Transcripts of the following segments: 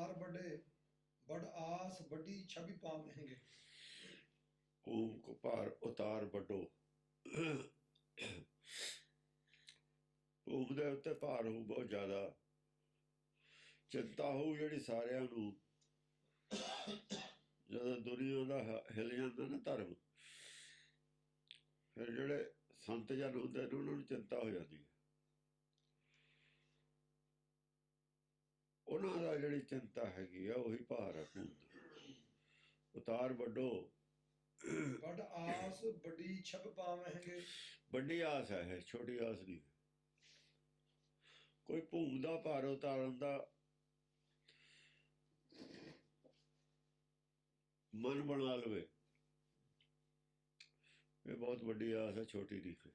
उतार बड़े बड़ आस बड़ी छवि पावेंगे। ऊम को भार उतार ਵੱਡੋ ਊਮ ਦੇ ਉੱਤੇ ਭਾਰ ਹੋਊ ਬਹੁਤ ਜ਼ਿਆਦਾ, ਚਿੰਤਾ ਹੋਊ ਜਿਹੜੀ ਸਾਰਿਆਂ ਨੂੰ। ਜਦੋਂ ਦੁਨੀਆ ਦਾ ਹਿਲ ਜਾਂਦਾ ਨਾ ਧਰਮ, ਫਿਰ ਜਿਹੜੇ ਸੰਤ ਜਨ ਹੁੰਦੇ ਨੇ ਉਹਨਾਂ ਨੂੰ ਚਿੰਤਾ ਹੋ ਜਾਂਦੀ ਹੈ। ਉਹਨਾਂ ਦਾ ਜਿਹੜੀ ਚਿੰਤਾ ਹੈਗੀ ਆ ਉਹੀ ਭਾਰ ਹੈ। ਉਤਾਰ ਵੱਡੋ बड़ आस बड़ी छब पावेंगे। ਵੱਡੀ ਆਸ ਹੈ ਇਹ, ਛੋਟੀ ਆਸ ਨਹੀਂ। ਕੋਈ ਭੂਮ ਦਾ ਭਾਰ ਉਤਾਰਨ ਦਾ ਮਨ ਬਣਾ ਲਵੇ, ਇਹ ਬਹੁਤ ਵੱਡੀ ਆਸ ਹੈ, ਛੋਟੀ ਨਹੀਂ। ਫਿਰ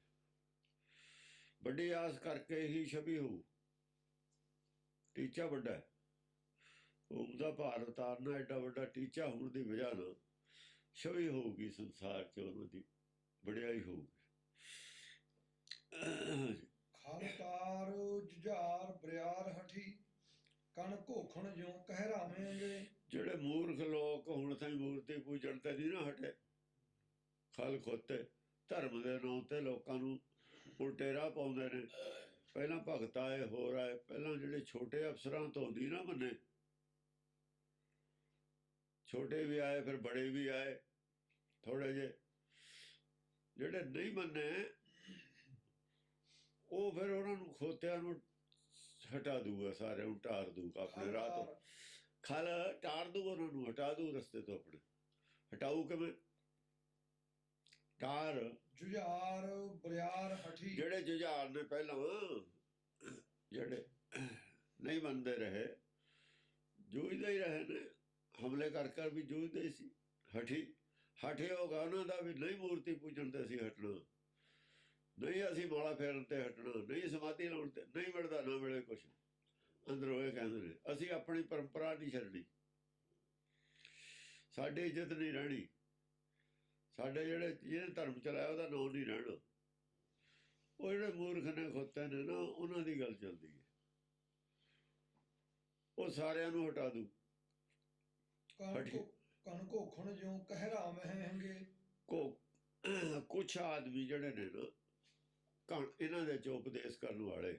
ਵੱਡੀ ਆਸ ਕਰਕੇ ਹੀ ਛਵੀ ਹੋਊ, ਟੀਚਾ ਵੱਡਾ ਹੈ। ਭੂਮ ਦਾ ਭਾਰ ਉਤਾਰਨਾ ਐਡਾ ਵੱਡਾ ਟੀਚਾ ਹੋਣ ਦੀ ਵਜ੍ਹਾ ਨਾਲ ਛਵੀ ਹੋਊਗੀ ਸੰਸਾਰ 'ਚ, ਉਹਨਾਂ ਦੀ ਵਡਿਆਈ ਹੋਊਗੀ। खल तार जुझार बरियार हठी कण घोखण ज्यों कहरावेंगे। ਜਿਹੜੇ ਮੂਰਖ ਲੋਕ ਹੁਣ ਤਾਈਂ ਮੂਰਤੀ ਪੂਜਣ ਤੇ ਨਹੀਂ ਨਾ ਹਟੇ, ਖਲ ਖੋਤੇ ਧਰਮ ਦੇ ਨਾਂ ਤੇ ਲੋਕਾਂ ਨੂੰ ਉਲਟੇ ਰਾਹ ਪਾਉਂਦੇ ਨੇ। ਪਹਿਲਾਂ ਭਗਤ ਆਏ, ਹੋਰ ਆਏ, ਪਹਿਲਾਂ ਜਿਹੜੇ ਛੋਟੇ ਅਫਸਰਾਂ ਤੋਂ ਨਹੀਂ ਨਾ ਮੰਨੇ, ਛੋਟੇ ਵੀ ਆਏ, ਫਿਰ ਬੜੇ ਵੀ ਆਏ। ਥੋੜੇ ਜਿਹੇ ਜਿਹੜੇ ਨਹੀਂ ਮੰਨੇ ਉਹ ਫਿਰ ਉਹਨਾਂ ਨੂੰ ਖੋਤਿਆਂ ਨੂੰ ਹਟਾ ਦੂਗਾ, ਸਾਰਿਆਂ ਨੂੰ ਟਾਰ ਦੂਗਾ ਆਪਣੇ ਰਾਹ ਤੋਂ। ਖਲ ਟਾਰ ਦੂਗਾ, ਉਹਨਾਂ ਨੂੰ ਹਟਾ ਦੂ ਰਸਤੇ ਤੋਂ ਆਪਣੇ। ਹਟਾਊ ਕਿਵੇਂ? ਟਾਰ जुझार बरियार हठी। ਜਿਹੜੇ ਜੁਝਾਰ ਨੇ ਪਹਿਲਾਂ, ਜਿਹੜੇ ਨਹੀਂ ਮੰਨਦੇ ਰਹੇ, ਜੂਝਦੇ ਹੀ ਰਹੇ ਨੇ, ਹਮਲੇ ਕਰ ਕਰ ਵੀ ਜੂਝਦੇ ਹੀ ਸੀ। ਹਠੇ ਹੋਗਾ ਉਹਨਾਂ ਦਾ ਵੀ ਨਹੀਂ ਮੂਰਤੀ ਪੂਜਣ ਤੇ ਅਸੀਂ ਹਟਣਾ, ਨਹੀਂ ਅਸੀਂ ਮਾਲਾ ਫੇਰਨ ਤੇ ਹਟਣਾ, ਨਹੀਂ ਸਮਾਧੀ ਲਾਉਣ ਤੇ, ਨਹੀਂ ਮਿਲਦਾ ਨਾ ਮਿਲੇ ਕੁਛ। ਅੰਦਰੋਂ ਇਹ ਕਹਿੰਦੇ ਨੇ ਅਸੀਂ ਆਪਣੀ ਪਰੰਪਰਾ ਨਹੀਂ ਛੱਡਣੀ, ਸਾਡੀ ਇੱਜ਼ਤ ਨਹੀਂ ਰਹਿਣੀ, ਸਾਡੇ ਜਿਹਨੇ ਧਰਮ ਚਲਾਇਆ ਉਹਦਾ ਨਾਂ ਨਹੀਂ ਰਹਿਣਾ। ਉਹ ਜਿਹੜੇ ਮੂਰਖ ਨੇ, ਖੋਤੇ ਨੇ ਨਾ, ਉਹਨਾਂ ਦੀ ਗੱਲ ਚੱਲਦੀ ਹੈ। ਉਹ ਸਾਰਿਆਂ ਨੂੰ ਹਟਾ ਦੂ। ਕਣ ਘੋਖਣ ਜਿਉਂ ਕਹਿਰਾਵੇਂਗੇ। ਕੁਛ ਆਦਮੀ ਜਿਹੜੇ ਨੇ ਨਾ ਇਹਨਾਂ ਦੇ 'ਚ ਉਪਦੇਸ਼ ਕਰਨ ਵਾਲੇ,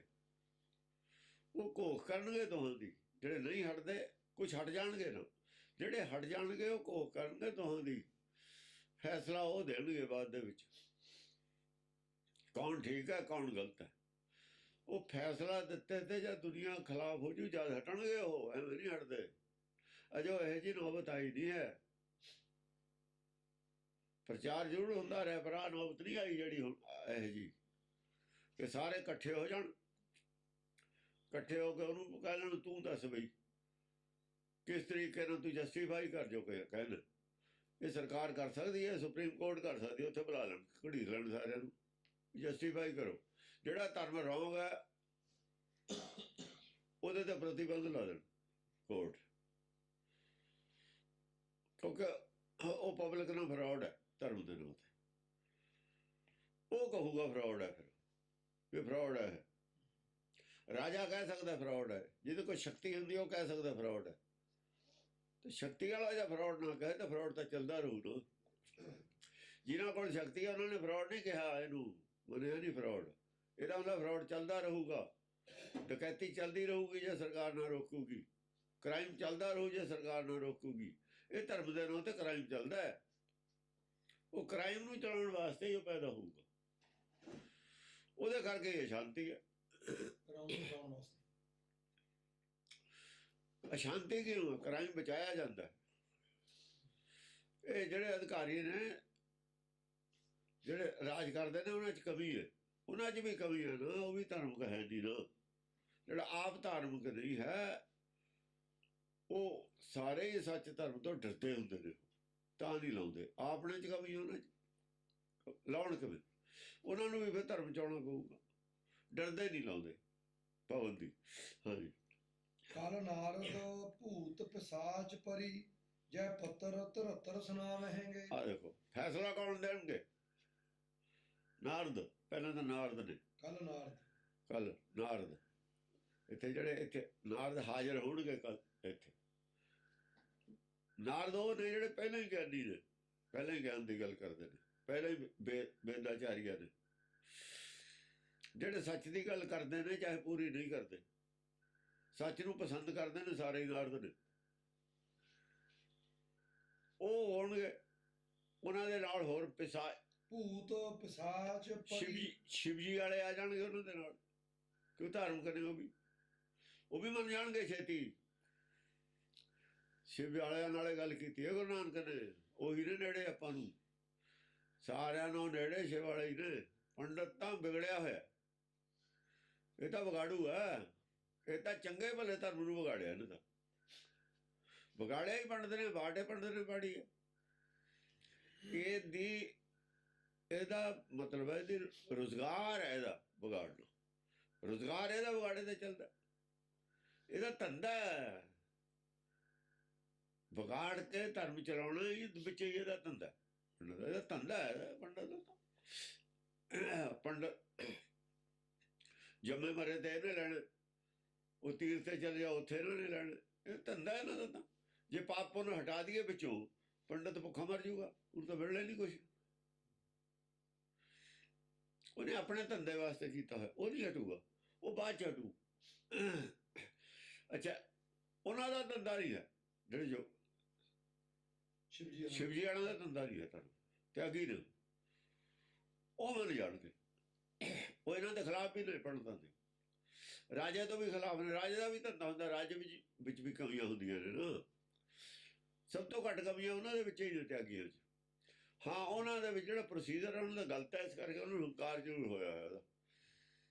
ਉਹ ਘੋਖ ਕਰਨਗੇ ਦੋਹਾਂ ਦੀ। ਜਿਹੜੇ ਨਹੀਂ ਹਟਦੇ, ਕੁਛ ਹਟ ਜਾਣਗੇ ਨਾ, ਜਿਹੜੇ ਹਟ ਜਾਣਗੇ ਉਹ ਘੋਖ ਕਰਨਗੇ ਦੋਹਾਂ ਦੀ। ਫੈਸਲਾ ਉਹ ਦੇਣਗੇ ਬਾਅਦ ਦੇ ਵਿੱਚ, ਕੌਣ ਠੀਕ ਹੈ ਕੌਣ ਗਲਤ ਹੈ। ਉਹ ਫੈਸਲਾ ਦਿੱਤੇ ਤੇ ਜਾਂ ਦੁਨੀਆ ਖਿਲਾਫ ਹੋ ਜੂ, ਜਦ ਹਟਣਗੇ ਉਹ, ਐਵੇਂ ਨਹੀਂ ਹਟਦੇ। ਅਜੋ ਇਹੋ ਜਿਹੀ ਨੌਬਤ ਆਈ ਨਹੀਂ ਹੈ। ਪ੍ਰਚਾਰ ਜ਼ਰੂਰ ਹੁੰਦਾ ਰਿਹਾ, ਪਰ ਆਹ ਨੌਬਤ ਨਹੀਂ ਆਈ ਜਿਹੜੀ ਹੁਣ ਇਹੋ ਜਿਹੀ ਕਿ ਸਾਰੇ ਇਕੱਠੇ ਹੋ ਜਾਣ। ਇਕੱਠੇ ਹੋ ਕੇ ਉਹਨੂੰ ਕਹਿ ਲੈਣ ਤੂੰ ਦੱਸ ਬਈ ਕਿਸ ਤਰੀਕੇ ਨਾਲ ਤੂੰ ਜਸਟੀਫਾਈ ਕਰ ਜੋ ਕਹਿਣ। ਇਹ ਸਰਕਾਰ ਕਰ ਸਕਦੀ ਹੈ, ਸੁਪਰੀਮ ਕੋਰਟ ਕਰ ਸਕਦੀ ਹੈ, ਉੱਥੇ ਬੁਲਾ ਲੈਣ, ਘੜੀਸ ਲੈਣ ਸਾਰਿਆਂ ਨੂੰ, ਜਸਟੀਫਾਈ ਕਰੋ। ਜਿਹੜਾ ਧਰਮ ਰੌਂਗ ਹੈ ਉਹਦੇ ਤੇ ਪ੍ਰਤੀਬੰਧ ਲਾ ਦੇਣ ਕੋਰਟ, ਕਿਉਂਕਿ ਉਹ ਪਬਲਿਕ ਨਾਲ ਫਰਾਡ ਹੈ ਧਰਮ ਦੇ ਨਾਂ ਤੇ। ਉਹ ਕਹੂਗਾ ਫਰਾਡ ਹੈ, ਫਿਰ ਵੀ ਫਰਾਡ ਹੈ। ਰਾਜਾ ਕਹਿ ਸਕਦਾ ਫਰਾਡ ਹੈ, ਜਿਹਦੇ ਕੋਲ ਸ਼ਕਤੀ ਹੁੰਦੀ ਉਹ ਕਹਿ ਸਕਦਾ ਫਰਾਡ ਹੈ। ਤੇ ਸ਼ਕਤੀ ਵਾਲਾ ਜਾਂ ਫਰਾਡ ਨਾ ਕਹੇ ਤਾਂ ਫਰਾਡ ਤਾਂ ਚੱਲਦਾ ਰਹੂ ਨਾ। ਜਿਨ੍ਹਾਂ ਕੋਲ ਸ਼ਕਤੀ ਹੈ ਉਹਨਾਂ ਨੇ ਫਰਾਡ ਨਹੀਂ ਕਿਹਾ, ਇਹਨੂੰ ਮੰਨਿਆ ਨਹੀਂ ਫਰਾਡ। ਇਹਦਾ ਮਤਲਬ ਫਰਾਡ ਚੱਲਦਾ ਰਹੂਗਾ। ਡਕੈਤੀ ਚੱਲਦੀ ਰਹੂਗੀ ਜੇ ਸਰਕਾਰ ਨਾ ਰੋਕੂਗੀ, ਕ੍ਰਾਈਮ ਚੱਲਦਾ ਰਹੂ ਜੇ ਸਰਕਾਰ ਨਾ ਰੋਕੂਗੀ। ਇਹ ਧਰਮ ਦੇ ਨਾਂ ਤੇ ਕ੍ਰਾਈਮ ਚੱਲਦਾ ਹੈ। ਉਹ ਕ੍ਰਾਈਮ ਨੂੰ ਚਲਾਉਣ ਵਾਸਤੇ ਹੀ ਉਹ ਪੈਦਾ ਹੋਊਗਾ, ਉਹਦੇ ਕਰਕੇ ਇਹ ਸ਼ਾਂਤੀ ਹੈ। ਅਸ਼ਾਂਤੀ ਕਿਉਂ? ਕ੍ਰਾਈਮ ਬਚਾਇਆ ਜਾਂਦਾ। ਇਹ ਜਿਹੜੇ ਅਧਿਕਾਰੀ ਨੇ, ਜਿਹੜੇ ਰਾਜ ਕਰਦੇ ਨੇ, ਉਹਨਾਂ 'ਚ ਕਮੀ ਹੈ। ਉਹਨਾਂ 'ਚ ਵੀ ਕਮੀ ਹੈ ਨਾ, ਉਹ ਵੀ ਧਾਰਮਿਕ ਹੈ ਨਹੀਂ ਨਾ। ਜਿਹੜਾ ਆਪ ਧਾਰਮਿਕ ਨਹੀਂ ਹੈ ਉਹ ਸਾਰੇ ਹੀ ਸੱਚ ਧਰਮ ਤੋਂ ਡਰਦੇ ਹੁੰਦੇ ਨੇ, ਤਾਂ ਨਹੀਂ ਲਾਉਂਦੇ। ਆਪਣੇ 'ਚ ਕਮੀ, ਉਹਨਾਂ 'ਚ ਲਾਉਣ ਕਿਵੇਂ? ਉਹਨਾਂ ਨੂੰ ਵੀ ਫਿਰ ਧਰਮ ਚਾਉਣਾ ਪਊਗਾ, ਡਰਦੇ ਨਹੀਂ ਲਾਉਂਦੇ ਪਾਬੰਦੀ। ਹਾਂਜੀ। ਕਲ ਨਾਰਦ ਭੂਤ ਪਿਸਾਚ ਪਰੀ ਜੈ ਪੱਤਰ 73 ਸੁਣਾਵੇਂਗੇ। ਆ ਦੇਖੋ ਫੈਸਲਾ ਕੌਣ ਦੇਣਗੇ? ਨਾਰਦ। ਪਹਿਲਾਂ ਤਾਂ ਨਾਰਦ ਨੇ, ਕੱਲ ਨਾਰਦ। ਇੱਥੇ ਜਿਹੜੇ ਇੱਥੇ ਨਾਰਦ ਹਾਜ਼ਰ ਹੋਣਗੇ ਕੱਲ ਇੱਥੇ, ਨਾਰਦ ਉਹ ਨੇ ਜਿਹੜੇ ਪਹਿਲਾਂ ਹੀ ਗਿਆਨੀ ਨੇ, ਪਹਿਲਾਂ ਹੀ ਗਿਆਨ ਦੀ ਗੱਲ ਕਰਦੇ ਨੇ, ਪਹਿਲਾਂ ਹੀ ਵੇਦਾਚਾਰੀਆ ਨੇ, ਜਿਹੜੇ ਸੱਚ ਦੀ ਗੱਲ ਕਰਦੇ ਨੇ ਚਾਹੇ ਪੂਰੀ ਨਹੀਂ ਕਰਦੇ, ਸੱਚ ਨੂੰ ਪਸੰਦ ਕਰਦੇ ਨੇ, ਸਾਰੇ ਨਾਰਦ ਨੇ। ਉਹ ਹੋਣਗੇ, ਉਹਨਾਂ ਦੇ ਨਾਲ ਹੋਰ ਭੂਤ ਪਿਸਾਚ ਸ਼ਿਵਜੀ ਵਾਲੇ ਆ ਜਾਣਗੇ ਉਹਨਾਂ ਦੇ ਨਾਲ, ਕਿਉਂ ਧਾਰਮਿਕ ਨੇ ਉਹ ਵੀ ਮੰਨ ਜਾਣਗੇ ਛੇਤੀ। ਸ਼ਿਵ ਵਾਲਿਆਂ ਨਾਲ ਗੱਲ ਕੀਤੀ ਹੈ ਗੁਰੂ ਨਾਨਕ ਨੇ, ਉਹੀ ਨੇ ਨੇੜੇ ਆਪਾਂ ਨੂੰ, ਸਾਰਿਆਂ ਨੂੰ ਨੇੜੇ ਸ਼ਿਵ ਵਾਲੇ ਹੀ ਨੇ। ਪੰਡਤ ਤਾਂ ਵਿਗੜਿਆ ਹੋਇਆ, ਇਹ ਤਾਂ ਵਿਗਾੜੂ ਹੈ, ਇਹ ਤਾਂ ਚੰਗੇ ਭਲੇ ਧਰਮ ਨੂੰ ਵਿਗਾੜਿਆ, ਇਹਨੇ ਤਾਂ ਵਿਗਾੜਿਆ ਹੀ ਪੰਡਤ ਨੇ, ਬਾਟੇ ਪੰਡਤ ਨੇ ਪਾੜੀ ਹੈ। ਇਹਦਾ ਮਤਲਬ ਹੈ ਇਹਦੀ ਰੁਜ਼ਗਾਰ ਹੈ, ਇਹਦਾ ਵਿਗਾੜਨਾ, ਰੁਜ਼ਗਾਰ ਇਹਦਾ ਵਿਗਾੜੇ ਤੇ ਚੱਲਦਾ, ਇਹਦਾ ਧੰਦਾ ਹੈ ਵਿਗਾੜ ਕੇ ਧਰਮ ਚਲਾਉਣਾ, ਵਿੱਚ ਇਹਦਾ ਧੰਦਾ, ਇਹਦਾ ਧੰਦਾ ਹੈ ਪੰਡਤ ਦਾ। ਪੰਡਤ ਜੰਮੇ ਮਰੇ ਤੇ ਇਹਨੇ ਲੈਣਾ, ਉਹ ਤੀਰਥ ਤੇ ਚੱਲ ਜਾ ਉੱਥੇ ਇਹਨਾਂ ਨੇ ਲੈਣਾ, ਇਹ ਧੰਦਾ ਇਹਨਾਂ ਦਾ। ਤਾਂ ਜੇ ਪਾਪ ਪੁੰਨ ਹਟਾ ਦਈਏ ਵਿੱਚੋਂ, ਪੰਡਤ ਭੁੱਖਾ ਮਰ ਜਾਊਗਾ, ਉਹਨੂੰ ਤਾਂ ਮਿਲਣਾ ਨਹੀਂ ਕੁਛ, ਉਹਨੇ ਆਪਣੇ ਧੰਦੇ ਵਾਸਤੇ ਕੀਤਾ ਹੋਇਆ, ਉਹ ਨਹੀਂ ਹਟੂਗਾ, ਉਹ ਬਾਅਦ ਚ ਹਟੂ। ਅੱਛਾ, ਉਹਨਾਂ ਦਾ ਧੰਦਾ ਨਹੀਂ ਹੈ, ਜਿਹੜੇ ਜੋ ਸ਼ਿਵਜੀ ਵਾਲਾ ਦਾ ਧੰਦਾ ਨਹੀਂ ਹੈ ਧਰਮ ਤਿਆਗੀ ਨੇ, ਉਹ ਮੰਨ ਜਾਣਗੇ, ਉਹ ਇਹਨਾਂ ਦੇ ਖਿਲਾਫ ਵੀ ਨਹੀਂ ਪੜ੍ਹਨ ਦੇ, ਰਾਜੇ ਤੋਂ ਵੀ ਖਿਲਾਫ ਨੇ। ਰਾਜੇ ਦਾ ਵੀ ਧੰਦਾ ਹੁੰਦਾ, ਰਾਜੇ ਵਿੱਚ ਵੀ ਕਮੀਆਂ ਹੁੰਦੀਆਂ ਨੇ ਨਾ, ਸਭ ਤੋਂ ਘੱਟ ਕਮੀਆਂ ਉਹਨਾਂ ਦੇ ਵਿੱਚ ਹੀ ਨੇ, ਤਿਆਗੀਆਂ 'ਚ। ਹਾਂ, ਉਹਨਾਂ ਦੇ ਵਿੱਚ ਜਿਹੜਾ ਪ੍ਰੋਸੀਜਰ ਉਹਨਾਂ ਦਾ ਗਲਤ ਹੈ, ਇਸ ਕਰਕੇ ਉਹਨਾਂ ਨੂੰ ਹੰਕਾਰ ਜ਼ਰੂਰ ਹੋਇਆ ਹੋਇਆ ਉਹਦਾ,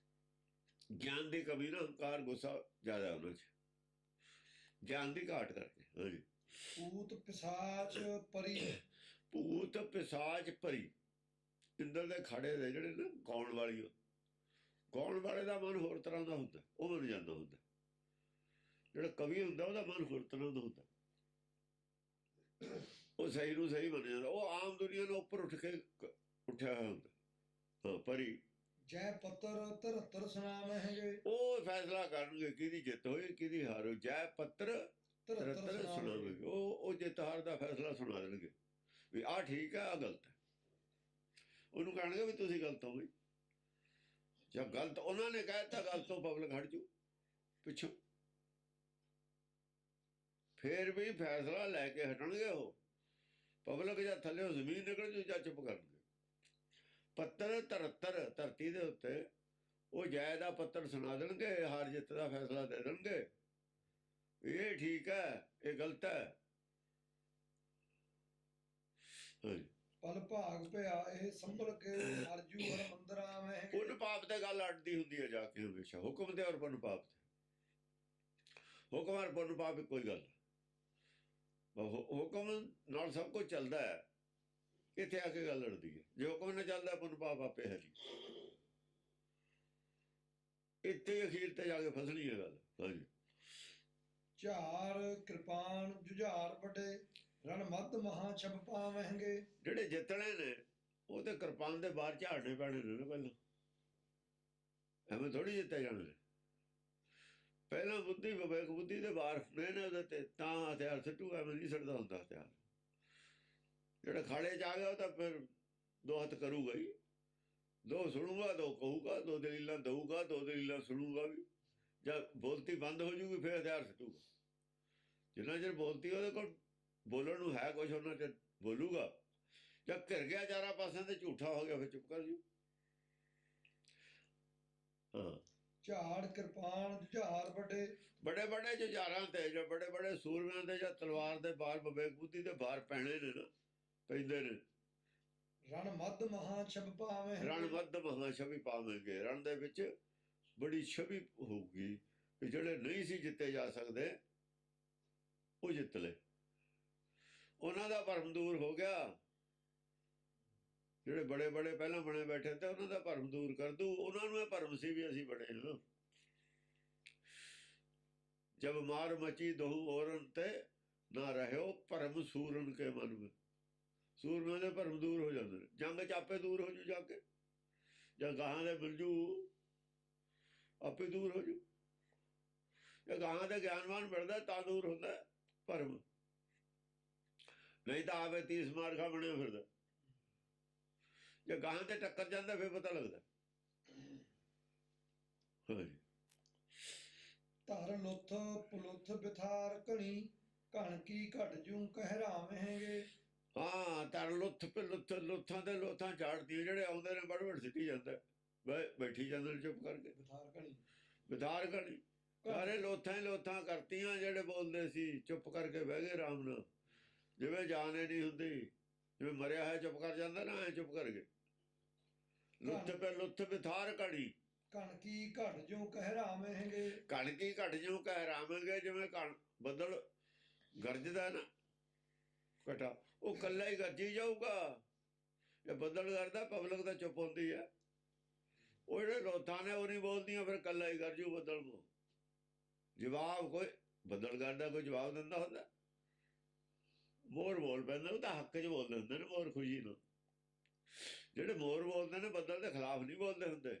ਗਿਆਨ ਦੀ ਕਮੀ ਨਾ, ਹੰਕਾਰ ਗੁੱਸਾ ਜ਼ਿਆਦਾ ਉਹਨਾਂ 'ਚ, ਗਿਆਨ ਦੀ ਘਾਟ ਕਰਕੇ। ਹਾਂਜੀ, ਭੂਤ ਪਿਸਾਚ ਪਰੀ, ਭੂਤ ਪਿਸਾਚ ਪਰੀ, ਇੰਦਰ ਦੇ ਖਾੜੇ ਦੇ ਜਿਹੜੇ ਨਾ ਗਾਉਣ ਵਾਲੇ ਦਾ ਮਨ ਹੋਰ ਤਰ੍ਹਾਂ ਦਾ ਹੁੰਦਾ, ਉਹ ਮੰਨ ਜਾਂਦਾ ਹੁੰਦਾ। ਜਿਹੜਾ ਕਵੀ ਹੁੰਦਾ ਉਹਦਾ ਮਨ ਹੋਰ ਤਰ੍ਹਾਂ ਦਾ ਹੁੰਦਾ, ਉਹ ਸਹੀ ਨੂੰ ਸਹੀ ਮੰਨ ਜਾਂਦਾ, ਉਹ ਆਮ ਦੁਨੀਆ ਨੂੰ ਉੱਪਰ ਉੱਠ ਕੇ ਉੱਠਿਆ ਹੋਇਆ ਹੁੰਦਾ। ਹਾਂ, ਪਰੀ ਜੈ ਪੱਤਰ 73 ਸੁਣਾਵਹਿੰਗੇ, ਉਹ ਫੈਸਲਾ ਕਰਨਗੇ ਕਿਹਦੀ ਜਿੱਤ ਹੋਈ ਕਿਹਦੀ ਹਾਰ ਹੋਈ। ਜੈ ਪੱਤਰ 73 ਸੁਣਾਵਹਿੰਗੇ, ਉਹ ਜਿੱਤ ਹਾਰ ਦਾ ਫੈਸਲਾ ਸੁਣਾ ਦੇਣਗੇ, ਵੀ ਆਹ ਠੀਕ ਹੈ, ਆਹ ਗਲਤ ਹੈ। ਉਹਨੂੰ ਕਹਿਣਗੇ ਵੀ ਤੁਸੀਂ ਗਲਤ ਹੋ ਗਈ, ਜਾਂ ਗਲਤ ਉਹਨਾਂ ਨੇ ਕਹਿਤਾ, ਗਲਤ ਤੋਂ ਪਬਲਿਕ ਹਟ ਜੂ ਪਿੱਛੋਂ, ਫੇਰ ਵੀ ਫੈਸਲਾ ਲੈ ਕੇ ਹਟਣਗੇ ਉਹ। ਪਬਲਿਕ ਜਾਂ ਥੱਲੇ ਜ਼ਮੀਨ ਨਿਕਲ ਜੂ ਜਾਂ ਚੁੱਪ ਕਰਨਗੇ। ਪੱਤਰ 73 ਧਰਤੀ ਦੇ ਉੱਤੇ ਉਹ ਜੈ ਦਾ ਪੱਤਰ ਸੁਣਾ ਦੇਣਗੇ, ਹਾਰ ਜਿੱਤ ਦਾ ਫੈਸਲਾ ਦੇ ਦੇਣਗੇ, ਇਹ ਠੀਕ ਹੈ, ਇਹ ਗਲਤ ਹੈ। ਪਲ ਭਾਗ ਪਿਆ ਇਹ ਸੰਭਲ ਕੇ, ਅਰਜੂ ਹਰ ਮੰਦਰਾ ਮੈਂ। ਪੁੰਨ ਪਾਪ ਤੇ ਗੱਲ ਅੜਦੀ ਹੁੰਦੀ ਹੈ ਜਾ ਕੇ ਹਮੇਸ਼ਾ, ਹੁਕਮ ਤੇ ਔਰ ਪੁੰਨ ਪਾਪ ਤੇ, ਹੁਕਮ ਔਰ ਪੁੰਨ ਪਾਪ ਕੋਈ ਗੱਲ, ਹੁਕਮ ਨਾਲ ਸਭ ਕੁਝ ਚੱਲਦਾ ਹੈ, ਇੱਥੇ ਆ ਕੇ ਗੱਲ ਅੜਦੀ ਹੈ। ਜੇ ਹੁਕਮ ਨਾਲ ਚੱਲਦਾ, ਪੁੰਨ ਪਾਪ ਆਪੇ ਹੈ ਜੀ, ਇੱਥੇ ਅਖੀਰ ਤੇ ਜਾ ਕੇ ਫਸਣੀ ਹੈ ਗੱਲ। ਹਾਂਜੀ, ਝਾਰ ਕਿਰਪਾਨ ਜੁਝਾਰ ਵੱਡੇ, ਰਣ ਮੱਧ ਮਹਾ ਛਬ ਪਾਵਹਿੰਗੇ। ਜਿਹੜੇ ਜਿੱਤਣੇ ਨੇ ਉਹ ਤੇ ਕਿਰਪਾਨ ਦੇ ਬਾਹਰ ਝਾੜਨੇ ਪੈਣੇ ਨੇ ਨਾ, ਪਹਿਲਾਂ ਐਵੇਂ ਥੋੜੀ ਜਿੱਤੇ ਜਾਣੇ ਨੇ, ਪਹਿਲਾਂ ਬੁੱਧੀ ਵਿਵੇਕ ਬੁੱਧੀ ਦੇ ਬਾਹਰ ਨੇ ਉਹਦੇ ਤੇ, ਤਾਂ ਹਥਿਆਰ ਸਿੱਟੂ, ਐਵੇਂ ਨਹੀਂ ਸਿੱਟਦਾ ਹੁੰਦਾ ਹਥਿਆਰ। ਜਿਹੜਾ ਖਾੜੇ 'ਚ ਆ ਗਿਆ ਉਹ ਤਾਂ ਫਿਰ ਦੋ ਹੱਥ ਕਰੂਗਾ ਹੀ, ਦੋ ਸੁਣੂਗਾ, ਦੋ ਕਹੂਗਾ, ਦੋ ਦਲੀਲਾਂ ਦਊਗਾ, ਦੋ ਦਲੀਲਾਂ ਸੁਣੂਗਾ ਵੀ। ਜਦ ਬੋਲਤੀ ਬੰਦ ਹੋ ਜੂਗੀ ਫਿਰ ਹਥਿਆਰ ਸਿੱਟੂਗਾ, ਜਿੰਨਾ ਚਿਰ ਬੋਲਤੀ ਉਹਦੇ ਕੋਲ ਬੋਲਣ ਨੂੰ ਹੈ ਕੁਛ, ਉਹਨਾਂ ਚਿਰ ਬੋਲੂਗਾ। ਜਦ ਘਿਰ ਗਿਆ ਚਾਰਾਂ ਪਾਸਿਆਂ ਤੇ, ਝੂਠਾ ਹੋ ਗਿਆ, ਫਿਰ ਚੁੱਪ ਕਰ ਜੂ। ਹਾਂ, ਝਾੜ ਕਿਰਪਾਨ ਜੁਝਾਰ ਵੱਡੇ, ਬੜੇ ਬੜੇ ਜੁਝਾਰਾਂ ਤੇ, ਜਾਂ ਬੜੇ ਬੜੇ ਸੂਰਮਿਆਂ ਦੇ, ਜਾਂ ਤਲਵਾਰ ਦੇ ਬਾਹਰ, ਵਿਵੇਕ ਬੁੱਧੀ ਦੇ ਬਾਹਰ ਪੈਣੇ ਨੇ ਨਾ, ਪੈਂਦੇ ਨੇ। ਰਣ ਮੱਧ ਮਹਾ ਛਬ ਪਾਵਹਿੰਗੇ, ਰਣ ਮੱਧ ਮਹਾ ਛਵੀ ਪਾਵਹਿੰਗੇ, ਰਣ ਦੇ ਵਿੱਚ ਬੜੀ ਛਵੀ ਹੋਊਗੀ, ਕਿ ਜਿਹੜੇ ਨਹੀਂ ਸੀ ਜਿੱਤੇ ਜਾ ਸਕਦੇ ਉਹ ਜਿੱਤ ਲਏ, ਉਹਨਾਂ ਦਾ ਭਰਮ ਦੂਰ ਹੋ ਗਿਆ। ਜਿਹੜੇ ਬੜੇ ਬੜੇ ਪਹਿਲਾਂ ਬਣੇ ਬੈਠੇ ਤੇ, ਉਹਨਾਂ ਦਾ ਭਰਮ ਦੂਰ ਕਰ ਦੂ। ਉਹਨਾਂ ਨੂੰ ਇਹ ਭਰਮ ਸੀ ਵੀ ਅਸੀਂ ਬੜੇ ਹਾਂ। ਜਬ ਮਾਰ ਮਚੀ ਦਹੂ ਔਰਨ ਤੇ, ਨਾ ਰਹਿਓ ਭਰਮ ਸੂਰਨ ਕੇ ਮਨ ਵਿੱਚ। ਸੂਰਮਿਆਂ ਦੇ ਭਰਮ ਦੂਰ ਹੋ ਜਾਂਦੇ ਨੇ, ਜੰਗ 'ਚ ਆਪੇ ਦੂਰ ਹੋ ਜੂ, ਜਾ ਕੇ ਜਾਂ ਗਾਹਾਂ ਦੇ ਮਿਲ ਜੂ, ਆਪੇ ਦੂਰ ਹੋ ਜੂ। ਜੇ ਗਾਹਾਂ ਦੇ ਗਿਆਨਵਾਨ ਮਿਲਦਾ ਤਾਂ ਦੂਰ ਹੁੰਦਾ ਭਰਮ। ਨਹੀਂ ਤਾਂ ਆਵੇ 30 ਮਾਰਖਾ ਬਣਿਆ ਫਿਰਦਾ। ਜੇ ਗਾਹਾਂ ਤੇ ਟੱਕਰ ਜਾਂਦਾ ਫਿਰ ਪਤਾ ਲੱਗਦਾ। ਹਾਂਜੀ। ਧਰ ਲੁੱਥ ਪੁਲੁੱਥ ਬਿਥਾਰ ਘਣੀ, ਘਣ ਕੀ ਘਟ ਜੂ ਕਹਿਰਾਵੇਂਗੇ। ਹਾਂ, ਧਰ ਲੁੱਥ ਲੁੱਥ, ਲੁੱਥਾਂ ਤੇ ਲੋਥਾਂ ਝਾੜਦੀਆਂ, ਜਿਹੜੇ ਆਉਂਦੇ ਨੇ ਬੜ ਬੜ ਸਿੱਟੀ ਜਾਂਦਾ, ਬੈਠੀ ਜਾਂਦੇ ਨੇ ਚੁੱਪ ਕਰਕੇ। ਬਿਥਾਰ ਘਣੀ, ਬਿਥਾਰ ਘਣੀ, ਸਾਰੇ ਲੋਥਾਂ ਹੀ ਲੋਥਾਂ ਕਰਤੀਆਂ। ਜਿਹੜੇ ਬੋਲਦੇ ਸੀ ਚੁੱਪ ਕਰਕੇ ਬਹਿ ਗਏ ਆਰਾਮ ਨਾਲ, ਜਿਵੇਂ ਜਾਨ ਹੀ ਨਹੀਂ ਹੁੰਦੀ, ਜਿਵੇਂ ਮਰਿਆ ਹੈ ਚੁੱਪ ਕਰ ਜਾਂਦਾ ਨਾ, ਐ ਚੁੱਪ ਕਰ ਗਏ। ਲੁੱਥ ਪੇ ਲੁੱਥ ਬਿਥਾਰ ਘੜੀ, ਘਣ ਕੀ ਘਟ ਜੂ ਕਹਿਰਾਵੇਂਗੇ। ਘਣ ਕੀ ਘਟ ਜੂ ਕਹਿਰਾਵੇਂਗੇ। ਜਿਵੇਂ ਘਣ ਬੱਦਲ ਗਰਜਦਾ ਨਾ ਘਟਾ, ਉਹ ਕੱਲਾ ਹੀ ਗਰਜੀ ਜਾਊਗਾ। ਜੇ ਬੱਦਲ ਗਰਜਦਾ ਪਬਲਿਕ ਤਾਂ ਚੁੱਪ ਹੁੰਦੀ ਹੈ। ਉਹ ਜਿਹੜੇ ਲੋਥਾਂ ਨੇ ਉਹ ਨਹੀਂ ਬੋਲਦੀਆਂ, ਫਿਰ ਕੱਲਾ ਹੀ ਗਰਜੂ ਬੱਦਲ ਨੂੰ। ਜਵਾਬ ਕੋਈ ਬੱਦਲ ਗਰਜਦਾ ਕੋਈ ਜਵਾਬ ਦਿੰਦਾ ਹੁੰਦਾ? ਮੋਰ ਬੋਲ ਪੈਂਦਾ, ਉਹ ਤਾਂ ਹੱਕ 'ਚ ਬੋਲਦੇ ਹੁੰਦੇ ਨੇ ਮੋਰ, ਖੁਸ਼ੀ ਨੂੰ। ਜਿਹੜੇ ਮੋਰ ਬੋਲਦੇ ਨੇ ਬੱਦਲ ਦੇ ਖਿਲਾਫ ਨਹੀਂ ਬੋਲਦੇ ਹੁੰਦੇ,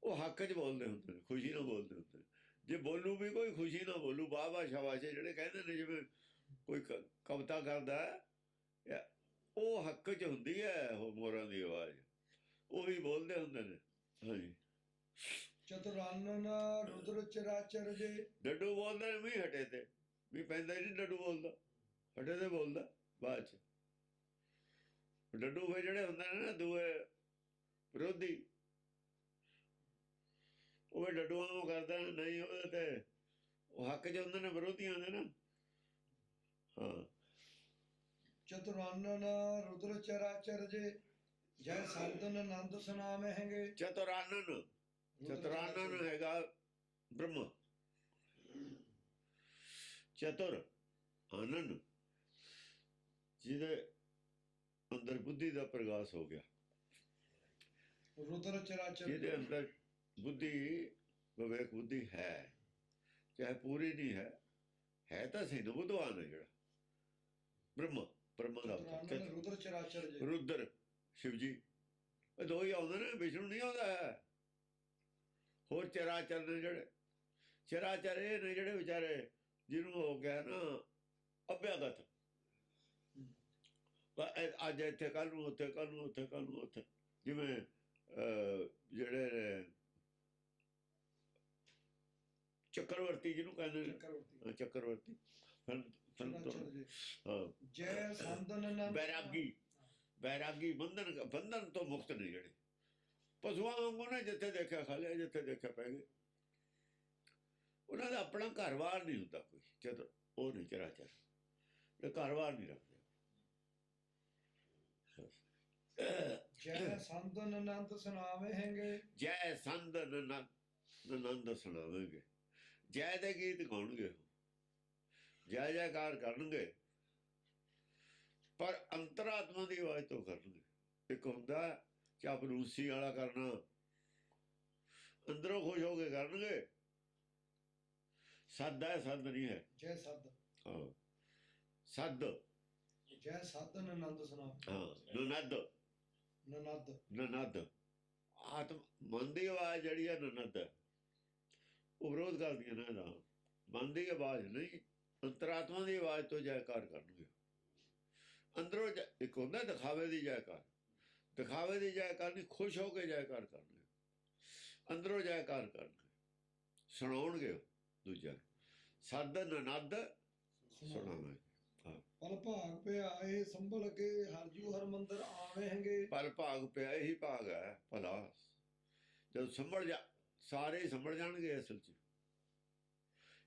ਉਹ ਹੱਕ 'ਚ ਬੋਲਦੇ ਹੁੰਦੇ ਨੇ, ਖੁਸ਼ੀ ਨਾਲ ਬੋਲਦੇ ਹੁੰਦੇ ਨੇ। ਜੇ ਬੋਲੂ ਵੀ ਕੋਈ ਖੁਸ਼ੀ ਨਾਲ ਬੋਲੂ, ਵਾਹ ਵਾਹ ਸ਼ਾਬਾਸ਼, ਜਿਹੜੇ ਕਹਿੰਦੇ ਨੇ ਜਿਵੇਂ ਕੋਈ ਕਵਿਤਾ ਕਰਦਾ, ਉਹ ਹੱਕ 'ਚ ਹੁੰਦੀ ਹੈ ਉਹ ਮੋਰਾਂ ਦੀ ਆਵਾਜ਼, ਉਹ ਵੀ ਬੋਲਦੇ ਹੁੰਦੇ ਨੇ। ਹਾਂਜੀ। ਚਤੁਰਾਨਨ ਰੁਦਰ ਚਰਾਚਰ ਜੇ। ਡੱਡੂ ਬੋਲਦੇ ਨੇ ਮੀਂਹ ਹਟੇ ਤੇ, ਮੀਂਹ ਪੈਂਦਾ ਹੀ ਨਹੀਂ ਡੱਡੂ ਬੋਲਦਾ, ਹਟੇ ਤੇ ਬੋਲਦਾ ਬਾਅਦ 'ਚ। ਡੱਡੂ ਫਿਰ ਜਿਹੜੇ ਹੁੰਦੇ ਨੇ ਨਾ ਦੂਏ ਵਿਰੋਧੀ, ਉਹ ਡੱਡੂਆਂ ਨੂੰ ਕਰਦਾ ਨਹੀਂ, ਉਹਦੇ ਤੇ ਉਹ ਹੱਕ 'ਚ ਹੁੰਦੇ ਨੇ, ਵਿਰੋਧੀਆਂ ਦੇ ਨਾ। ਹਾਂ। ਚਤੁਰਾਨਨ ਰੁਦਰ ਚਰਾਚਰ ਜੇ, ਜੈ ਸਾਧਨ ਆਨੰਦ ਸੁਨਾਵੇਂਗੇ। ਚਤੁਰਾਨਨ, ਚਤੁਰਾਨਨ ਹੈਗਾ ਬ੍ਰਹਮ। ਚਤੁਰ ਆਨੰਦ, ਜਿਹਦੇ ਅੰਦਰ ਬੁੱਧੀ ਦਾ ਪ੍ਰਗਾਸ ਹੋ ਗਿਆ, ਰੁਦਰ ਚਰਾਚਰ, ਜਿਹਦੇ ਅੰਦਰ ਬੁੱਧੀ ਵਿਵੇਕ ਬੁੱਧੀ ਹੈ, ਚਾਹੇ ਪੂਰੀ ਨਹੀਂ ਹੈ, ਹੈ ਤਾਂ ਸਹੀ ਨਾ ਬੁੱਧਵਾਨ ਹੈ ਜਿਹੜਾ ਬ੍ਰਹਮ। ਬ੍ਰਹਮ ਦਾ ਰੁਦਰ ਚਰਾਚਰ ਜੇ, ਰੁਦਰ ਸ਼ਿਵ ਜੀ, ਇਹ ਦੋ ਹੀ ਆਉਂਦੇ ਨੇ, ਵਿਸ਼ਨੂੰ ਨਹੀਂ ਆਉਂਦਾ ਹੈ। ਹੋਰ ਚਰਾਚਰ ਨੇ ਜਿਹੜੇ, ਚਰਾਚਰ ਇਹ ਨੇ ਜਿਹੜੇ ਵਿਚਾਰੇ ਜਿਹਨੂੰ ਹੋ ਗਿਆ ਨਾ ਅਭਿਆਗਤ, ਅੱਜ ਇੱਥੇ ਕੱਲ੍ਹ ਨੂੰ ਉੱਥੇ, ਕੱਲ੍ਹ ਨੂੰ ਉੱਥੇ, ਕੱਲ੍ਹ ਨੂੰ ਉੱਥੇ। ਜਿਵੇਂ ਜਿਹੜੇ ਨੇ ਚੱਕਰਵਰਤੀ ਜਿਹਨੂੰ ਕਹਿੰਦੇ ਨੇ, ਚੱਕਰਵਰਤੀ, ਜੈ ਸੰਦਨ ਬੈਰਾਗੀ, ਬੈਰਾਗੀ ਬੰਧਨ ਤੋਂ ਮੁਕਤ ਨੇ ਜਿਹੜੇ। ਪਸ਼ੂਆਂ ਵਾਂਗੂ ਨੇ, ਜਿੱਥੇ ਦੇਖਿਆ ਖਾ ਲਿਆ, ਜਿੱਥੇ ਦੇਖਿਆ ਪੈ ਗਏ। ਉਹਨਾਂ ਦਾ ਆਪਣਾ ਘਰ-ਬਾਰ ਨਹੀਂ ਹੁੰਦਾ ਕੋਈ, ਜਦੋਂ ਉਹ ਨਹੀਂ ਚਰਾਚਰ, ਇਹ ਘਰ-ਬਾਰ ਨਹੀਂ ਰੱਖਦੇ। ਜੈ ਸੰਦਨ ਆਨੰਦ ਸੁਨਾਵੇਂਗੇ। ਜੈ ਸੰਦਨ ਆਨੰਦ ਸੁਣਾਵੇਂਗੇ, ਜੈ ਦੇ ਗੀਤ ਗਾਉਣਗੇ, ਜੈ ਜੈਕਾਰ ਕਰਨਗੇ, ਪਰ ਅੰਤਰਾਤਮਾ ਦੀ ਆਵਾਜ਼ ਤੋਂ ਕਰਨਗੇ। ਇੱਕ ਹੁੰਦਾ ਚਾਪਲੂਸੀ ਵਾਲਾ ਕਰਨਾ, ਅੰਦਰੋਂ ਖੁਸ਼ ਹੋ ਕੇ ਕਰਨਗੇ। ਸੱਦ ਹੈ, ਸੱਦ ਨਹੀਂ ਹੈ। ਜੈ ਸੱਦ, ਹਾਂ ਸੱਦ, ਜੈ ਸਾਧਨ ਆਨੰਦ ਸੁਨਾਵੇ। ਹਾਂ ਨਨਦ, ਨਨਦ, ਨਨਦ ਆਤਮ ਮਨ ਦੀ ਆਵਾਜ਼ ਜਿਹੜੀ ਹੈ ਨਨਦ ਹੈ, ਉਹ ਵਿਰੋਧ ਕਰਦੀਆਂ ਨੇ ਇਹਦਾ। ਮਨ ਦੀ ਆਵਾਜ਼ ਨਹੀਂ, ਅੰਤਰਾਤਮਾ ਦੀ ਆਵਾਜ਼ ਤੋਂ ਜੈਕਾਰ ਕਰਨਗੇ। ਅੰਦਰੋਂ ਇੱਕ ਹੁੰਦਾ ਦਿਖਾਵੇ ਦੀ ਜੈਕਾਰ, ਦਿਖਾਵੇ ਦੀ ਜੈਕਾਰ ਨਹੀਂ, ਖੁਸ਼ ਹੋ ਕੇ ਜੈਕਾਰ ਕਰਨਗੇ, ਅੰਦਰੋਂ ਜੈਕਾਰ ਕਰਨਗੇ, ਸੁਣਾਉਣਗੇ ਦੂਜਾ। ਸੱਦ ਨਨਦ ਸੁਣਾਵਾਂਗੇ। ਪਲ ਭਾਗ ਪਿਆ ਇਹ ਸੰਭਲ ਕੇ, ਹਰਜੂ ਹਰਮੰਦਰ ਆਵੇਂਗੇ। ਪਲ ਭਾਗ ਪਿਆ, ਇਹੀ ਭਾਗ ਹੈ ਭਲਾ। ਜਦ ਸੰਭਲ ਜਾ, ਸਾਰੇ ਹੀ ਸੰਭਲ ਜਾਣਗੇ। ਅਸਲ 'ਚ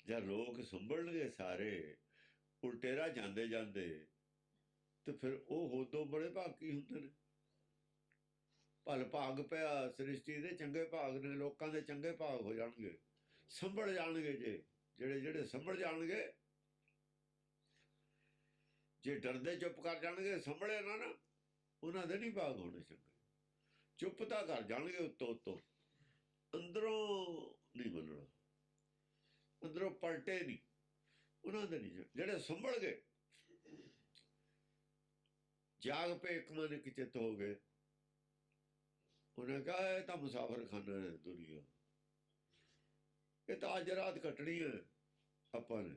ਜਦ ਲੋਕ ਸੰਭਲਣਗੇ ਸਾਰੇ, ਉਲਟੇ ਰਾਹ ਜਾਂਦੇ ਜਾਂਦੇ, ਤੇ ਫਿਰ ਉਹ ਹੋਦੋਂ ਬੜੇ ਭਾਗੀ ਹੁੰਦੇ ਨੇ। ਭਲ ਭਾਗ ਪਿਆ, ਸ੍ਰਿਸ਼ਟੀ ਦੇ ਚੰਗੇ ਭਾਗ ਨੇ, ਲੋਕਾਂ ਦੇ ਚੰਗੇ ਭਾਗ ਹੋ ਜਾਣਗੇ, ਸੰਭਲ ਜਾਣਗੇ। ਜਿਹੜੇ ਸੰਭਲ ਜਾਣਗੇ, ਜੇ ਡਰਦੇ ਚੁੱਪ ਕਰ ਜਾਣਗੇ, ਸੰਭਲੇ ਨਾ, ਉਹਨਾਂ ਦੇ ਨਹੀਂ ਭਾਗ ਹੋਣੇ ਚੰਗੇ। ਚੁੱਪ ਤਾਂ ਕਰ ਜਾਣਗੇ ਉੱਤੋਂ, ਅੰਦਰੋਂ ਨਹੀਂ ਮੰਨਣਾ, ਅੰਦਰੋਂ ਪਲਟੇ ਨਹੀਂ, ਉਹਨਾਂ ਦੇ ਨਹੀਂ। ਜਿਹੜੇ ਸੰਭਲ ਗਏ, ਜਾਗ ਪਏ, ਇੱਕ ਮਨ ਇੱਕ ਚਿੱਤ ਹੋ ਗਏ, ਉਹਨੇ ਕਿਹਾ ਇਹ ਤਾਂ ਮੁਸਾਫਰ ਖਾਨਾ ਹੈ ਦੁਨੀਆ, ਇਹ ਤਾਂ ਅੱਜ ਰਾਤ ਕੱਟਣੀ ਹੈ ਆਪਾਂ ਨੇ,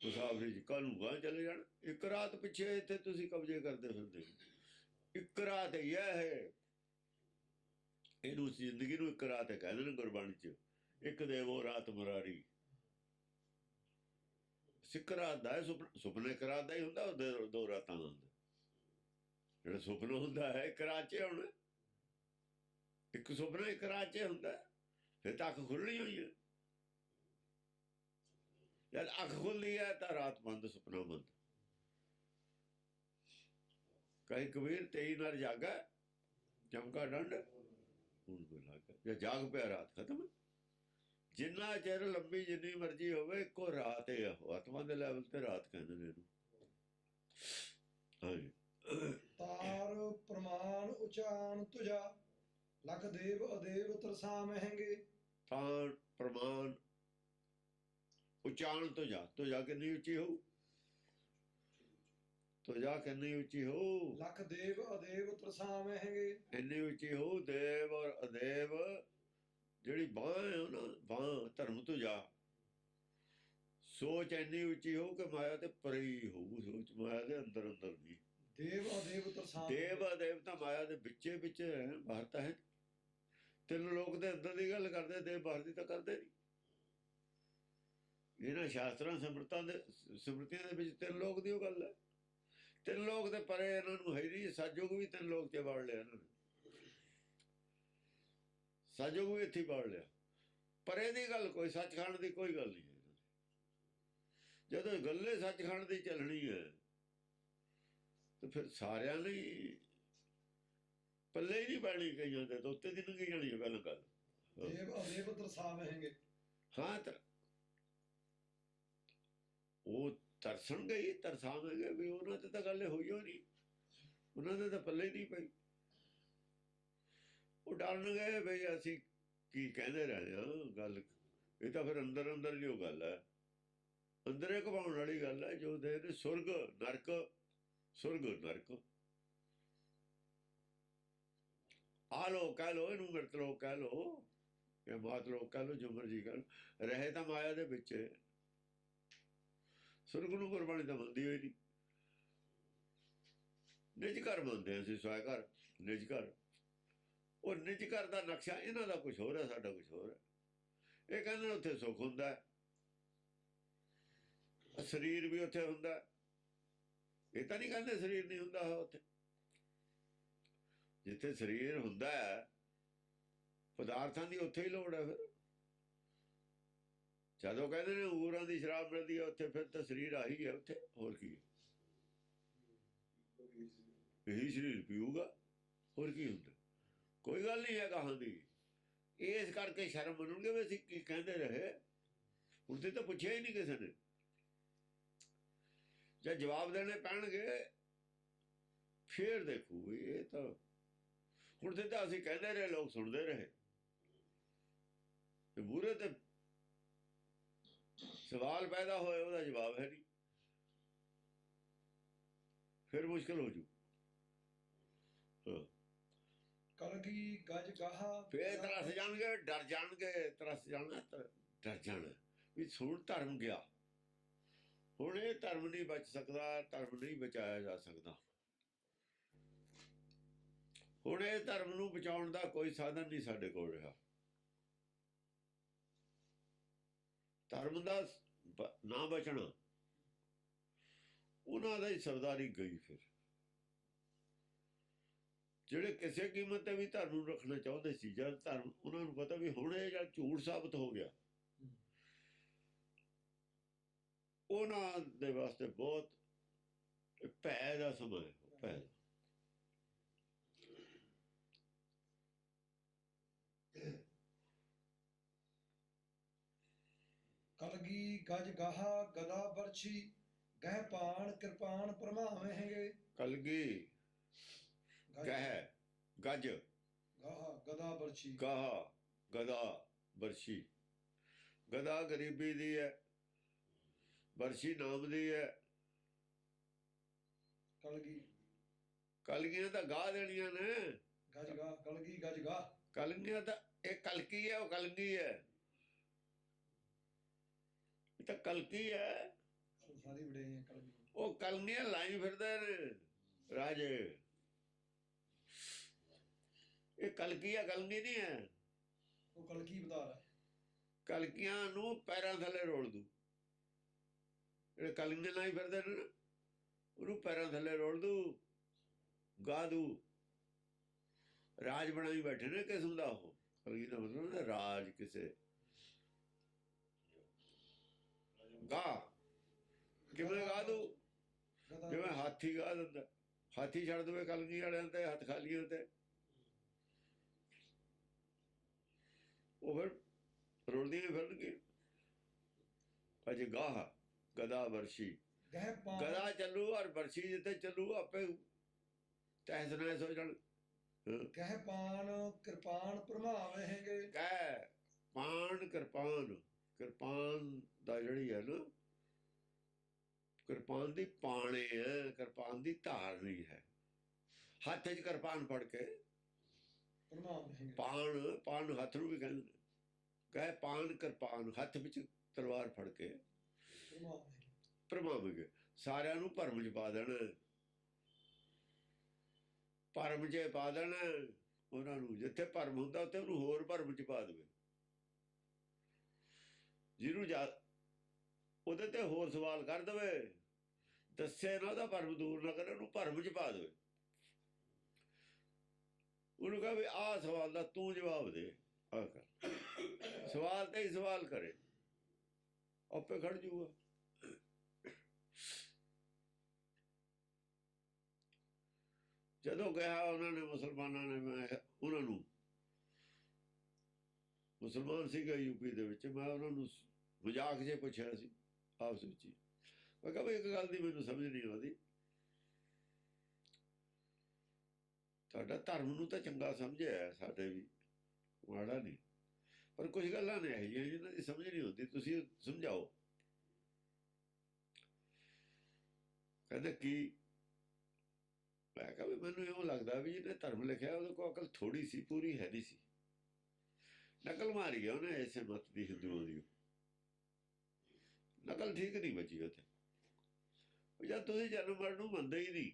ਮੁਸਾਫਰੀ ਚ ਕੱਲ ਨੂੰ ਗਾਂ ਚਲੇ ਜਾਣ। ਇੱਕ ਰਾਤ ਪਿੱਛੇ ਇੱਥੇ ਤੁਸੀਂ ਕਬਜ਼ੇ ਕਰਦੇ ਫਿਰਦੇ ਹੋ। ਇੱਕ ਰਾਤ ਇਹ ਹੈ, ਇਹਨੂੰ ਜ਼ਿੰਦਗੀ ਨੂੰ ਇੱਕ ਰਾਤ ਕਹਿੰਦੇ ਨੇ ਗੁਰਬਾਣੀ ਚ। ਇੱਕ ਦੇਵੋ ਰਾਤ ਮੁਰਾਰੀ। ਸਿੱਖ ਰਾਤ ਦਾ ਹੈ, ਸੁਪਨੇ ਇੱਕ ਰਾਤ ਦਾ ਹੀ ਹੁੰਦਾ, ਉਹ ਦੋ ਰਾਤਾਂ ਦਾ ਹੁੰਦਾ। ਜਿਹੜਾ ਸੁਪਨਾ ਹੁੰਦਾ ਹੈ ਇੱਕ ਰਾਤ ਚ, ਹੁਣ ਇੱਕ ਸੁਪਨਾ ਇੱਕ ਰਾਤ ਚ ਹੁੰਦਾ, ਫਿਰ ਤਾਂ ਅੱਖ ਖੁੱਲਣੀ ਹੋਈ ਹੈ। ਜਦ ਅੱਖ ਖੁੱਲਦੀ ਹੈ ਤਾਂ ਰਾਤ ਬੰਦ, ਸੁਪਨਾ ਬੰਦ। ਕਹੀ ਕਬੀਰ ਤੇਈ ਨਰ ਜਾਗਾ ਚਮਕਾ ਡੰਡ ਹੁਣ ਕੋਈ ਲੱਗਾ, ਜੇ ਜਾਗ ਪਿਆ ਰਾਤ ਖਤਮ। ਜਿੰਨਾ ਚਿਰ ਲੰਬੀ ਜਿੰਨੀ ਮਰਜ਼ੀ ਹੋਵੇ, ਇੱਕੋ ਰਾਤ ਹੈ। ਉਹ ਆਤਮਾ ਦੇ ਲੈਵਲ ਤੇ ਰਾਤ ਕਹਿੰਦੇ ਨੇ ਇਹਨੂੰ। ਹਾਂਜੀ। ਤਾਰ ਪ੍ਰਮਾਣ ਉਚਾਨ ਤੁਜਾ, ਲਖ ਦੇਵ ਅਦੇਵ ਤਰਸਾ ਮਹਿੰਗੇ। ਤਾਣ ਪ੍ਰਮਾਣ ਉਚਾਣ ਤੁਜਾ ਕਿੰਨੀ ਉੱਚੀ ਹੋਊ? ਤੁਜਾ ਕਿੰਨੀ ਉੱਚੀ ਹੋਊ? ਲਖ ਦੇਵ ਅਦੇਵ ਤਰਸਾ ਮਹਿੰਗੇ। ਇੰਨੀ ਉੱਚੀ ਹੋਊ। ਦੇਵ ਔਰ ਅਦੇਵ ਜਿਹੜੀ ਬਾਂਹ ਹੈ ਉਹਨਾਂ ਬਾਂਹ ਧਰਮ ਤੁਜਾ, ਸੋਚ ਇੰਨੀ ਉੱਚੀ ਹੋਊ ਕਿ ਮਾਇਆ ਤੇ ਪਰੇ ਹੀ ਹੋਊ। ਸੋਚ ਮਾਇਆ ਦੇ ਅੰਦਰ ਅੰਦਰ ਦੀ। ਦੇਵ ਅਦੇਵ ਤਰਸਾ। ਦੇਵ ਅਦੇਵ ਤਾਂ ਮਾਇਆ ਦੇ ਵਿੱਚੇ ਵਿੱਚ ਹੈ, ਬਾਹਰ ਤਾਂ ਹੈ। ਤਿੰਨ ਲੋਕ ਦੇ ਅੰਦਰ ਦੀ ਗੱਲ ਕਰਦੇ, ਦੇਵ ਬਾਹਰ ਦੀ ਤਾਂ ਕਰਦੇ ਨਹੀਂ। ਇਹਨਾਂ ਸ਼ਾਸਤਰਾਂ ਸਮ੍ਰਿਤੀਆਂ ਦੇ ਵਿੱਚ ਤਿੰਨ ਲੋਕ ਦੀ ਉਹ ਗੱਲ ਹੈ। ਤਿੰਨ ਲੋਕ ਦੇ ਪਰੇ ਇਹਨਾਂ ਨੂੰ ਹੈ ਨਹੀਂ। ਸਤਿਯੁਗ ਵੀ ਤਿੰਨ ਲੋਕ 'ਚ ਵੜ ਲਿਆ ਇਹਨਾਂ ਨੇ। ਸਤਿਯੁਗ ਵੀ ਇੱਥੇ ਵੜ ਲਿਆ। ਪਰੇ ਦੀ ਗੱਲ ਕੋਈ, ਸੱਚਖੰਡ ਦੀ ਕੋਈ ਗੱਲ ਨਹੀਂ ਹੈ। ਜਦੋਂ ਗੱਲੇ ਸੱਚਖੰਡ ਦੀ ਚੱਲਣੀ ਹੈ ਤੇ ਫਿਰ ਸਾਰਿਆਂ ਲਈ ਪੱਲੇ ਹੀ ਨਹੀਂ ਪੈਣੀ। ਕਈਆਂ ਦੇ ਤਾਂ ਉੱਤੇ ਦੀ ਲੰਘੀ ਜਾਣੀ ਹੈ ਪਹਿਲਾਂ ਗੱਲ। ਦੇਵ ਅਦੇਵ ਤਰਸਾ ਮਹਿੰਗੇ। ਹਾਂ ਉਹ ਤਰਸਣਗੇ ਹੀ, ਤਰਸਾਵੇਂਗੇ ਵੀ। ਉਹਨਾਂ ਤੇ ਤਾਂ ਗੱਲ ਹੋਈ ਹੋ ਨਹੀਂ, ਉਹਨਾਂ ਦੇ ਤਾਂ ਪੱਲੇ ਨਹੀਂ ਪਈ। ਉਹ ਡਰਨਗੇ ਬਈ ਅਸੀਂ ਕੀ ਕਹਿੰਦੇ ਰਹੇ ਹਾਂ ਗੱਲ। ਇਹ ਤਾਂ ਫਿਰ ਅੰਦਰ ਅੰਦਰ ਦੀ ਉਹ ਗੱਲ ਹੈ, ਅੰਦਰੇ ਘਵਾਉਣ ਵਾਲੀ ਗੱਲ ਹੈ। ਜੋ ਦੇ ਨੇ ਸੁਰਗ ਨਰਕ, ਸੁਰਗ ਨਰਕ। ਆ ਲੋਕ ਕਹਿ ਲੋ, ਇਹਨੂੰ ਮਿਰਤ ਲੋਕ ਕਹਿ ਲੋ, ਜਾਂ ਮਾਤ ਲੋਕ ਕਹਿ ਲੋ, ਜੋ ਮਰਜੀ ਕਹਿ ਲੋ। ਰਹੇ ਤਾਂ ਮਾਇਆ ਦੇ ਵਿੱਚ। ਸੁਰਗ ਨੂੰ ਗੁਰਬਾਣੀ ਤਾਂ ਮੰਨਦੀ ਹੋਈ ਨਹੀਂ। ਨਿਜ ਘਰ ਮੰਨਦੇ ਅਸੀਂ, ਸਵੈ ਘਰ, ਨਿਜ ਘਰ। ਉਹ ਨਿਜ ਘਰ ਦਾ ਨਕਸ਼ਾ ਇਹਨਾਂ ਦਾ ਕੁਛ ਹੋਰ ਹੈ, ਸਾਡਾ ਕੁਛ ਹੋਰ ਹੈ। ਇਹ ਕਹਿੰਦੇ ਉੱਥੇ ਸੁੱਖ ਹੁੰਦਾ, ਸਰੀਰ ਵੀ ਉੱਥੇ ਹੁੰਦਾ। ਇਹ ਤਾਂ ਨਹੀਂ ਕਹਿੰਦੇ ਸਰੀਰ ਨਹੀਂ ਹੁੰਦਾ ਉੱਥੇ। ਜਿੱਥੇ ਸਰੀਰ ਹੁੰਦਾ ਹੈ, ਪਦਾਰਥਾਂ ਦੀ ਉੱਥੇ ਹੀ ਲੋੜ ਹੈ। ਫਿਰ ਜਦੋਂ ਕਹਿੰਦੇ ਨੇ ਅੰਗੂਰਾਂ ਦੀ ਸ਼ਰਾਬ ਮਿਲਦੀ ਹੈ ਉੱਥੇ, ਫਿਰ ਤਾਂ ਸਰੀਰ ਆਹੀ ਹੈ ਉੱਥੇ, ਹੋਰ ਕੀ ਹੈ? ਇਹੀ ਸਰੀਰ ਪੀਊਗਾ, ਹੋਰ ਕੀ ਹੁੰਦਾ? ਕੋਈ ਗੱਲ ਨਹੀਂ ਹੈ ਕਹਾਂ ਦੀ। ਇਸ ਕਰਕੇ ਸ਼ਰਮ ਮੰਨਣਗੇ ਵੀ ਅਸੀਂ ਕੀ ਕਹਿੰਦੇ ਰਹੇ। ਹੁਣ ਤੇ ਤਾਂ ਪੁੱਛਿਆ ਹੀ ਨਹੀਂ ਕਿਸੇ ਨੇ। ਜੇ ਜਵਾਬ ਦੇਣੇ ਪੈਣਗੇ ਫੇਰ ਦੇਖੂ। ਇਹ ਤਾਂ ਹੁਣ ਤੇ ਤਾਂ ਅਸੀਂ ਕਹਿੰਦੇ ਰਹੇ, ਲੋਕ ਸੁਣਦੇ ਰਹੇ। ਤੇ ਮੂਹਰੇ ਤੇ ਸਵਾਲ ਪੈਦਾ ਹੋਏ, ਉਹਦਾ ਜਵਾਬ ਹੈ ਨਹੀਂ, ਫਿਰ ਮੁਸ਼ਕਿਲ ਹੋ ਜੂ। ਕਲਗੀ ਗਜ ਗਾਹਾ। ਫੇਰ ਤਰਸ ਜਾਣਗੇ, ਡਰ ਜਾਣਗੇ। ਤਰਸ ਜਾਣਾ, ਡਰ ਜਾਣਾ ਵੀ ਸੁਣ ਧਰਮ ਗਿਆ। ਹੁਣ ਇਹ ਧਰਮ ਨਹੀਂ ਬਚ ਸਕਦਾ, ਧਰਮ ਨਹੀਂ ਬਚਾਇਆ ਜਾ ਸਕਦਾ। ਹੁਣ ਇਹ ਧਰਮ ਨੂੰ ਬਚਾਉਣ ਦਾ ਕੋਈ ਸਾਧਨ ਨਹੀਂ ਸਾਡੇ ਕੋਲ ਰਿਹਾ। ਧਰਮ ਦਾ ਨਾ ਬਚਣਾ, ਉਹਨਾਂ ਦਾ ਹੀ ਸਰਦਾਰੀ ਗਈ। ਫਿਰ ਜਿਹੜੇ ਕਿਸੇ ਕੀਮਤ ਤੇ ਵੀ ਧਰਮ ਨੂੰ ਰੱਖਣਾ ਚਾਹੁੰਦੇ ਸੀ, ਜਦ ਧਰਮ ਉਹਨਾਂ ਨੂੰ ਪਤਾ ਵੀ ਹੁਣ ਇਹ ਜਦ ਝੂਠ ਸਾਬਤ ਹੋ ਗਿਆ, ਉਹਨਾਂ ਦੇ ਵਾਸਤੇ ਬਹੁਤ ਭੈ ਦਾ ਸਮਾਂ ਹੈ। ਭੈ ਦਾ। ਕਲਗੀ ਗਜ ਗਾਹਾ ਗਦਾ ਬਰਛੀ, ਗਹਿ ਪਾਣ ਕਿਰਪਾਨ ਪਰਮਾਵਹਿੰਗੇ। ਕਲਗੀ ਗਹਿ ਗਜ ਗਾਹਾ ਗਦਾ ਬਰਛੀ। ਗਾਹਾ ਗਦਾ ਬਰਛੀ। ਗਦਾ ਗਰੀਬੀ ਦੀ ਹੈ, ਬਰਛੀ ਨਾਮ ਦੀ ਹੈ। ਕਲਗੀ ਕਲਗੀਆਂ ਤਾਂ ਗਾਹ ਦੇਣੀਆਂ ਨੇ। ਗਜ ਗਾ, ਕਲਗੀ ਗਜ ਗਾ। ਕਲਗੀਆਂ ਤਾਂ ਇਹ ਕਲਕੀ ਹੈ, ਉਹ ਕਲਗੀ ਹੈ। ਇਹ ਤਾਂ ਕਲਕੀ ਹੈ। ਸਾਰੀ ਵਡਿਆਈਆਂ ਕਲਗੀ। ਉਹ ਕਲਗੀਆਂ ਲਾਈ ਫਿਰਦੇ ਨੇ ਰਾਜੇ। ਇਹ ਕਲਕੀ ਆ, ਕਲਗੀ ਨਹੀਂ ਹੈ। ਉਹ ਕਲਕੀ ਅਵਤਾਰ ਹੈ। ਕਲਕੀਆਂ ਨੂੰ ਪੈਰਾਂ ਥੱਲੇ ਰੋਲ ਦੂ। ਜਿਹੜੇ ਕਲਗੀਆਂ ਲਾਈ ਫਿਰਦੇ ਨੇ ਉਹਨੂੰ ਪੈਰਾਂ ਥੱਲੇ ਰੋਲ ਦੂ, ਗਾ ਦੂ। ਰਾਜ ਬਣਾਈ ਬੈਠੇ ਨੇ ਕਿਸਮ ਦਾ। ਉਹ ਕਲਗੀ ਦਾ ਮਤਲਬ ਨਾ ਰਾਜ ਕਿਸੇ ਗਾ। ਕਿਵੇਂ ਗਾ ਦੂ? ਜਿਵੇਂ ਹਾਥੀ ਗਾ ਦਿੰਦਾ। ਹਾਥੀ ਛੱਡ ਦੇਵੇ ਕਲਗੀ ਵਾਲਿਆਂ ਤੇ, ਹੱਥ ਖਾਲੀਆਂ ਤੇ, ਉਹ ਫਿਰ ਰੁਲਦੀਆਂ ਫਿਰਨਗੇ। ਅਜੇ ਗਾਹ ਗਦਾ ਵਰਸ਼ੀ, ਗਦਾ ਚੱਲੂ ਔਰ ਵਰਸ਼ੀ ਜਿੱਥੇ ਚੱਲੂ ਆਪੇ ਤਹਿਸ ਨਹਿਸ ਹੋ ਜਾਣ। ਕਹਿ ਪਾਨ ਕਿਰਪਾਨ ਭਰਮਾਵੇਂਗੇ। ਕਹਿ ਪਾਨ ਕਿਰਪਾਨ, ਕਿਰਪਾਨ ਦਾ ਜਿਹੜੀ ਹੈ ਨਾ, ਕਿਰਪਾਨ ਦੀ ਪਾਣੇ ਹੈ, ਕਿਰਪਾਨ ਦੀ ਧਾਰ ਨਹੀਂ ਹੈ। ਹੱਥ 'ਚ ਕਿਰਪਾਨ ਫੜ ਕੇ ਪਾਨ, ਪਾਨ ਹੱਥ ਨੂੰ ਵੀ ਕਹਿੰਦੇ ਨੇ। ਕਹਿ ਪਾਨ ਕਿਰਪਾਨ, ਹੱਥ ਵਿੱਚ ਤਲਵਾਰ ਫੜ ਕੇ ਭਰਮਾਵੇਂਗੇ। ਸਾਰਿਆਂ ਨੂੰ ਭਰਮ 'ਚ ਪਾ ਦੇਣਾ, ਭਰਮ 'ਚ ਪਾ ਦੇਣਾ ਉਹਨਾਂ ਨੂੰ। ਜਿੱਥੇ ਭਰਮ ਹੁੰਦਾ ਉੱਥੇ ਉਹਨੂੰ ਹੋਰ ਭਰਮ 'ਚ ਪਾ ਦੇਵੇ। ਜਿਹਨੂੰ ਉਹਦੇ ਤੇ ਹੋਰ ਸਵਾਲ ਕਰ ਦੇਵੇ, ਦੱਸੇ ਨਾ ਉਹਦਾ ਭਰਮ ਦੂਰ ਨਾ ਕਰੇ, ਉਹਨੂੰ ਭਰਮ 'ਚ ਪਾ ਦੇਵੇ। ਉਹਨੂੰ ਕਹੇ ਵੀ ਆਹ ਸਵਾਲ ਦਾ ਤੂੰ ਜਵਾਬ ਦੇ, ਆਹ ਕਰ। ਸਵਾਲ ਤੇ ਹੀ ਸਵਾਲ ਕਰੇ, ਆਪੇ ਖੜ ਜੂਗਾ। ਜਦੋਂ ਕਿਹਾ ਉਹਨਾਂ ਨੇ, ਮੁਸਲਮਾਨਾਂ ਨੇ, ਮੈਂ ਉਹਨਾਂ ਨੂੰ, ਮੁਸਲਮਾਨ ਸੀਗਾ ਯੂਪੀ ਦੇ ਵਿੱਚ, ਮੈਂ ਉਹਨਾਂ ਨੂੰ ਮਜ਼ਾਕ 'ਚ ਪੁੱਛਿਆ ਸੀ ਆਪਸ ਵਿੱਚ ਹੀ। ਮੈਂ ਕਿਹਾ ਵੀ ਇੱਕ ਗੱਲ ਦੀ ਮੈਨੂੰ ਸਮਝ ਨਹੀਂ ਆਉਂਦੀ, ਤੁਹਾਡਾ ਧਰਮ ਨੂੰ ਤਾਂ ਚੰਗਾ ਸਮਝਿਆ ਸਾਡੇ ਵੀ, ਮਾੜਾ ਨਹੀਂ, ਪਰ ਕੁਝ ਗੱਲਾਂ ਨੇ ਇਹੋ ਜਿਹੀਆਂ ਜਿਹਨਾਂ ਦੀ ਸਮਝ ਨਹੀਂ ਆਉਂਦੀ, ਤੁਸੀਂ ਸਮਝਾਓ। ਕਹਿੰਦੇ ਕੀ? ਮੈਂ ਕਿਹਾ ਵੀ ਮੈਨੂੰ ਇਉਂ ਲੱਗਦਾ ਵੀ ਜਿਹਨੇ ਧਰਮ ਲਿਖਿਆ ਉਹਦੇ ਕੋਲ ਅਕਲ ਥੋੜੀ ਸੀ, ਪੂਰੀ ਹੈ ਨਹੀਂ ਸੀ। ਨਕਲ ਮਾਰੀ ਆ ਉਹਨੇ ਇਸੇ ਮਤ ਦੀ, ਹਿੰਦੂਆਂ ਦੀ। ਨਕਲ ਠੀਕ ਨਹੀਂ ਬਚੀ ਉੱਥੇ। ਜਦ ਤੁਸੀਂ ਜਨਮ ਮਰਨ ਨੂੰ ਮੰਨਦੇ ਹੀ ਨਹੀਂ,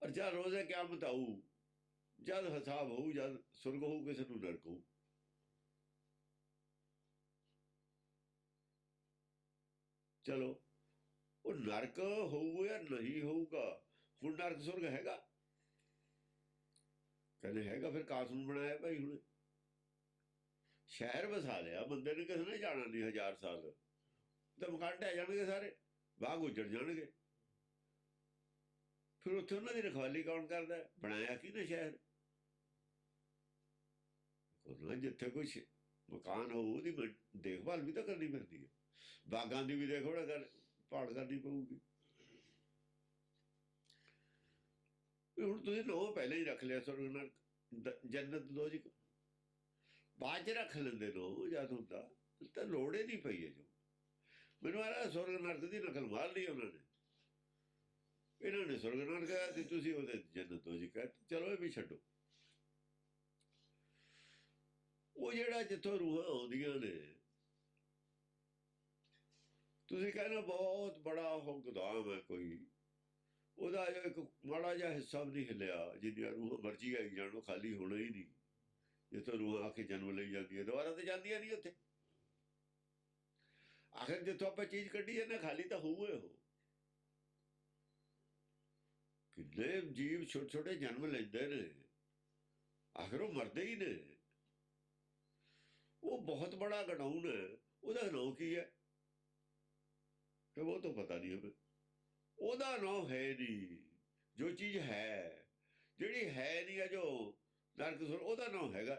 ਔਰ ਜਦ ਰੋਜ਼ੇ ਕਿਆਮਤ ਆਊ, ਜਦ ਹਿਸਾਬ ਹੋਊ, ਜਦ ਸੁਰਗ ਹੋਊ, ਕਿਸੇ ਨੂੰ ਨਰਕ ਹੋਊ। ਚਲੋ ਉਹ ਨਰਕ ਹੋਊ ਜਾਂ ਨਹੀਂ ਹੋਊਗਾ, ਹੁਣ ਨਰਕ ਸੁਰਗ ਹੈਗਾ? ਕਹਿੰਦੇ ਹੈਗਾ। ਫਿਰ ਕਾਨੂੰਨ ਬਣਾਇਆ ਭਾਈ, ਹੁਣ ਸ਼ਹਿਰ ਵਸਾ ਲਿਆ ਬੰਦੇ ਨੇ, ਕਿਸੇ ਨੇ ਜਾਣਾ ਨਹੀਂ 1000 ਸਾਲ, ਤਾਂ ਮਕਾਨ ਢਹਿ ਜਾਣਗੇ ਸਾਰੇ, ਬਾਗ ਉੱਜੜ ਜਾਣਗੇ। ਫਿਰ ਉੱਥੇ ਉਹਨਾਂ ਦੀ ਰਖਵਾਲੀ ਕੌਣ ਕਰਦਾ? ਬਣਾਇਆ ਕਿਹਨੇ ਸ਼ਹਿਰ? ਜਿੱਥੇ ਕੋਈ ਮਕਾਨ ਹੋਊ ਉਹਦੀ ਦੇਖਭਾਲ ਵੀ ਤਾਂ ਕਰਨੀ ਪੈਂਦੀ ਹੈ, ਬਾਗਾਂ ਦੀ ਵੀ ਦੇਖਭਾਲ ਭਾਲ ਕਰਨੀ ਪਊਗੀ। ਹੁਣ ਤੁਸੀਂ ਨੋ ਪਹਿਲਾਂ ਹੀ ਰੱਖ ਲਿਆ, ਸੁਰਗ ਨਰਕ ਜੰਨਤ ਦੋਜ਼ਖ ਬਾਅਦ 'ਚ ਰੱਖ ਲੈਂਦੇ ਨੋ, ਜਦ ਹੁੰਦਾ ਤਾਂ ਲੋੜ ਹੀ ਨਹੀਂ ਪਈ ਹੈ। ਜੋ ਮੈਨੂੰ ਆ ਰਿਹਾ ਸੁਰਗ ਨਰਕ ਦੀ ਨਕਲ ਮਾਰ ਲਈ ਉਹਨਾਂ ਨੇ। ਇਹਨਾਂ ਨੇ ਸੁਰਗ ਨਰਕ ਕਿਹਾ ਤੇ ਤੁਸੀਂ ਉਹਦੇ ਜੰਨਤ ਦੋਜ਼ਖ ਕਹਿ। ਚਲੋ ਇਹ ਵੀ ਛੱਡੋ। ਉਹ ਜਿਹੜਾ ਜਿੱਥੋਂ ਰੂਹਾਂ ਆਉਂਦੀਆਂ ਨੇ, ਤੁਸੀਂ ਕਹਿੰਦੇ ਬਹੁਤ ਬੜਾ ਉਹ ਗੋਦਾਮ ਹੈ ਕੋਈ, ਉਹਦਾ ਇੱਕ ਮਾੜਾ ਜਿਹਾ ਹਿੱਸਾ ਵੀ ਨਹੀਂ ਹਿੱਲਿਆ, ਜਿੰਨੀਆਂ ਰੂਹਾਂ ਮਰਜ਼ੀ ਆਈ ਜਾਣ, ਉਹ ਖਾਲੀ ਹੋਣਾ ਹੀ ਨਹੀਂ। ਜਿੱਥੋਂ ਰੂਹਾਂ ਆ ਕੇ ਜਨਮ ਲਈ ਜਾਂਦੀ ਹੈ, ਦੁਬਾਰਾ ਤਾਂ ਜਾਂਦੀਆਂ ਨਹੀਂ ਉੱਥੇ। ਆਖਿਰ ਜਿੱਥੋਂ ਆਪਾਂ ਚੀਜ਼ ਕੱਢੀ ਜਾਂਦੇ, ਖਾਲੀ ਤਾਂ ਹੋਊ। ਉਹ ਕਿੰਨੇ ਜੀਵ ਛੋਟੇ ਛੋਟੇ ਜਨਮ ਲੈਂਦੇ ਨੇ, ਆਖਿਰ ਉਹ ਮਰਦੇ ਹੀ ਨੇ। ਉਹ ਬਹੁਤ ਬੜਾ ਗਡਾਊਨ ਹੈ, ਉਹਦਾ ਨਾਂ ਕੀ ਹੈ? ਉਹ ਤਾਂ ਪਤਾ ਨਹੀਂ ਹमें। ਉਹਦਾ ਨਾਂ ਹੈ ਨਹੀਂ। ਜੋ ਚੀਜ਼ ਹੈ, ਜਿਹੜੀ ਹੈ ਨਹੀਂ ਹੈ, ਜੋ ਨਰਕ ਸੁਰ, ਉਹਦਾ ਨਾਂ ਹੈਗਾ।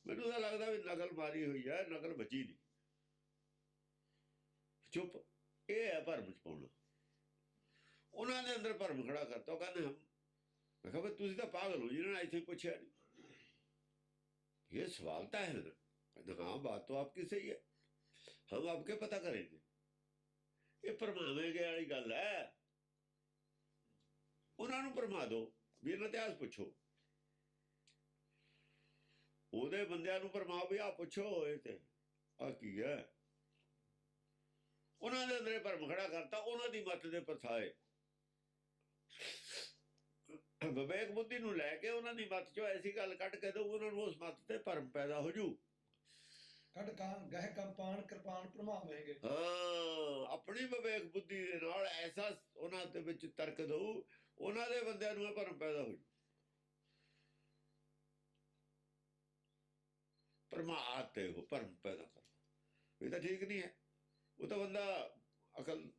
ਮੈਨੂੰ ਤਾਂ ਲੱਗਦਾ ਵੀ ਨਕਲ ਮਾਰੀ ਹੋਈ ਹੈ, ਨਕਲ ਬਚੀ ਨਹੀਂ। ਚੁੱਪ। ਇਹ ਹੈ ਭਰਮ 'ਚ ਪਾਉਣਾ। ਉਹਨਾਂ ਦੇ ਅੰਦਰ ਭਰਮ ਖੜਾ ਕਰਤਾ। ਉਹ ਕਹਿੰਦੇ ਹਮ, ਮੈਂ ਕਿਹਾ ਵੀ ਤੁਸੀਂ ਤਾਂ ਪਾਗਲ ਹੋ ਜਿਹਨਾਂ ਨੇ ਇੱਥੇ ਪੁੱਛਿਆ ਨਹੀਂ। ये सवालता है ना? कहते हाँ, बात तो आपकी सही है, हम आपके पता करेंगे। ये भरमावेंगे वाली गल है। उन्होंने भरमा दो भी इन्होंने इतिहास पुछो, ਉਹਦੇ ਬੰਦਿਆਂ ਨੂੰ ਭਰਮਾਓ ਵੀ ਆਹ ਪੁੱਛੋ ਇਹ ਤੇ ਆਹ ਕੀ ਹੈ। ਉਹਨਾਂ ਦੇ ਅੰਦਰੇ ਭਰਮ ਖੜਾ ਕਰਤਾ, ਉਹਨਾਂ ਦੀ ਮੱਤ ਦੇ ਪਰਛਾਏ। ਵਿਵੇਕ ਬੁੱਧੀ ਨੂੰ ਲੈ ਕੇ ਉਹਨਾਂ ਦੀ ਮੱਤ ਚੋਂ ਐਸੀ ਗੱਲ ਕੱਢ ਕੇ ਦੋ, ਉਹਨਾਂ ਨੂੰ ਉਸ ਮੱਤ ਤੇ ਭਰਮ ਪੈਦਾ ਹੋ ਜੂ। ਕੱਢ ਕਾਂ ਗਹਿ ਕੰਪਾਨ ਕਿਰਪਾਨ ਭਰਮਾਵੇਂਗੇ। ਹਾਂ, ਆਪਣੀ ਵਿਵੇਕ ਬੁੱਧੀ ਦੇ ਨਾਲ ਐਸਾ ਉਹਨਾਂ ਦੇ ਵਿੱਚ ਤਰਕ ਦਊ, ਉਹਨਾਂ ਦੇ ਬੰਦਿਆਂ ਨੂੰ ਇਹ ਭਰਮ ਪੈਦਾ ਹੋ ਜੂ। ਭਰਮਾਤ ਤੇ ਉਹ ਭਰਮ ਪੈਦਾ ਕਰਦਾ, ਇਹ ਤਾਂ ਠੀਕ ਨਹੀਂ ਹੈ। ਉਹ ਤਾਂ ਬੰਦਾ ਅਕਲ,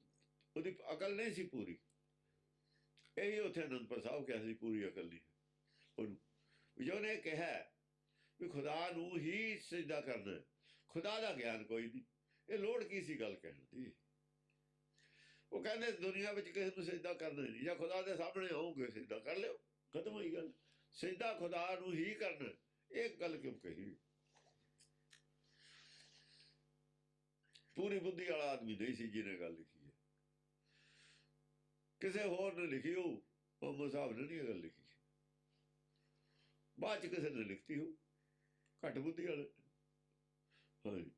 ਉਹਦੀ ਅਕਲ ਨਹੀਂ ਸੀ ਪੂਰੀ। ਇਹੀ ਉੱਥੇ ਅਨੰਦਪੁਰ ਸਾਹਿਬ ਕਿਹਾ ਸੀ ਪੂਰੀ ਅਕਲ ਨਹੀਂ ਉਹਨੂੰ। ਜੋ ਨੇ ਕਿਹਾ ਵੀ ਖੁਦਾ ਨੂੰ ਹੀ ਸਜਦਾ ਕਰਨਾ, ਖੁਦਾ ਦਾ ਗਿਆਨ ਕੋਈ ਨਹੀਂ। ਇਹ ਲੋੜ ਕੀ ਸੀ ਗੱਲ ਕਹਿਣ ਦੀ? ਉਹ ਕਹਿੰਦੇ ਦੁਨੀਆ ਵਿੱਚ ਕਿਸੇ ਨੂੰ ਸਜਦਾ ਕਰਨਾ ਨਹੀਂ, ਜਾਂ ਖੁਦਾ ਦੇ ਸਾਹਮਣੇ ਆਓਗੇ ਸਜਦਾ ਕਰ ਲਿਓ, ਖਤਮ ਹੋਈ ਗੱਲ। ਸਜਦਾ ਖੁਦਾ ਨੂੰ ਹੀ ਕਰਨਾ, ਇਹ ਗੱਲ ਕਿਉਂ ਕਹੀ? ਪੂਰੀ ਬੁੱਧੀ ਵਾਲਾ ਆਦਮੀ ਨਹੀਂ ਸੀ ਜਿਹਨੇ ਗੱਲ ਲਿਖੀ ਹੈ। ਕਿਸੇ ਹੋਰ ਨੇ ਲਿਖੀ ਹੋ, ਮੁਹੰਮਦ ਸਾਹਿਬ ਨੇ ਨਹੀਂ ਇਹ ਗੱਲ ਲਿਖੀ, ਬਾਅਦ ਚ ਕਿਸੇ ਨੇ ਲਿਖਤੀ ਹੋ, ਘੱਟ ਬੁੱਧੀ ਵਾਲੇ। ਹਾਂਜੀ,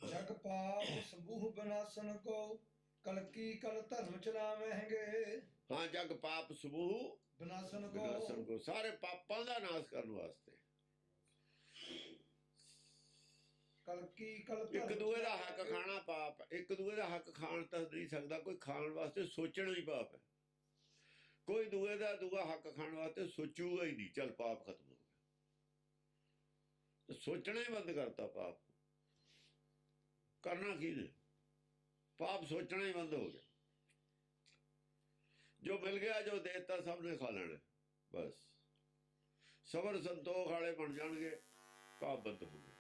ਜਗ ਪਾਪ ਸਮੂਹ ਬਨਾਸਨ ਕੋ, ਕਲਕੀ ਕਲ ਧਰਮ ਚਲਾਵੇਂਗੇ। ਹਾਂ, ਜਗ ਪਾਪ ਸਮੂਹ ਬਨਾਸਨ ਵਿਨਾਸ਼ਨ ਕੋ, ਸਾਰੇ ਪਾਪਾਂ ਦਾ ਨਾਸ਼ ਕਰਨ ਵਾਸਤੇ। ਕਲਕੀ ਕਲ ਇੱਕ ਦੂਏ ਦਾ ਹੱਕ ਖਾਣਾ ਪਾਪ, ਇੱਕ ਦੂਏ ਦਾ ਹੱਕ ਖਾਣ ਤਾਂ ਨਹੀਂ ਸਕਦਾ ਕੋਈ, ਖਾਣ ਵਾਸਤੇ ਸੋਚਣਾ ਹੀ ਪਾਪ ਹੈ। ਕੋਈ ਦੂਏ ਦਾ ਦੂਆ ਹੱਕ ਖਾਣ ਵਾਸਤੇ ਸੋਚੂਗਾ ਹੀ ਨਹੀਂ, ਚੱਲ ਪਾਪ ਖਤਮ ਹੋ ਗਿਆ। ਸੋਚਣਾ ਹੀ ਬੰਦ ਕਰਤਾ ਪਾਪ। ਕਰਨਾ ਕੀ ਨੇ? ਪਾਪ ਸੋਚਣਾ ਹੀ ਬੰਦ ਹੋ ਗਿਆ। ਜੋ ਮਿਲ ਗਿਆ, ਜੋ ਦੇਤਾ, ਸਭ ਨੇ ਖਾ ਲੈਣਾ ਬਸ। ਸਬਰ ਸੰਤੋਖ ਵਾਲੇ ਬਣ ਜਾਣਗੇ, ਪਾਪ ਬੰਦ ਹੋ ਗਏ।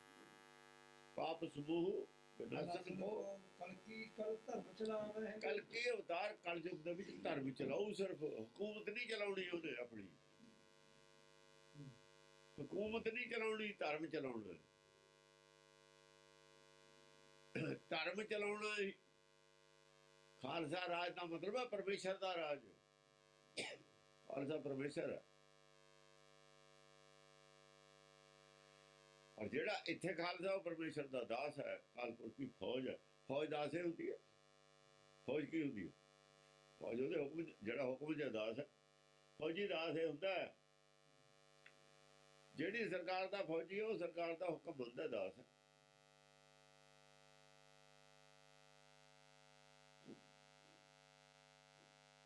ਪਾਪ ਸਮੂਹ ਵਿਨਾਸ਼ਨ ਕੋ, ਕਲਕੀ ਕਲ ਧਰਮ ਚਲਾਵੇਂਗੇ। ਕਲਕੀ ਅਵਤਾਰ ਕਲਯੁਗ ਦੇ ਵਿੱਚ ਧਰਮ ਚਲਾਉ। ਸਿਰਫ ਹਕੂਮਤ ਨਹੀਂ ਚਲਾਉਣੀ ਉਹਨੇ, ਆਪਣੀ ਹਕੂਮਤ ਨਹੀਂ ਚਲਾਉਣੀ, ਧਰਮ ਚਲਾਉਣਾ। ਧਰਮ ਚਲਾਉਣਾ ਹੀ ਖਾਲਸਾ ਰਾਜ ਦਾ ਮਤਲਬ ਹੈ ਪਰਮੇਸ਼ਰ ਦਾ ਰਾਜ। ਖਾਲਸਾ ਪਰਮੇਸ਼ਰ ਹੈ, ਔਰ ਜਿਹੜਾ ਇੱਥੇ ਖਾਲਸਾ ਉਹ ਪਰਮੇਸ਼ਰ ਦਾ ਦਾਸ ਹੈ। ਖਾਲਪੁਰ ਦੀ ਫੌਜ ਹੈ, ਫੌਜ ਦਾਸ ਹੀ ਹੁੰਦੀ ਹੈ। ਫੌਜ ਕੀ ਹੁੰਦੀ ਹੈ? ਫੌਜ ਉਹਦੇ ਹੁਕਮ, ਜਿਹੜਾ ਹੁਕਮ ਚ ਦਾਸ ਹੈ, ਫੌਜੀ ਦਾਸ ਇਹ ਹੁੰਦਾ ਹੈ। ਜਿਹੜੀ ਸਰਕਾਰ ਦਾ ਫੌਜੀ ਹੈ ਉਹ ਸਰਕਾਰ ਦਾ ਹੁਕਮ ਮੰਨਦਾ, ਦਾਸ ਹੈ।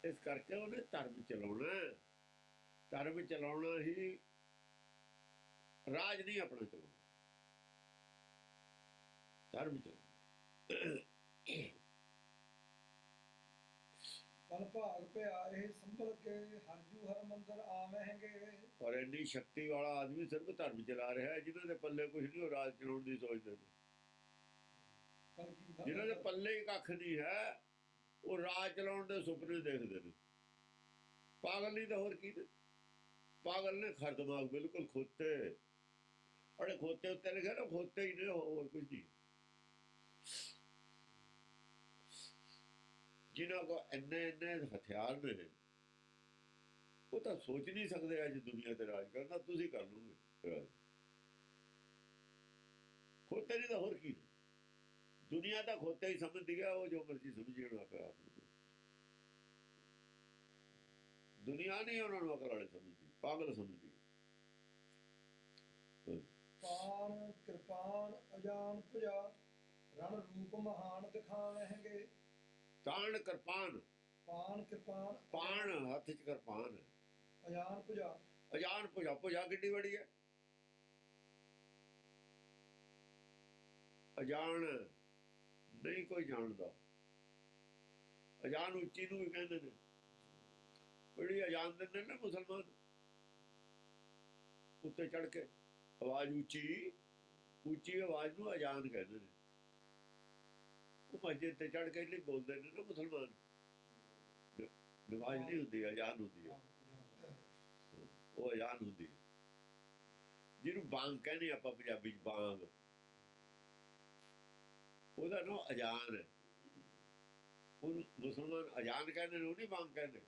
ਇਸ ਕਰਕੇ ਉਹਨੇ ਧਰਮ ਚਲਾਉਣਾ। ਧਰਮ ਚਲਾਉਣਾ ਹੀ, ਰਾਜ ਨਹੀਂ ਆਪਣਾ ਚਲਾਉਣਾ, ਧਰਮ ਚਲਾਉਣਾ। ਪਲ ਭਾਗ ਪਿਆ ਇਹ ਸੰਭਲ ਕੇ, ਹਰਜੂ ਹਰ ਮੰਦਰ ਆਵੇਂਗੇ। ਔਰ ਇੰਨੀ ਸ਼ਕਤੀ ਵਾਲਾ ਆਦਮੀ ਸਿਰਫ ਧਰਮ ਚਲਾ ਰਿਹਾ ਹੈ। ਜਿਨ੍ਹਾਂ ਦੇ ਪੱਲੇ ਕੁਝ ਨਹੀਂ, ਉਹ ਰਾਜ ਚਲਾਉਣ ਦੀ ਸੋਚਦੇ ਨੇ। ਜਿਨ੍ਹਾਂ ਦੇ ਪੱਲੇ ਹੀ ਕੱਖ ਨਹੀਂ ਹੈ, ਉਹ ਰਾਜ ਚਲਾਉਣ ਦੇ ਸੁਪਨੇ ਦੇਖਦੇ ਨੇ। ਪਾਗਲ ਨਹੀਂ ਤਾਂ ਹੋਰ ਕੀ ਨੇ? ਪਾਗਲ ਨੇ ਖਰ ਦਿਮਾਗ ਬਿਲਕੁਲ ਖੋਤੇ। ਅੜੇ ਖੋਤੇ ਉੱਤੇ ਲਿਖਿਆ ਨਾ, ਖੋਤੇ ਹੀ ਨੇ, ਹੋਰ ਕੁਝ ਨਹੀਂ। ਜਿਨ੍ਹਾਂ ਕੋਲ ਇੰਨੇ ਹਥਿਆਰ ਨੇ, ਉਹ ਤਾਂ ਸੋਚ ਨਹੀਂ ਸਕਦੇ ਅੱਜ ਦੁਨੀਆ ਤੇ ਰਾਜ ਕਰਨਾ। ਤੁਸੀਂ ਕਰ ਲਓਗੇ ਰਾਜ। ਖੋਤੇ ਨਹੀਂ ਤਾਂ ਹੋਰ ਕੀ ਨੇ? ਦੁਨੀਆ ਤਾਂ ਖੋਤੇ ਹੀ ਸਮਝਦੀ ਹੈ, ਉਹ ਜੋ ਮਰਜ਼ੀ ਸਮਝੀ ਜਾਣਾ ਪਿਆ ਆਪ ਨੂੰ। ਦੁਨੀਆ ਨਹੀਂ ਉਹਨਾਂ ਨੂੰ ਅਕਲ ਵਾਲੇ ਸਮਝਦੀ, ਪਾਗਲ ਸਮਝਦੀ। ਪਾਨ ਕਿਰਪਾਨ ਅਜਾਨ ਭੁਜਾ, ਰਣ ਰੂਪ ਮਹਾਨ ਦਿਖਾਵੇਂਗੇ। ਤਾਣ ਕਿਰਪਾਨ, ਪਾਨ ਕਿਰਪਾਨ, ਪਾਣ ਹੱਥ ਚ ਕਿਰਪਾਨ, ਅਜਾਨ ਭੁਜਾ। ਅਜਾਨ ਭੁਜਾ, ਭੁਜਾ ਕਿੱਡੀ ਬੜੀ ਹੈ। ਅਜਾਨ ਨਹੀਂ ਕੋਈ ਜਾਣਦਾ। ਅਜਾਨ ਉੱਚੀ ਨੂੰ ਵੀ ਕਹਿੰਦੇ ਨੇ। ਬੜੀ ਅਜਾਨ ਦਿੰਦੇ ਨੇ ਮੁਸਲਮਾਨ, ਉੱਤੇ ਚੜ ਕੇ ਆਵਾਜ਼ ਉੱਚੀ, ਉੱਚੀ ਆਵਾਜ਼ ਨੂੰ ਅਜਾਨ ਕਹਿੰਦੇ ਨੇ। ਉਹ ਮਸਜਿਦ ਤੇ ਚੜ ਕੇ ਨਹੀਂ ਬੋਲਦੇ ਨੇ ਨਾ ਮੁਸਲਮਾਨ। ਨਮਾਜ਼ ਨਹੀਂ ਹੁੰਦੀ, ਅਜਾਨ ਹੁੰਦੀ ਹੈ। ਉਹ ਅਜਾਨ ਹੁੰਦੀ ਹੈ, ਜਿਹਨੂੰ ਬਾਂਗ ਕਹਿੰਦੇ ਆਪਾਂ ਪੰਜਾਬੀ ਚ, ਬਾਂਗ। ਉਹਦਾ ਨਾਂ ਅਜਾਨ ਹੈ। ਉਹਨੂੰ ਮੁਸਲਮਾਨ ਅਜਾਨ ਕਹਿੰਦੇ ਨੇ, ਉਹ ਨਹੀਂ ਬਾਂਗ ਕਹਿੰਦੇ।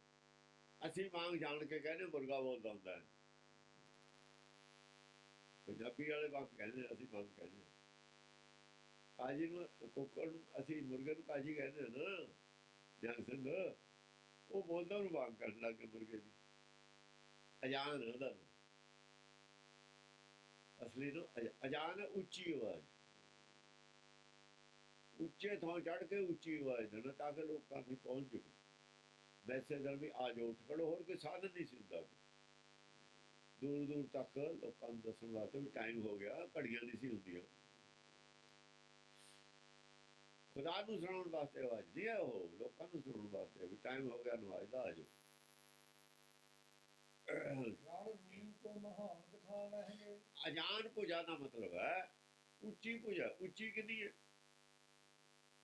ਅਸੀਂ ਬਾਂਗ ਜਾਣ ਕੇ ਕਹਿੰਦੇ, ਮੁਰਗਾ ਬੋਲਦਾ ਹੁੰਦਾ ਹੈ। ਪੰਜਾਬੀ ਵਾਲੇ ਬਾਂਗ ਕਹਿੰਦੇ, ਅਸੀਂ ਬਾਂਗ ਕਹਿੰਦੇ। ਕਾਜੀ ਨੂੰ ਕੁੱਕੜ ਨੂੰ ਅਸੀਂ ਮੁਰਗੇ ਨੂੰ ਕਾਜੀ ਕਹਿੰਦੇ ਹਾਂ ਨਾ। ਨਿਹੰਗ ਸਿੰਘ ਉਹ ਬੋਲਦਾ ਉਹਨੂੰ ਵਾਂਗ ਕਰਨ ਲੱਗ ਗਿਆ ਮੁਰਗੇ ਦੀ। ਅਜਾਨ ਉਹਦਾ ਨਾਂ। ਅਸਲੀ ਨੂੰ ਅਜਾਨ ਹੈ ਉੱਚੀ ਆਵਾਜ਼। ਉੱਚੇ ਥਾਂ ਚੜ੍ਹ ਕੇ ਉੱਚੀ ਆਵਾਜ਼ ਦੇਣਾ ਤਾਂ ਕਿ ਲੋਕਾਂ ਤੱਕ ਪਹੁੰਚ ਜਾਵੇ। ਵੈਸੇ ਤਾਂ ਵੀ ਆ ਜਾਓ, ਉੱਠ ਖੜੋ, ਹੋਰ ਕੋਈ ਸਾਧਨ ਨਹੀਂ ਸੀ ਹੁੰਦਾ। ਦੂਰ ਦੂਰ ਤੱਕ ਲੋਕਾਂ ਨੂੰ ਦੱਸਣ ਵਾਸਤੇ ਵੀ ਟਾਈਮ ਹੋ ਗਿਆ, ਘੜੀਆਂ ਨਹੀਂ ਸੀ ਹੁੰਦੀਆਂ। ਖੁਦਾ ਨੂੰ ਸੁਣਾਉਣ ਵਾਸਤੇ ਆਵਾਜ਼ ਨਹੀਂ ਹੈ, ਉਹ ਲੋਕਾਂ ਨੂੰ ਸੁਣਾਉਣ ਵਾਸਤੇ ਵੀ ਟਾਈਮ ਹੋ ਗਿਆ, ਨਵਾਜ਼ ਦਾ ਆ ਜਾਓ। ਅਜਾਨ ਭੁਜਾ ਦਾ ਮਤਲਬ ਹੈ ਉੱਚੀ ਭੁਜਾ। ਉੱਚੀ ਕਿੰਨੀ ਹੈ?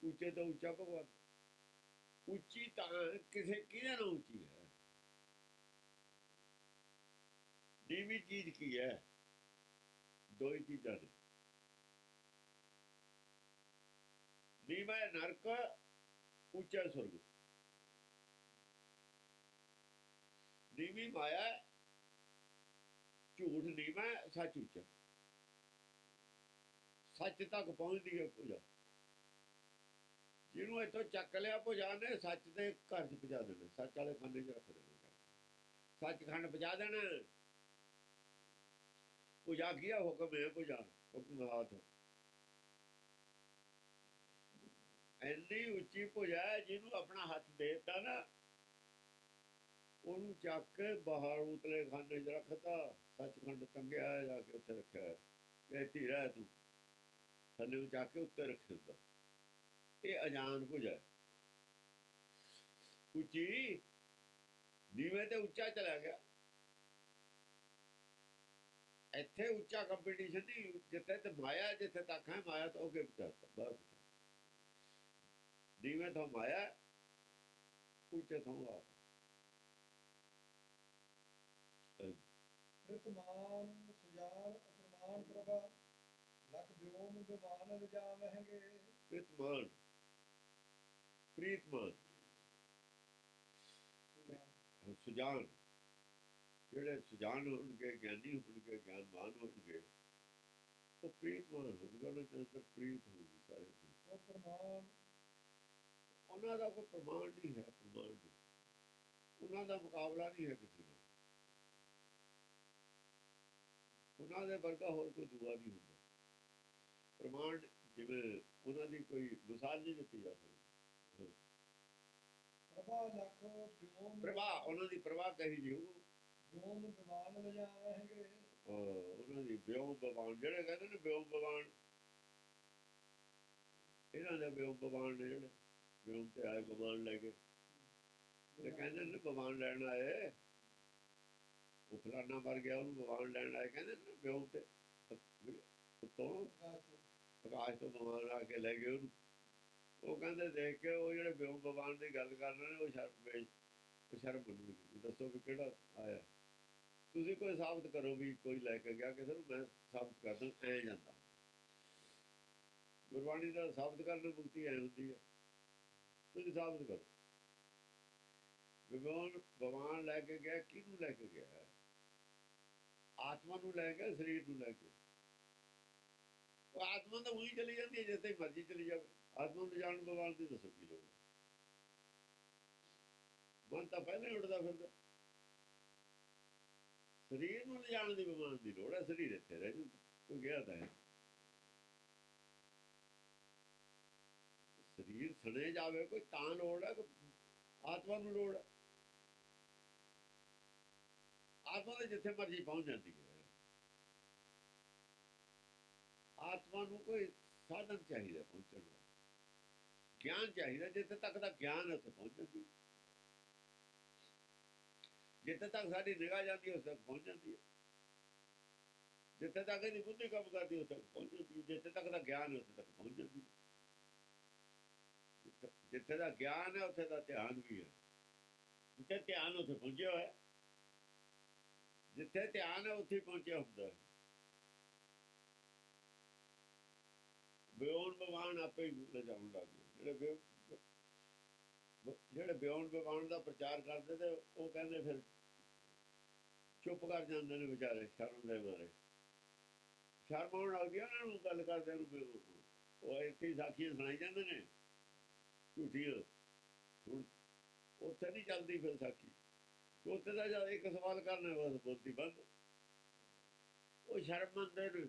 ਉੱਚੇ ਤੋਂ ਉੱਚਾ ਭਗਵਾਨ। ਉੱਚੀ ਤਾਂ ਕਿਸੇ ਕਿਹਦੇ ਨਾਲ ਉੱਚੀ ਹੈ? ਨੀਵੀਂ ਚੀਜ਼ ਕੀ ਹੈ? ਦੋ ਹੀ ਚੀਜ਼ਾਂ ਨੇ। ਨੀਵਾਂ ਨਰਕ, ਉੱਚਾ ਸੁਰਗ। ਨੀਵੀਂ ਮਾਇਆ, ਝੂਠ ਨੀਵਾਂ, ਸੱਚ ਉੱਚਾ। ਸੱਚ ਤੱਕ ਪਹੁੰਚਦੀ ਹੈ ਭੁਜਾ। ਜਿਹਨੂੰ ਇੱਥੋਂ ਚੱਕ ਲਿਆ ਭੁਜਾ ਨੇ, ਸੱਚ ਦੇ ਘਰ 'ਚ ਪਹੁੰਚਾ ਦੇਣਾ, ਸੱਚ ਵਾਲੇ ਖਾਨੇ 'ਚ ਰੱਖ ਦੇਣਾ। ਸੱਚਖੰਡ ਪਹੁੰਚਾ ਦੇਣਾ। ਭੁਜਾ ਕੀ ਹੈ? ਹੁਕਮ ਹੈ ਭੁਜਾ, ਹੁਕਮ ਹਾਥ। ਇੰਨੀ ਉੱਚੀ ਭੁਜਾ ਹੈ ਜਿਹਨੂੰ ਆਪਣਾ ਹੱਥ ਦੇ ਦਿੱਤਾ ਨਾ, ਉਹਨੂੰ ਚੱਕ ਕੇ ਬਾਹਰ ਉਤਲੇ ਖਾਨੇ 'ਚ ਰੱਖਤਾ। ਸੱਚਖੰਡ ਟੰਗਿਆ ਜਾ ਕੇ ਉੱਥੇ ਰੱਖਿਆ। ਇੱਥੇ ਰਹਿ ਤੂੰ, ਥੱਲੇ ਚੱਕ ਕੇ ਉੱਤੇ ਰੱਖੇ ਹੁੰਦਾ। ਇਹ ਅਜਾਨ ਭੁਜਾ। ਉੱਚੀ ਨੀਵੇਂ ਤੇ ਉੱਚਾ ਚਲਾ ਗਿਆ। ਇੱਥੇ ਉੱਚਾ ਕੰਪੀਟੀਸ਼ਨ ਨਹੀਂ। ਜਿੱਥੇ ਤੇ ਮਾਇਆ, ਜਿੱਥੇ ਤੱਕ ਹੈ ਮਾਇਆ ਤੋਂ ਅੱਗੇ ਪਹੁੰਚਾਤਾ ਬਸ। ਨੀਵੇਂ ਤੋਂ ਮਾਇਆ, ਉੱਚੇ ਤੋਂ ਆਪ। ਪ੍ਰਿਤਮਾਨ ਸੁਜਾਨ ਅਪਰਮਾਨ ਪ੍ਰਭਾ ਲਖ ਵਿਓਮ ਵਿਮਾਨ ਲਿਜਾਵਹਿੰਗੇ। ਪ੍ਰੀਤਮਾਨ, ਪ੍ਰੀਤਮਾਨ ਸੁਜਾਨ, ਜਿਹੜੇ ਸੁਜਾਨ ਹੋਣਗੇ, ਗਿਆਨੀ ਹੋਣਗੇ, ਗਿਆਨਵਾਨ ਹੋਣਗੇ, ਉਹ ਪ੍ਰੀਤਮਾਨ ਹੋਣਗੇ। ਉਹਨਾਂ ਦੇ ਅੰਦਰ ਪ੍ਰੀਤ ਹੋਊਗੀ ਸਾਰੇ। ਉਹ ਪ੍ਰਮਾਣ, ਉਹਨਾਂ ਦਾ ਕੋਈ ਪ੍ਰਮਾਣ ਨਹੀਂ ਹੈ। ਪ੍ਰਮਾਣ ਨਹੀਂ, ਉਹਨਾਂ ਦਾ ਮੁਕਾਬਲਾ ਨਹੀਂ ਹੈ ਕਿਸੇ ਨਾਲ। ਉਹਨਾਂ ਦੇ ਵਰਗਾ ਹੋਰ ਕੋਈ ਦੂਆ ਨਹੀਂ ਹੁੰਦਾ। ਪ੍ਰਮਾਣ ਜਿਵੇਂ ਉਹਨਾਂ ਦੀ ਕੋਈ ਮਿਸਾਲ ਨਹੀਂ ਦਿੱਤੀ ਜਾ ਸਕਦੀ। ਪ੍ਰਭਾ ਲਖ ਵਿਓਮ, ਪ੍ਰਭਾ, ਉਹਨਾਂ ਦੀ ਪ੍ਰਭਾ ਕਹੀ ਜੀ ਵਿਓਮ ਵਿਮਾਨ ਲਿਜਾਵਹਿੰਗੇ। ਉਹਨਾਂ ਦੀ ਵਿਓਮ ਬਵਾਨ, ਜਿਹੜੇ ਕਹਿੰਦੇ ਨੇ ਵਿਓਮ ਬਵਾਨ, ਇਹਨਾਂ ਦੇ ਵਿਓਮ ਬਵਾਨ ਨੇ, ਜਿਹੜੇ ਵਿਓਮ ਤੇ ਆਏ ਬਵਾਨ ਲੈ ਕੇ। ਇਹ ਕਹਿੰਦੇ ਨੇ ਬਵਾਨ ਲੈਣ ਆਏ, ਉਹ ਫਲਾਨਾ ਮਰ ਗਿਆ, ਉਹਨੂੰ ਬਵਾਨ ਲੈਣ ਆਏ, ਕਹਿੰਦੇ ਨੇ ਵਿਓਮ ਤੇ ਉੱਤੋਂ ਆਕਾਸ਼ ਤੋਂ ਬਵਾਨ ਆ ਕੇ ਲੈ ਗਏ ਉਹਨੂੰ। ਉਹ ਕਹਿੰਦੇ ਦੇਖ ਕੇ ਉਹ ਜਿਹੜੇ ਵਿਓਮ ਬਵਾਨ ਦੀ ਗੱਲ ਕਰ ਰਹੇ ਨੇ, ਉਹ ਸ਼ਰਮ ਮੰਨਣਗੇ। ਦੱਸੋ ਵੀ ਕਿਹੜਾ ਆਇਆ? ਤੁਸੀਂ ਕੋਈ ਸਾਬਤ ਕਰੋ ਵੀ ਕੋਈ ਲੈ ਕੇ ਗਿਆ ਕਿਸੇ ਨੂੰ। ਮੈਂ ਸਾਬਤ ਕਰ ਦੂੰ ਐ ਜਾਂਦਾ। ਗੁਰਬਾਣੀ ਦਾ ਸਾਬਤ ਕਰਨ ਦੀ ਮੁਕਤੀ ਐ ਹੁੰਦੀ ਹੈ। ਤੁਸੀਂ ਸਾਬਤ ਕਰੋ। ਵਿਗਿਆਨ ਭਗਵਾਨ ਲੈ ਕੇ ਗਿਆ, ਕਿਹਨੂੰ ਲੈ ਕੇ ਗਿਆ? ਆਤਮਾ ਨੂੰ ਲੈ ਕੇ, ਸਰੀਰ ਨੂੰ ਲੈ ਕੇ। ਉਹ ਆਤਮਾ ਤਾਂ ਉਹੀ ਚਲੀ ਜਾਂਦੀ ਹੈ ਜਿੱਥੇ ਮਰਜ਼ੀ ਚਲੀ ਜਾਵੇ। ਆਤਮਾ ਨੂੰ ਜਾਣ ਭਗਵਾਨ ਦੀ ਦੱਸੋ ਕੀ ਲੋੜ? ਮਨ ਤਾਂ ਪਹਿਲਾਂ ਹੀ ਉੱਡਦਾ ਫਿਰਦਾ। ਸਰੀਰ ਨੂੰ ਲਿਜਾਣ ਦੀ ਭਗਵਾਨ ਦੀ ਲੋੜ ਹੈ। ਸਰੀਰ ਇੱਥੇ ਰਹਿ ਜੂ, ਕੋਈ ਗਿਆ ਤਾਂ ਹੈ। ਸਰੀਰ ਸੜੇ ਜਾਵੇ ਕੋਈ ਤਾਂ ਲੋੜ ਹੈ, ਆਤਮਾ ਨੂੰ ਲੋੜ ਹੈ। ਆਤਮਾ ਤਾਂ ਜਿੱਥੇ ਮਰਜ਼ੀ ਪਹੁੰਚ ਜਾਂਦੀ ਹੈ। ਆਤਮਾ ਨੂੰ ਕੋਈ ਸਾਧਨ ਚਾਹੀਦਾ ਪਹੁੰਚਣ ਦਾ, ਗਿਆਨ ਚਾਹੀਦਾ। ਜਿੱਥੇ ਤੱਕ ਦਾ ਗਿਆਨ ਹੈ ਉੱਥੇ ਪਹੁੰਚ ਜਾਂਦੀ। ਜਿੱਥੇ ਤੱਕ ਸਾਡੀ ਨਿਗਾਹ ਜਾਂਦੀ ਹੈ ਉਸ ਤੱਕ ਪਹੁੰਚ ਜਾਂਦੀ ਹੈ। ਜਿੱਥੇ ਤੱਕ ਇਹਦੀ ਬੁੱਧੀ ਕੰਮ ਕਰਦੀ ਉਸ ਤੱਕ ਪਹੁੰਚ ਜਾਂਦੀ ਹੈ। ਜਿੱਥੇ ਤੱਕ ਦਾ ਗਿਆਨ ਹੈ ਉੱਥੇ ਤੱਕ ਪਹੁੰਚ ਜਾਂਦੀ ਹੈ। ਜਿੱਥੇ ਦਾ ਗਿਆਨ ਹੈ ਉੱਥੇ ਦਾ ਧਿਆਨ ਵੀ ਹੈ। ਜਿੱਥੇ ਧਿਆਨ ਉੱਥੇ ਪਹੁੰਚਿਆ ਹੋਇਆ। ਜਿੱਥੇ ਧਿਆਨ ਹੈ ਉੱਥੇ ਪਹੁੰਚਿਆ ਹੁੰਦਾ ਹੈ। ਵਿਓਨ ਭਗਵਾਨ ਆਪੇ ਹੀ ਲਿਜਾਉਣ ਲੱਗ ਗਏ। ਜਿਹੜੇ ਵਿਓਨ ਭਗਵਾਨ ਦਾ ਪ੍ਰਚਾਰ ਕਰਦੇ ਤੇ ਉਹ ਕਹਿੰਦੇ ਫਿਰ ਚੁੱਪ ਕਰ ਜਾਂਦੇ ਨੇ ਵਿਚਾਰੇ, ਸ਼ਰਮ ਦੇ ਮਾਰੇ। ਸ਼ਰਮ ਆਉਣ ਲੱਗਦੀ ਉਹਨਾਂ ਨੂੰ ਗੱਲ ਕਰਦੇ ਨੂੰ। ਉਹ ਇੱਥੇ ਸਾਖੀਆਂ ਸੁਣਾਈ ਜਾਂਦੇ ਨੇ ਝੂਠੀਆਂ। ਹੁਣ ਉੱਥੇ ਨਹੀਂ ਚੱਲਦੀ ਫਿਰ ਸਾਖੀ। ਉੱਥੇ ਦਾ ਜਦ ਇੱਕ ਸਵਾਲ ਕਰਨਾ ਬਸ ਬੋਲਤੀ ਬੰਦ। ਉਹ ਸ਼ਰਮ ਮੰਨਦੇ ਨੇ।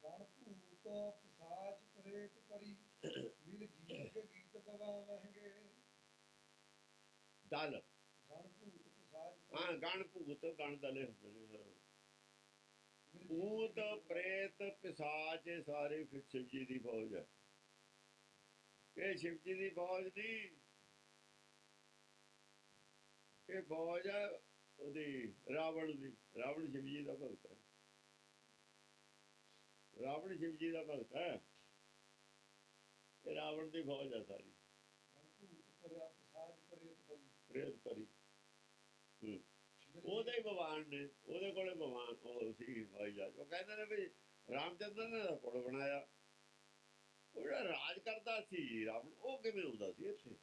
ਗਣ ਭੂਤ ਪਿਸਾਚ ਪ੍ਰੇਤ ਪਰੀ ਮਿਲ ਗੀਤ ਗੀਤ ਗਵਾ ਮਹਿੰਗੇ। ਦਲ ਗਣ ਭੂਤ ਪਿਸਾਚ ਹਾਂ ਗਣ ਭੂਤ ਗਣ ਦਲੇ ਹੁੰਦੇ ਨੇ। ਹਾਂ ਮਿਲ ਭੂਤ ਗੀਤ ਪ੍ਰੇਤ ਪਿਸਾਚ ਇਹ ਸਾਰੇ ਫਿਰ ਸ਼ਿਵ ਜੀ ਦੀ ਫੌਜ ਹੈ। ਇਹ ਸ਼ਿਵ ਜੀ ਦੀ ਫੌਜ ਨਹੀਂ, ਇਹ ਫੌਜ ਹੈ ਉਹਦੀ ਰਾਵਣ ਦੀ। ਰਾਵਣ ਸ਼ਿਵ ਜੀ ਦਾ ਭਗਤ ਹੈ। ਰਾਵਣ ਸ਼ਿਵ ਜੀ ਦਾ ਭਗਤ ਹੈ। ਇਹ ਰਾਵਣ ਦੀ ਫੌਜ ਹੈ ਸਾਰੀ। ਗਣ ਭੂਤ ਪਰਿਆ ਪਿਸਾਚ ਪ੍ਰੇਤ ਪਰੀ ਪ੍ਰੇਤ ਭਰੀ। ਮਿਲ ਉਹਦੇ ਹੀ ਭਗਵਾਨ ਨੇ, ਉਹਦੇ ਕੋਲੇ ਭਗਵਾਨ ਉਹ ਸੀ ਭਾਈ ਜਾਜ। ਉਹ ਕਹਿੰਦੇ ਨੇ ਵੀ ਰਾਮਚੰਦਰ ਨੇ ਤਾਂ ਪੁਲ ਬਣਾਇਆ। ਉਹ ਜਿਹੜਾ ਰਾਜ ਕਰਦਾ ਸੀ ਰਾਵਣ, ਉਹ ਕਿਵੇਂ ਹੁੰਦਾ ਸੀ ਇੱਥੇ?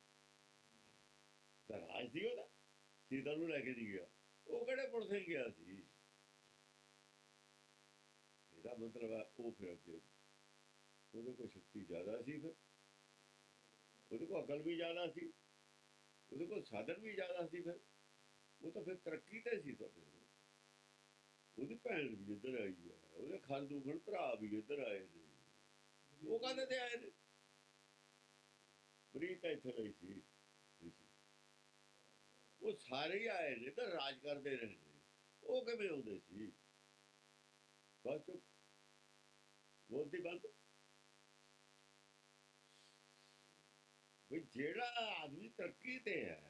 ਤਾਂ ਰਾਜ ਸੀ ਉਹਦਾ, ਸੀਤਾ ਨੂੰ ਲੈ ਕੇ ਨਹੀਂ ਗਿਆ। ਉਹ ਕਿਹੜੇ ਪੁਲ ਤੇ ਗਿਆ ਸੀ? ਇਹਦਾ ਮਤਲਬ ਹੈ ਉਹ ਫਿਰ ਅੱਗੇ ਉਹਦੇ ਕੋਲ ਸ਼ਕਤੀ ਜ਼ਿਆਦਾ ਸੀ। ਫਿਰ ਉਹਦੇ ਕੋਲ ਅਕਲ ਵੀ ਜ਼ਿਆਦਾ ਸੀ, ਉਹਦੇ ਕੋਲ ਸਾਧਨ ਵੀ ਜ਼ਿਆਦਾ ਸੀ। ਫਿਰ ਉਹ ਤਾਂ ਫਿਰ ਤਰੱਕੀ ਤੇ ਸੀ ਤੁਹਾਡੇ ਨਾਲ। ਉਹਦੀ ਭੈਣ ਵੀ ਇੱਧਰ ਆਈ ਹੈ, ਉਹਦੇ ਖਾਲਦੂਖਣ ਭਰਾ ਵੀ ਇੱਧਰ ਆਏ ਨੇ। ਉਹ ਕਾਹਦੇ ਤੇ ਆਏ ਨੇ? ਪ੍ਰੀਤ ਇੱਥੇ ਰਹੀ ਸੀ। ਉਹ ਸਾਰੇ ਹੀ ਆਏ ਨੇ ਤਾਂ ਰਾਜ ਕਰਦੇ ਰਹੇ ਨੇ। ਉਹ ਕਿਵੇਂ ਆਉਂਦੇ ਸੀ? ਬਸ ਚੁੱਪ, ਬੋਲਤੀ ਬੰਦ। ਵੀ ਜਿਹੜਾ ਆਦਮੀ ਤਰੱਕੀ ਤੇ ਹੈ,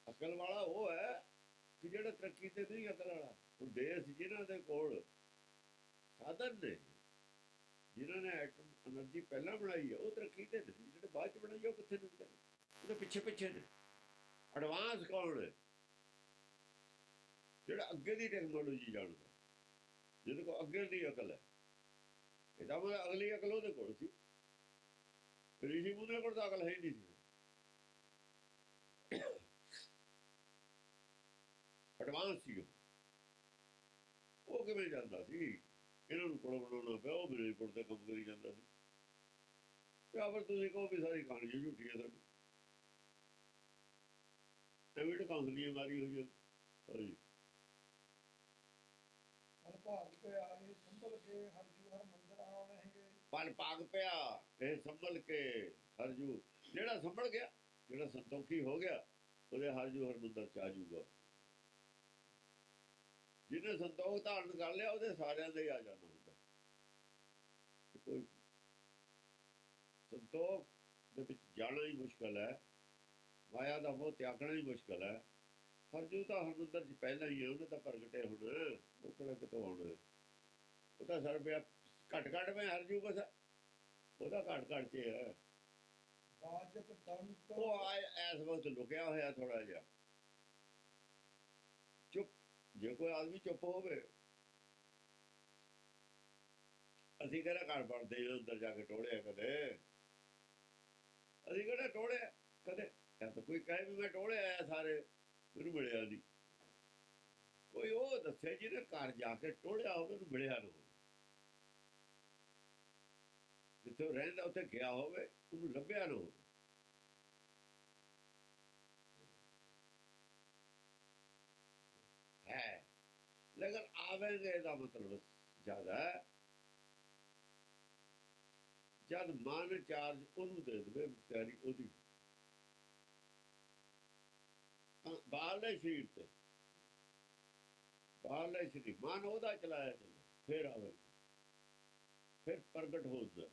ਅਕਲ ਵਾਲਾ ਉਹ ਹੈ ਕਿ ਜਿਹੜਾ ਤਰੱਕੀ ਤੇ ਨਹੀਂ ਅਕਲ ਵਾਲਾ। ਹੁਣ ਦੇਸ਼ ਜਿਨ੍ਹਾਂ ਦੇ ਕੋਲ ਸਾਧਨ ਨੇ, ਜਿਨ੍ਹਾਂ ਨੇ ਐਟਮ ਐਨਰਜੀ ਪਹਿਲਾਂ ਬਣਾਈ ਹੈ, ਉਹ ਤਰੱਕੀ ਤੇ ਨਹੀਂ। ਜਿਹੜੇ ਬਾਅਦ ਚ ਬਣਾਈ ਉਹ ਕਿੱਥੇ ਨੇ ਵਿਚਾਰੇ? ਉਹਦੇ ਪਿੱਛੇ ਪਿੱਛੇ ਨੇ। ਐਡਵਾਂਸ ਕੌਣ ਹੈ? ਜਿਹੜਾ ਅੱਗੇ ਦੀ ਟੈਕਨੋਲੋਜੀ ਜਾਣਦਾ, ਜਿਹਦੇ ਕੋਲ ਅੱਗੇ ਦੀ ਅਕਲ ਹੈ। ਇਹਦਾ ਮਤਲਬ ਅਗਲੀ ਅਕਲ ਉਹਦੇ ਕੋਲ ਸੀ। ਰਿਸ਼ੀ ਮੁਨੀ ਕੋਲ ਤਾਂ ਅਕਲ ਹੈ ਹੀ ਨਹੀਂ ਸੀ। ਐਡਵਾਂਸ ਸੀ ਉਹ ਕਿਵੇਂ ਜਾਂਦਾ ਸੀ? ਇਹਨਾਂ ਨੂੰ ਪੁਲ ਬਣਾਉਣਾ ਪਿਆ, ਉਹ ਮੇਰੇ ਪੁਲ ਤੇ ਕੰਮ ਕਰੀ ਜਾਂਦਾ ਸੀ। ਜਾਂ ਫਿਰ ਤੁਸੀਂ ਕਹੋ ਵੀ ਸਾਰੀ ਕਹਾਣੀ ਝੂਠੀ ਹੈ ਸਾਡੀ, ਐਵੇਂ ਢਕਾਉਂਦੀਆਂ ਮਾਰੀ ਹੋਈ ਹੈ। ਹਾਂਜੀ ਪਲ ਭਾਗ ਪਿਆ ਇਹ ਸੰਭਲ ਕੇ ਹਰਜੂ ਹਰ ਮੰਦਰ ਆ ਮਹਿੰਗੇ। ਪਲ ਭਾਗ ਪਿਆ ਇਹ ਸੰਭਲ ਕੇ ਹਰਜੂ। ਜਿਹੜਾ ਸੰਭਲ ਗਿਆ, ਜਿਹੜਾ ਸੰਤੋਖੀ ਹੋ ਗਿਆ, ਉਹਦੇ ਹਰਜੂ ਹਰ ਮੰਦਰ ਚ ਆ ਜਾਊਗਾ। ਜਿਹਨੇ ਸੰਤੋਖ ਧਾਰਨ ਕਰ ਲਿਆ, ਉਹਦੇ ਸਾਰਿਆਂ ਦੇ ਹੀ ਆ ਜਾਣਾ ਹੁੰਦਾ। ਕੋਈ ਸੰਤੋਖ ਦੇ ਵਿੱਚ ਜਾਣਾ ਹੀ ਮੁਸ਼ਕਲ ਹੈ, ਮਾਇਆ ਦਾ ਮੋਹ ਤਿਆਗਣਾ ਹੀ ਮੁਸ਼ਕਲ ਹੈ। ਹਰਜੂ ਤਾਂ ਹਰਮੰਦਰ ਚ ਪਹਿਲਾਂ ਹੀ ਹੈ, ਉਹਨੇ ਤਾਂ ਪ੍ਰਗਟੇ ਹੁਣ। ਉਹ ਕਿਹੜਾ ਕਿਤੋਂ ਆਉਣਾ? ਉਹ ਤਾਂ ਸਰ ਪਿਆ ਘੱਟ ਘੱਟ ਮੈਂ ਹਰਜੂ ਬਸ, ਉਹਦਾ ਘੱਟ ਘੱਟ ਚ ਹੈ। ਬਾਜਤ ਦੰਤ ਉਹ ਇਸ ਵਕਤ ਲੁਕਿਆ ਹੋਇਆ ਥੋੜਾ ਜਿਹਾ। ਚੁੱਪ, ਜੇ ਕੋਈ ਆਦਮੀ ਚੁੱਪ ਹੋਵੇ। ਅਸੀਂ ਕਿਹੜਾ ਘਰ ਪੜਦੇ ਅੰਦਰ ਜਾ ਕੇ ਟੋੜਿਆ ਕਦੇ? ਅਸੀਂ ਕਿਹੜਾ ਟੋੜਿਆ ਕਦੇ? ਜਾਂ ਤਾਂ ਕੋਈ ਕਹੇ ਵੀ ਮੈਂ ਟੋੜਿਆ ਆ ਸਾਰੇ, ਮੈਨੂੰ ਮਿਲਿਆ ਨਹੀਂ। ਕੋਈ ਉਹ ਦੱਸੇ ਜਿਹਨੇ ਘਰ ਜਾ ਕੇ ਟੋੜਿਆ ਹੋਵੇ, ਉਹਨੂੰ ਮਿਲਿਆ ਨਾ ਹੋਵੇ। ਜਿੱਥੇ ਉਹ ਰਹਿੰਦਾ ਉੱਥੇ ਗਿਆ ਹੋਵੇ, ਉਹਨੂੰ ਲੱਭਿਆ ਨਾ ਹੋਵੇ। ਹੈ ਲੇਕਿਨ ਆਵੇਂਗੇ ਦਾ ਮਤਲਬ ਜ਼ਿਆਦਾ ਹੈ। ਜਦ ਮਨ ਚਾਰਜ ਉਹਨੂੰ ਦੇ ਦੇਵੇ, ਤਿਆਰੀ ਉਹਦੀ ਬਾਹਰਲੇ ਸਰੀਰ ਤੇ, ਬਾਹਰਲੇ ਸਰੀਰ ਮਨ ਉਹਦਾ ਚਲਾਇਆ ਚੱਲੇ, ਫਿਰ ਆਵੇ, ਫਿਰ ਪ੍ਰਗਟ ਹੁੰਦਾ।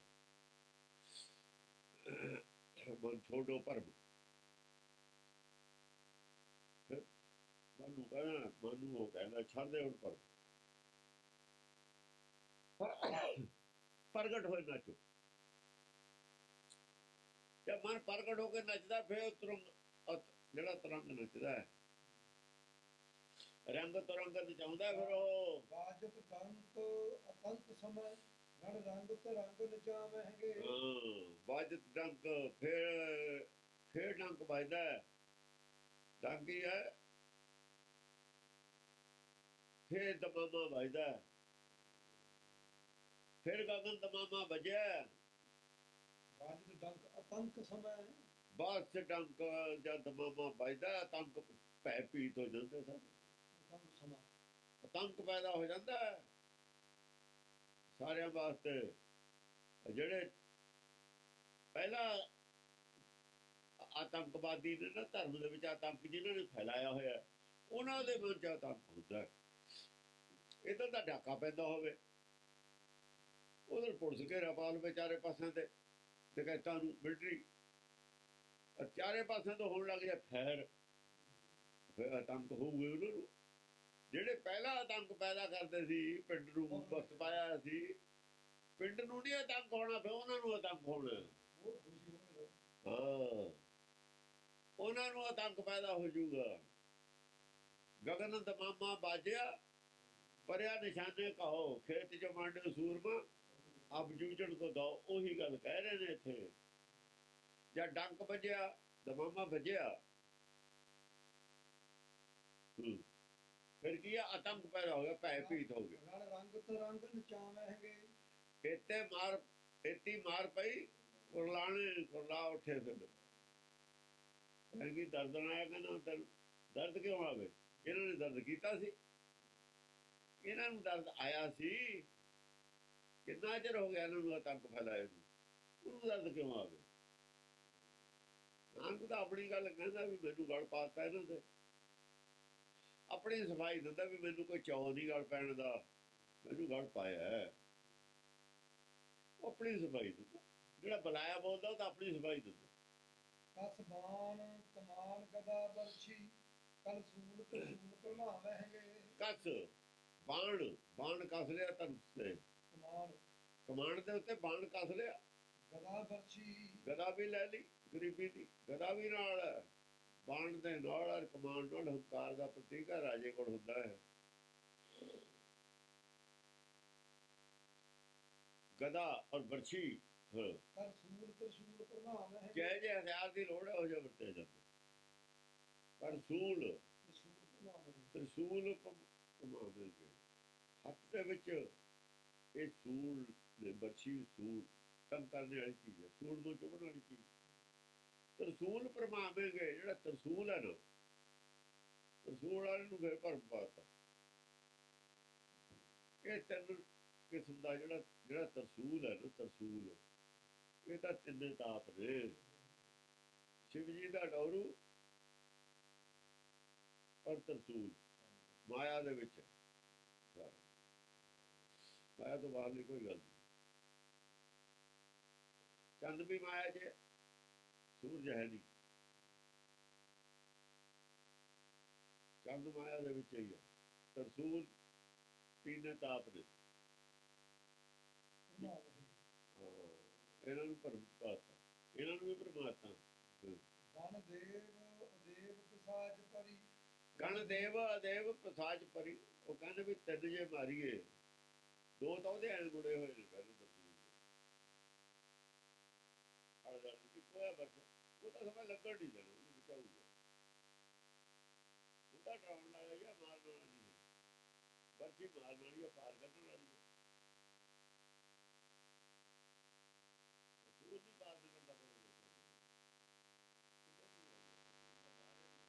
ਮਨ ਛੋੜੋ ਭਰਮ। ਫਿਰ ਮਨ ਨੂੰ ਕਹਿਣਾ, ਮਨ ਨੂੰ ਉਹ ਕਹਿੰਦਾ ਛੱਡ ਦੇ ਹੁਣ ਭਰਮ। ਪ੍ਰਗਟ ਹੋਏ ਨੱਚੋ। ਜਦ ਮਨ ਪ੍ਰਗਟ ਹੋ ਕੇ ਨੱਚਦਾ, ਫਿਰ ਤੁਰੰਗ ਜਿਹੜਾ ਤਰੰਗ ਨੱਚਦਾ ਹੈ, ਰੰਗ ਤੁਰੰਗ ਨਚਾਉਂਦਾ। ਫਿਰ ਉਹ ਬਾਜਤ ਦੰਤ ਅਤੰਤ ਸਮੇਂ ਰਣ ਰੰਗ ਤੇ ਰੰਗ ਨਚਾ ਮਹਿੰਗੇ। ਬਾਜਤ ਡੰਕ, ਫਿਰ ਡੰਕ ਵੱਜਦਾ। ਡੰਕ ਹੀ ਹੈ, ਫਿਰ ਦਮਾਮਾ ਵੱਜਦਾ। ਫਿਰ ਗਗਨ ਤਮਾਮਾ ਵਜਿਆ, ਬਾਜਦ ਡੰਕ ਆਤੰਕ ਸਮੈ, ਬਸ ਡੰਕ ਜਦ ਤਮਾਮਾ ਵੱਜਦਾ ਆਤੰਕ ਭੈ ਭੀਤ ਹੋ ਜਾਂਦੇ ਸਨ, ਆਤੰਕ ਸਮਾ, ਆਤੰਕ ਪੈਦਾ ਹੋ ਜਾਂਦਾ ਹੈ ਸਾਰਿਆਂ ਵਾਸਤੇ। ਜਿਹੜੇ ਪਹਿਲਾਂ ਆਤੰਕਵਾਦੀ ਨੇ ਨਾ, ਧਰਮ ਦੇ ਵਿੱਚ ਆਤੰਕ ਜਿਨ੍ਹਾਂ ਨੇ ਫੈਲਾਇਆ ਹੋਇਆ, ਉਹਨਾਂ ਦੇ ਮਨ ਚ ਆਤੰਕ ਹੁੰਦਾ। ਇੱਧਰ ਦਾ ਡਾਕਾ ਪੈਂਦਾ ਹੋਵੇ, ਉਧਰ ਪੁਲਿਸ ਘੇਰਾ ਪਾ ਲਵੇ ਚਾਰੇ ਪਾਸਿਆਂ ਤੇ, ਡਕੈਤਾਂ ਨੂੰ ਮਿਲਟਰੀ, ਚਾਰੇ ਪਾਸਿਆਂ ਤੋਂ ਹੋਣ ਲੱਗ ਜਾ ਫੈਰ, ਫਿਰ ਆਤੰਕ ਹੋਊਗੇ ਉਹਨਾਂ ਨੂੰ। ਜਿਹੜੇ ਪਹਿਲਾਂ ਆਤੰਕ ਪੈਦਾ ਕਰਦੇ ਸੀ, ਪਿੰਡ ਨੂੰ ਵਕਤ ਪਾਇਆ ਸੀ, ਪਿੰਡ ਨੂੰ ਨਹੀਂ ਆਤੰਕ ਹੋਣਾ, ਫਿਰ ਉਹਨਾਂ ਨੂੰ ਆਤੰਕ ਹੋਣਾ। ਹਾਂ, ਉਹਨਾਂ ਨੂੰ ਆਤੰਕ ਪੈਦਾ ਹੋ ਜਾਊਗਾ। ਗਗਨ ਤਮਾਮਾ ਬਾਜਿਆ, ਪਰਿਆ ਨਿਸ਼ਾਨੇ ਕਹੋ, ਖੇਤ ਚ ਮੰਡ ਸੂਰਮਾ, ਅਬ ਜੂਝਣ ਕੋ ਦੋ। ਉਹੀ ਗੱਲ ਕਹਿ ਰਹੇ ਨੇ ਇੱਥੇ, ਜਾਂ ਡੰਕ ਵੱਜਿਆ, ਦਮਾਮਾ ਵੱਜਿਆ, ਫਿਰ ਕੀ ਆ, ਆਤੰਕ ਪੈਦਾ ਹੋ ਗਿਆ, ਭੈ ਭੀਤ ਹੋ ਗਿਆ। ਰੰਗ ਤਰੰਗ ਨਚਾਵਹਿਗੇ, ਇੱਤੀ ਮਾਰ ਪਈ, ਕੁਰਲਾਣੇ ਕੁਰਲਾ ਉੱਠੇ। ਫਿਰ ਕੀ ਦਰਦ ਨਾ ਆਇਆ, ਕਹਿੰਦਾ ਦਰਦ ਕਿਉਂ ਆਵੇ, ਇਹਨਾਂ ਨੇ ਦਰਦ ਕੀਤਾ ਸੀ, ਇਹਨਾਂ ਨੂੰ ਦਰਦ ਆਇਆ ਸੀ, ਕਿੰਨਾ ਚਿਰ ਹੋ ਗਿਆ ਇਹਨਾਂ ਨੂੰ ਆਤੰਕ ਫੈਲਾਏ ਨੂੰ, ਉਹਨੂੰ ਦਰਦ ਕਿਉਂ ਆਵੇ। ਨਾਨਕ ਤਾਂ ਆਪਣੀ ਗੱਲ ਕਹਿੰਦਾ ਵੀ ਮੈਨੂੰ ਗਲ ਪਾਤਾ ਇਹਨਾਂ ਦੇ, ਆਪਣੀ ਸਫਾਈ ਦਿੰਦਾ ਵੀ ਮੈਨੂੰ ਕੋਈ ਚੌ ਨਹੀਂ ਗਲ ਪੈਣ ਦਾ, ਮੈਨੂੰ ਗਲ ਪਾਇਆ ਹੈ, ਆਪਣੀ ਸਫਾਈ ਦਿੰਦਾ। ਜਿਹੜਾ ਬੁਲਾਇਆ ਬੋਲਦਾ ਉਹ ਤਾਂ ਆਪਣੀ ਸਫਾਈ ਦਿੰਦਾ। ਕਸ ਬਾਣ ਕਮਾਨ ਗਦਾ ਬਰਛੀ, ਕਲ ਸੂਲ ਤਰਸੂਲ ਭਰਮਾਵਹਿਗੇ। ਕਸ ਬਾਣ ਕਸ ਲਿਆ ਧਨੁਸ਼ ਤੇ, ਕਮਾਨ ਦੇ ਉੱਤੇ ਬਾਣ ਕਸ ਲਿਆ, ਗਦਾ ਬਰਛੀ, ਗਦਾ ਵੀ ਲੈ ਲਈ, ਗਰੀਬੀ ਦੀ ਗਦਾ ਵੀ ਨਾਲ ਹੈ, ਬਾਣ ਦੇ ਨਾਲ ਔਰ ਕਮਾਨ ਨਾਲ। ਹੰਕਾਰ ਦਾ ਪ੍ਰਤੀਕ ਹੈ, ਰਾਜੇ ਕੋਲ ਹੁੰਦਾ ਹੈ ਗਦਾ ਔਰ ਬਰਛੀ। ਤਰਸੂਲ ਤਰਸੂਲ ਭਰਮਾਵਹਿਗੇ, ਜਿਹੇ ਜਿਹੇ ਹਥਿਆਰ ਦੀ ਲੋੜ ਹੈ ਉਹ ਜਿਹਾ ਵਰਤਿਆ ਜਾਂਦਾ। ਤਰਸੂਲ ਭਰਮਾਵੇਗੇ, ਹੱਥ ਦੇ ਵਿੱਚ ਇਹ ਸੂਲ ਨੇ, ਬਰਛੀ ਸੂਲ ਤੰਗ ਕਰਨ ਵਾਲੀ ਚੀਜ਼ ਹੈ, ਸੂਲ ਨੂੰ ਚੁਭਣ ਵਾਲੀ ਚੀਜ਼। ਤਰਸੂਲ ਭਰਮਾਵੇਗੇ, ਜਿਹੜਾ ਤਰਸੂਲ ਹੈ ਨਾ, ਤਰਸੂਲ ਵਾਲੇ ਨੂੰ ਫਿਰ ਭਰਮ ਪਾਤਾ। ਇਹ ਤਿੰਨ ਕਿਸਮ ਦਾ ਜਿਹੜਾ ਤਰਸੂਲ ਹੈ ਨਾ, ਤਰਸੂਲ ਇਹ ਤਾਂ ਤਿੰਨੇ ਤਾਪ ਨੇ। ਸ਼ਿਵ ਜੀ ਦਾ ਡੌਰੂ ਔਰ ਤਰਸੂਲ ਮਾਇਆ ਦੇ ਵਿੱਚ ਹੈ, ਮਾਇਆ ਤੋਂ ਬਾਹਰਲੀ ਕੋਈ ਗੱਲ ਨਹੀਂ। ਚੰਦ ਵੀ ਮਾਇਆ ਚ, ਸੂਰਜ ਹੈ ਨਹੀਂ, ਚੰਦ ਮਾਇਆ ਦੇ ਵਿੱਚ ਹੀ ਹੈ। ਤਰਸੂਲ ਤਿੰਨੇ ਤਾਪ ਨੇ, ਇਹਨਾਂ ਨੂੰ ਭਰਮ ਪਾਤਾ, ਇਹਨਾਂ ਨੂੰ ਵੀ ਪਰਮਾਤਮਾ। ਗਣ ਦੇਵ ਅਦੇਵ ਪਿਸ਼ਾਚ ਪਰੀ, ਉਹ ਕਹਿੰਦੇ ਵੀ ਤਿੰਨ ਜੇ ਮਾਰੀਏ, ਦੋ ਤਾਂ ਉਹਦੇ ਐਨ ਗੁੜੇ ਹੋਏ ਨੇ ਪਹਿਲੇ ਤਰਸੂਲ ਦੇ, ਇੱਕੋ ਹੈ ਬਸ, ਉਹ ਤਾਂ ਸਮਾਂ ਲੱਗਣ ਨਹੀਂ ਦੇਣਾ, ਉਹਨੂੰ ਬਚਾਊਗਾ। ਉਹ ਤਾਂ ਡਰਾਉਣ ਵਾਲਾ ਜਾਂ ਮਾਰਨ ਵਾਲਾ ਨਹੀਂ ਹੈ, ਬਰਛੀ ਮਾਰਨ ਵਾਲੀ ਹੈ, ਪਾਰ ਕੱਢਣ ਵਾਲੀ ਹੈ। ਸੂਰ ਨਹੀਂ ਪਾਰ ਨਿਕਲਦਾ ਕੋਈ ਲੋਕਾਂ ਨੂੰ, ਕਿਤੇ ਨਹੀਂ ਜਾਊਗਾ, ਸੂਰ ਦਾ ਬਾਹਰ ਹੀ ਨਹੀਂ।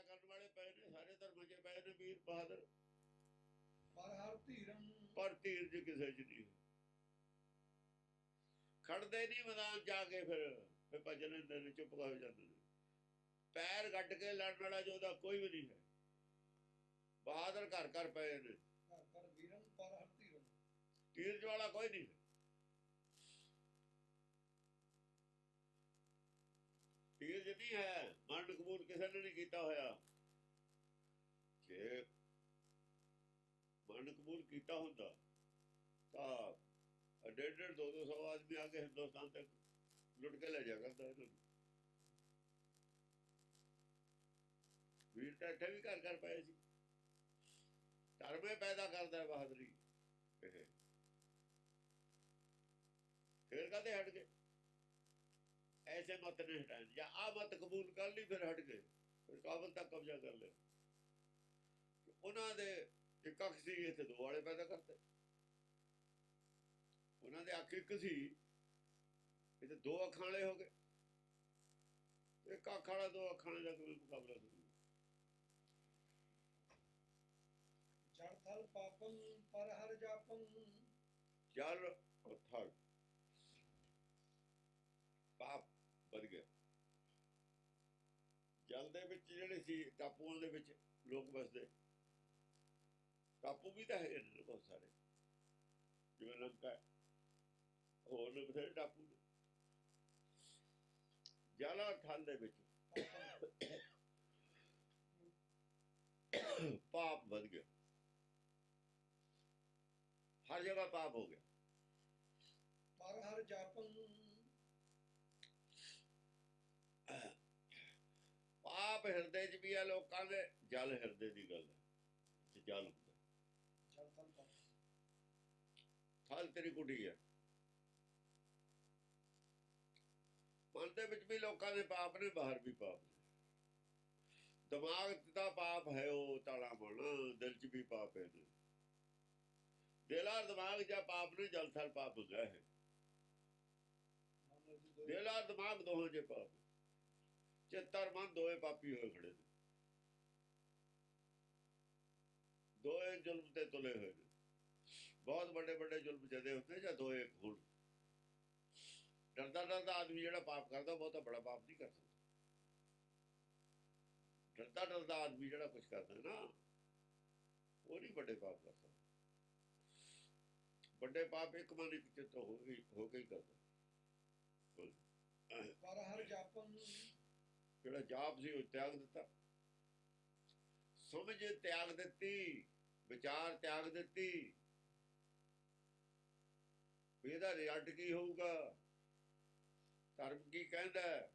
ਕਰਨ ਵਾਲੇ ਪਏ ਨੇ, ਸਾਰੇ ਧਰਮਾਂ 'ਚ ਪਏ ਨੇ ਵੀਰ ਬਹਾਦਰ, ਪਰ ਹਰ ਧੀਰਮ ਪਰ ਧੀਰਜ ਕਿਸੇ 'ਚ ਨਹੀਂ। ਖੜਦੇ ਨਹੀਂ ਮੈਦਾਨ ਜਾ ਕੇ, ਫਿਰ ਭੱਜ ਲੈਂਦੇ ਨੇ, ਚੁੱਪ ਹੋ ਜਾਂਦੇ ਨੇ। ਪੈਰ ਗੱਡ ਕੇ ਲੜਨ ਵਾਲਾ ਜੋਧਾ ਕੋਈ ਵੀ ਨਹੀਂ ਹੈ। ਬਹਾਦਰ ਘਰ ਘਰ ਪਏ ਨੇ, ਘਰ ਘਰ ਵੀਰਮ ਪਰ ਹਰ ਧੀਰਮ। ਧੀਰਜ ਵਾਲਾ ਕੋਈ ਨਹੀਂ। ਧੀਰਜ ਨਹੀਂ ਹੈ, ਮਰਨ ਕਬੂਲ ਕਿਸੇ ਨੇ ਨਹੀਂ ਕੀਤਾ ਹੋਇਆ। ਜੇ ਮਰਨ ਕਬੂਲ ਕੀਤਾ ਹੁੰਦਾ ਤਾਂ 150 200 ਆਦਮੀ ਆ ਕੇ ਹਿੰਦੁਸਤਾਨ ਤੱਕ ਲੁੱਟ ਕੇ ਲੈ ਜਾ ਕਰਦਾ ਇਹਨਾਂ ਨੂੰ। ਵੀਰ ਤਾਂ ਇੱਥੇ ਵੀ ਘਰ ਘਰ ਪਏ ਸੀ। ਧਰਮੇ ਪੈਦਾ ਕਰਦਾ ਬਹਾਦਰੀ ਇਹ। ਫਿਰ ਕਦੇ ਹਟ ਗਏ? ਐਸੇ ਮਤ ਨੇ ਹਟਾਏ, ਜਾਂ ਆ ਮਤ ਕਬੂਲ ਕਰ ਲਈ ਫਿਰ ਹਟ ਗਏ, ਫਿਰ ਕਾਬਲ ਤੱਕ ਕਬਜ਼ਾ ਕਰ ਲਿਆ। ਉਹਨਾਂ ਦੇ ਇੱਕ ਅੱਖ ਸੀ, ਇੱਥੇ ਦੋ ਵਾਲੇ ਪੈਦਾ ਕਰਤੇ। ਉਹਨਾਂ ਦੇ ਅੱਖ ਇੱਕ ਸੀ, ਇਹ ਦੋ ਅੱਖਾਂ ਵਾਲੇ ਹੋ ਗਏ। ਇੱਕ ਅੱਖ ਵਾਲਾ ਦੋ ਅੱਖਾਂ ਵਾਲੇ ਦਾ ਕੋਈ ਮੁਕਾਬਲਾ ਸ਼ੁਰੂ। ਜਲ ਥਲ ਪਾਪੰ ਪਰ ਹਰ ਜਾਪੰ। ਜਲ ਥਲ ਪਾਪ ਵੱਧ ਗਿਆ। ਜਲ ਦੇ ਵਿੱਚ ਜਿਹੜੇ ਸੀ ਟਾਪੂਆਂ ਦੇ ਵਿੱਚ ਲੋਕ ਵਸਦੇ, ਟਾਪੂ ਵੀ ਤਾਂ ਹੈਗੇ ਨੇ ਬਹੁਤ ਸਾਰੇ, ਜਿਵੇਂ ਲੰਕਾ, ਹੋਰ ਨੇ ਬਥੇਰੇ ਟਾਪੂ ਨੇ। ਜਲ ਔਰ ਥਲ ਦੇ ਵਿੱਚ ਪਾਪ ਵੱਧ ਗਿਆ, ਹਰ ਜਗ੍ਹਾ ਪਾਪ ਹੋ ਗਿਆ। ਪਰ ਹਰ ਜਾਪੰ, ਪਾਪ ਹਿਰਦੇ 'ਚ ਵੀ ਆ ਲੋਕਾਂ ਦੇ। ਜਲ ਹਿਰਦੇ ਦੀ ਗੱਲ ਹੈ, ਜਲ ਹੁੰਦਾ। ਜਲ ਥਲ ਪਾਪੰ, ਥਲ ਤੇਰੀ ਕੁੜੀ ਹੈ। ਮਨ ਦੇ ਵਿੱਚ ਵੀ ਲੋਕਾਂ ਦੇ ਪਾਪ ਨੇ, ਬਾਹਰ ਵੀ ਪਾਪ ਨੇ। ਦਿਮਾਗ ਦਾ ਪਾਪ ਹੈ ਉਹ ਤਾਲਾ ਬਣ, ਦਿਲ 'ਚ ਵੀ ਪਾਪ ਹੈ। ਦਿਲ ਔਰ ਦਿਮਾਗ ਜਾਂ ਪਾਪ ਨੇ, ਜਲ ਥਲ ਪਾਪ ਹੁੰਦਾ ਹੈ। ਦਿਲ ਔਰ ਦਿਮਾਗ ਦੋਹਾਂ 'ਚ ਪਾਪ, ਚਿੱਤਰ ਮਨ ਦੋਏ ਪਾਪੀ ਹੋਏ ਖੜੇ ਨੇ, ਦੋਏ ਜ਼ੁਲਮ ਤੇ ਤੁਲੇ ਹੋਏ ਨੇ। ਬਹੁਤ ਵੱਡੇ ਵੱਡੇ ਜ਼ੁਲਮ ਜਦੇ ਹੁੰਦੇ ਜਾਂ ਦੋਏ ਇੱਕ ਹੋਣ। ਡਰਦਾ ਡਰਦਾ ਆਦਮੀ ਜਿਹੜਾ ਪਾਪ ਕਰਦਾ, ਬਹੁਤਾ ਬੜਾ ਪਾਪ ਨਹੀਂ ਕਰ ਸਕਦਾ। ਡਰਦਾ ਡਰਦਾ ਆਦਮੀ ਜਿਹੜਾ ਕੁਛ ਕਰਦਾ ਨਾ, ਉਹ ਨਹੀਂ ਵੱਡੇ ਪਾਪ ਕਰ ਸਕਦਾ। ਵੱਡੇ ਪਾਪ ਇੱਕ ਮਨ ਇੱਕ ਚਿੱਤ ਹੋ ਕੇ ਹੀ ਕਰਦਾ। ਪਰ ਹਰ ਜਾਪੰ, ਜਿਹੜਾ ਜਾਪ ਸੀ ਉਹ ਤਿਆਗ ਦਿੱਤਾ, ਸਮਝ ਤਿਆਗ ਦਿੱਤੀ, ਵਿਚਾਰ ਤਿਆਗ ਦਿੱਤੀ। ਇਹਦਾ ਰਿਜ਼ਲਟ ਕੀ ਹੋਊਗਾ, ਧਰਮ ਕੀ ਕਹਿੰਦਾ,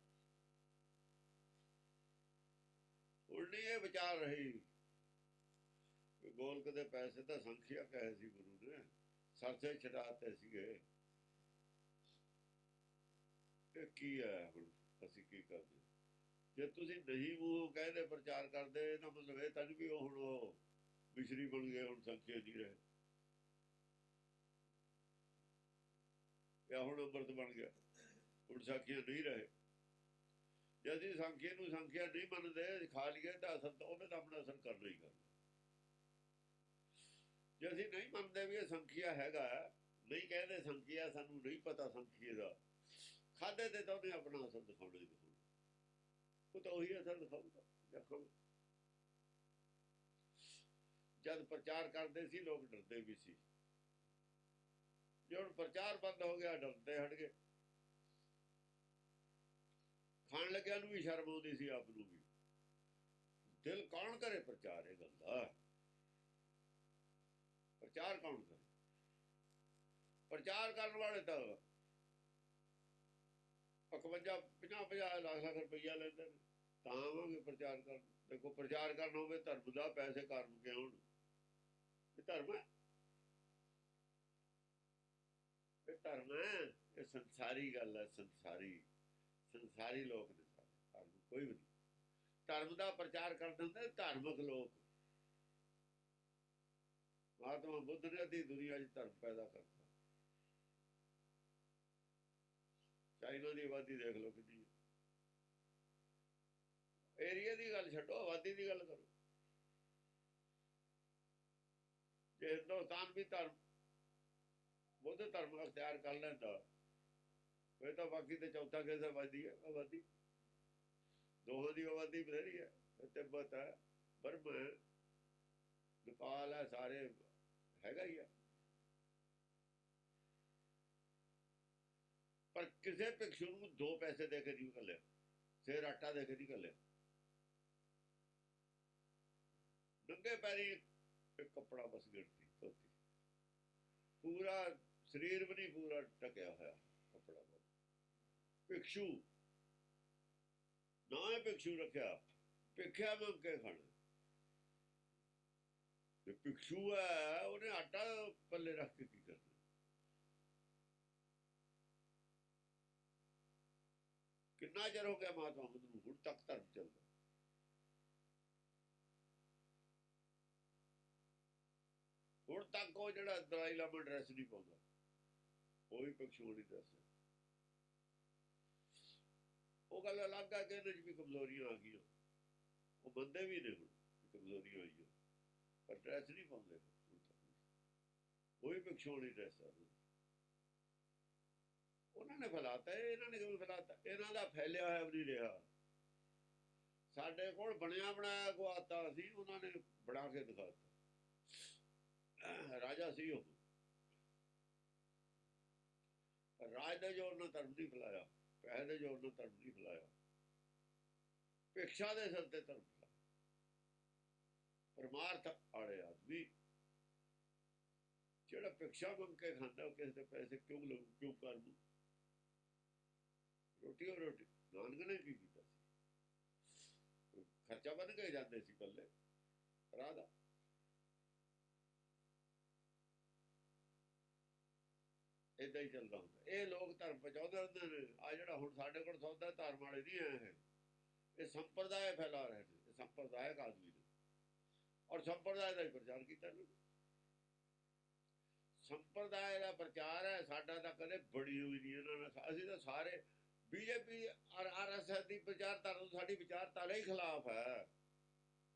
ਉਲਟੀ ਇਹ ਵਿਚਾਰ ਰਹੀ। ਗੋਲਕ ਦੇ ਪੈਸੇ ਤਾਂ ਸੰਖਿਆ ਕਹੇ ਸੀ ਗੁਰੂ ਨੇ, ਸਰਸੇ ਛਡਾਤੇ ਸੀਗੇ। ਇਹ ਕੀ ਹੈ ਹੁਣ, ਅਸੀਂ ਕੀ ਕਰਦੇ? ਜੇ ਤੁਸੀਂ ਨਹੀਂ ਮੂੰਹ ਕਹਿੰਦੇ ਪ੍ਰਚਾਰ ਕਰਦੇ, ਇਹਦਾ ਮਤਲਬ ਇਹ ਤਾਂ ਨਹੀਂ ਵੀ ਉਹ ਹੁਣ ਉਹ ਮਿਸ਼ਰੀ ਬਣ ਗਏ, ਹੁਣ ਸੰਖਿਆ ਨਹੀਂ ਰਹੇ, ਜਾਂ ਹੁਣ ਅੰਮ੍ਰਿਤ ਬਣ ਗਿਆ, ਹੁਣ ਸਾਖੀਆਂ ਨਹੀਂ ਰਹੇ। ਜੇ ਅਸੀਂ ਸੰਖਿਆ ਨੂੰ ਸੰਖਿਆ ਨਹੀਂ ਮੰਨਦੇ, ਖਾ ਲਈਏ ਤਾਂ ਅਸਰ ਤਾਂ ਉਹਨੇ ਤਾਂ ਆਪਣਾ ਅਸਰ ਕਰਨਾ ਹੀ ਕਰਨਾ। ਜੇ ਅਸੀਂ ਨਹੀਂ ਮੰਨਦੇ ਵੀ ਇਹ ਸੰਖਿਆ ਹੈਗਾ, ਨਹੀਂ ਕਹਿੰਦੇ ਸੰਖਿਆ, ਸਾਨੂੰ ਨਹੀਂ ਪਤਾ ਸੰਖਿਆ ਦਾ, ਖਾਧੇ ਤੇ ਤਾਂ ਉਹਨੇ ਆਪਣਾ ਅਸਰ ਦਿਖਾਉਣਾ ਹੀ ਦਿਖਾਉਣਾ। ਉਹ ਤਾਂ ਉਹੀ ਅਸਰ ਦਿਖਾਊਗਾ। ਦੇਖੋ ਜਦ ਪ੍ਰਚਾਰ ਕਰਦੇ ਸੀ ਲੋਕ ਡਰਦੇ ਵੀ ਸੀ, ਜੇ ਹੁਣ ਪ੍ਰਚਾਰ ਬੰਦ ਹੋ ਗਿਆ ਡਰਦੇ ਹਟ ਗਏ। ਖਾਣ ਲੱਗਿਆਂ ਨੂੰ ਵੀ ਸ਼ਰਮ ਆਉਂਦੀ ਸੀ, ਆਪ ਨੂੰ ਵੀ। ਦਿਲ ਕੌਣ ਕਰੇ ਪ੍ਰਚਾਰ? ਇਹ ਗੱਲ ਦਾ ਪ੍ਰਚਾਰ ਕੌਣ ਕਰੇ? ਪ੍ਰਚਾਰ ਕਰਨ ਵਾਲੇ ਤਾਂ 50-50 ਲੱਖ ਰੁਪਈਆ ਲੈਂਦੇ ਨੇ, ਤਾਂ ਆਵਾਂਗੇ ਪ੍ਰਚਾਰ ਕਰਨ। ਦੇਖੋ ਪ੍ਰਚਾਰ ਕਰਨਾ ਹੋਵੇ ਧਰਮ ਦਾ, ਪੈਸੇ ਕਰਨ ਕੇ ਆਉਣ, ਇਹ ਧਰਮ ਹੈ? ਇਹ ਧਰਮ ਹੈ? ਇਹ ਸੰਸਾਰੀ ਗੱਲ ਹੈ, ਸੰਸਾਰੀ ਲੋਕ ਨੇ ਸਾਰੇ, ਧਰਮ ਕੋਈ ਵੀ ਨਹੀਂ। ਧਰਮ ਦਾ ਪ੍ਰਚਾਰ ਕਰਦੇ ਹੁੰਦੇ ਧਾਰਮਿਕ ਲੋਕ। ਮਹਾਤਮਾ ਬੁੱਧ ਨੇ ਅੱਧੀ ਦੁਨੀਆ 'ਚ ਧਰਮ ਪੈਦਾ ਕਰਤਾ। ਚਾਈਨਾ ਦੀ ਆਬਾਦੀ ਦੇਖ ਲਓ ਕਿੰਨੀ। ਏਰੀਆ ਦੀ ਗੱਲ ਛੱਡੋ, ਆਬਾਦੀ ਦੀ ਗੱਲ ਕਰੋ। ਜੇ ਹਿੰਦੁਸਤਾਨ ਵੀ ਧਰਮ ਬੁੱਧ ਧਰਮ ਅਖਤਿਆਰ ਕਰ ਲੈਂਦਾ ਫਿਰ ਤਾਂ ਬਾਕੀ ਤੇ ਚੌਥਾ ਕਿਸ ਆਬਾਦੀ ਹੈ? ਆਬਾਦੀ ਦੋਹਾਂ ਦੀ ਆਬਾਦੀ ਬਥੇਰੀ ਹੈ। ਤਿੱਬਤ ਹੈ, ਬਰਮਾ ਹੈ, ਨੇਪਾਲ ਹੈ, ਸਾਰੇ ਹੈਗਾ ਹੀ ਆ। ਪਰ ਕਿਸੇ ਭਿਕਸ਼ੂ ਨੂੰ 2 ਪੈਸੇ ਦੇ ਕੇ ਨਹੀਂ ਘੱਲਿਆ, ਸਿਰ ਆਟਾ ਦੇ ਕੇ ਨਹੀਂ ਘੱਲਿਆ। ਨੰਗੇ ਪੈਰੀ ਇੱਕ ਕੱਪੜਾ ਬਸ ਗਿਣਤੀ ਧੋਤੀ, ਪੂਰਾ ਸਰੀਰ ਵੀ ਨਹੀਂ ਪੂਰਾ ਢਕਿਆ ਹੋਇਆ ਕੱਪੜਾ। ਭਿਕਸ਼ੂ ਨਾ ਹੀ ਭਿਕਸ਼ੂ ਰੱਖਿਆ, ਭਿੱਖਿਆ ਮੰਗ ਕੇ ਖਾਣਾ। ਜੇ ਭਿਕਸ਼ੂ ਹੈ ਉਹਨੇ ਆਟਾ ਪੱਲੇ ਰੱਖ ਕੇ ਕੀ ਕਰਨਾ? ਕਿੰਨਾ ਚਿਰ ਹੋ ਗਿਆ ਮਹਾਤਮਾ ਬੁੱਧ ਨੂੰ? ਹੁਣ ਤੱਕ ਧਰਮ ਚੱਲਦਾ। ਹੁਣ ਤੱਕ ਉਹ ਜਿਹੜਾ ਦਲਾਈ ਲਾਮਾ ਡਰੈਸ ਨਹੀਂ ਪਾਉਂਦਾ, ਉਹ ਵੀ ਭਿਕਸ਼ੂ ਦੀ ਡਰੈਸ ਹੈ। ਉਹ ਗੱਲ ਅਲੱਗ ਆ ਕਿ ਇਹਦੇ 'ਚ ਵੀ ਕਮਜ਼ੋਰੀਆਂ ਆ ਗਈਆਂ, ਉਹ ਬੰਦੇ ਵੀ ਨੇ ਹੁਣ ਕਮਜ਼ੋਰੀਆਂ ਆਈਆਂ, ਪਰ ਡਰੈਸ ਨਹੀਂ ਪਾਉਂਦੇ ਹੁਣ ਤੱਕ। ਉਹ ਵੀ ਭਿਕਸ਼ੂ ਦੀ ਡਰੈਸ ਆ। ਉਹਨਾਂ ਨੇ ਫੈਲਾਤਾ, ਇਹਨਾਂ ਨੇ ਕਿਵੇਂ ਫੈਲਾਤਾ? ਇਹਨਾਂ ਦਾ ਫੈਲਿਆ ਹੋਇਆ ਵੀ ਨਹੀਂ ਰਿਹਾ। ਸਾਡੇ ਕੋਲ ਬਣਿਆ ਬਣਾਇਆ ਗਵਾਤਾ ਸੀ, ਉਹਨਾਂ ਨੇ ਬਣਾ ਕੇ ਦਿਖਾਤਾ। ਰਾਜਾ ਸੀ ਉਹ, ਰਾਜ ਦੇ ਜ਼ੋਰ ਨਾਲ ਧਰਮ ਨਹੀਂ ਫੈਲਾਇਆ, ਪੈਸੇ ਦੇ ਜ਼ੋਰ ਨਾਲ ਧਰਮ ਨਹੀਂ ਫੈਲਾਇਆ, ਭਿਕਸ਼ਾ ਦੇ ਸਿਰ ਤੇ ਧਰਮ ਫੈਲਾਇਆ। ਪਰਮਾਰਥ ਵਾਲੇ ਆਦਮੀ ਜਿਹੜਾ ਭਿਕਸ਼ਾ ਮੰਗ ਕੇ ਖਾਂਦਾ, ਉਹ ਕਿਸੇ ਦੇ ਪੈਸੇ ਕਿਉਂ ਲਊ, ਕਿਉਂ ਕਰ ਲੂ? ਰੋਟੀ ਉਹ ਰੋਟੀ ਨਾਨਕ ਨੇ ਕੀ ਕੀਤਾ ਸੀ? ਖਰਚਾ ਬਣ ਕੇ ਜਾਂਦੇ ਸੀ ਪੱਲੇ ਰਾਹ ਦਾ। ਏਦਾਂ ਹੀ ਚੱਲਦਾ ਹੁੰਦਾ। ਇਹ ਲੋਕ ਧਰਮ ਪਹੁੰਚਾਉਂਦੇ ਹੁੰਦੇ ਨੇ। ਆ ਜਿਹੜਾ ਹੁਣ ਸਾਡੇ ਕੋਲ ਸੌਦਾ ਧਰਮ ਵਾਲੇ ਨਹੀਂ ਆਏ, ਇਹ ਸੰਪਰਦਾਇ ਫੈਲਾ ਰਹੇ ਨੇ, ਇਹ ਸੰਪਰਦਾਇਕ ਆਦਮੀ ਨੇ, ਔਰ ਸੰਪਰਦਾਇ ਦਾ ਹੀ ਪ੍ਰਚਾਰ ਕੀਤਾ ਇਹਨਾਂ ਨੇ। ਸੰਪਰਦਾਇ ਦਾ ਪ੍ਰਚਾਰ ਹੈ ਸਾਡਾ, ਤਾਂ ਕਦੇ ਬੜੀ ਹੋਈ ਨਹੀਂ ਇਹਨਾਂ ਨੇ। ਅਸੀਂ ਤਾਂ ਸਾਰੇ ਬੀਜੇਪੀ ਔਰ RSS ਦੀ ਵਿਚਾਰਧਾਰਾ, ਸਾਡੀ ਵਿਚਾਰਧਾਰਾ ਹੀ ਖਿਲਾਫ ਹੈ।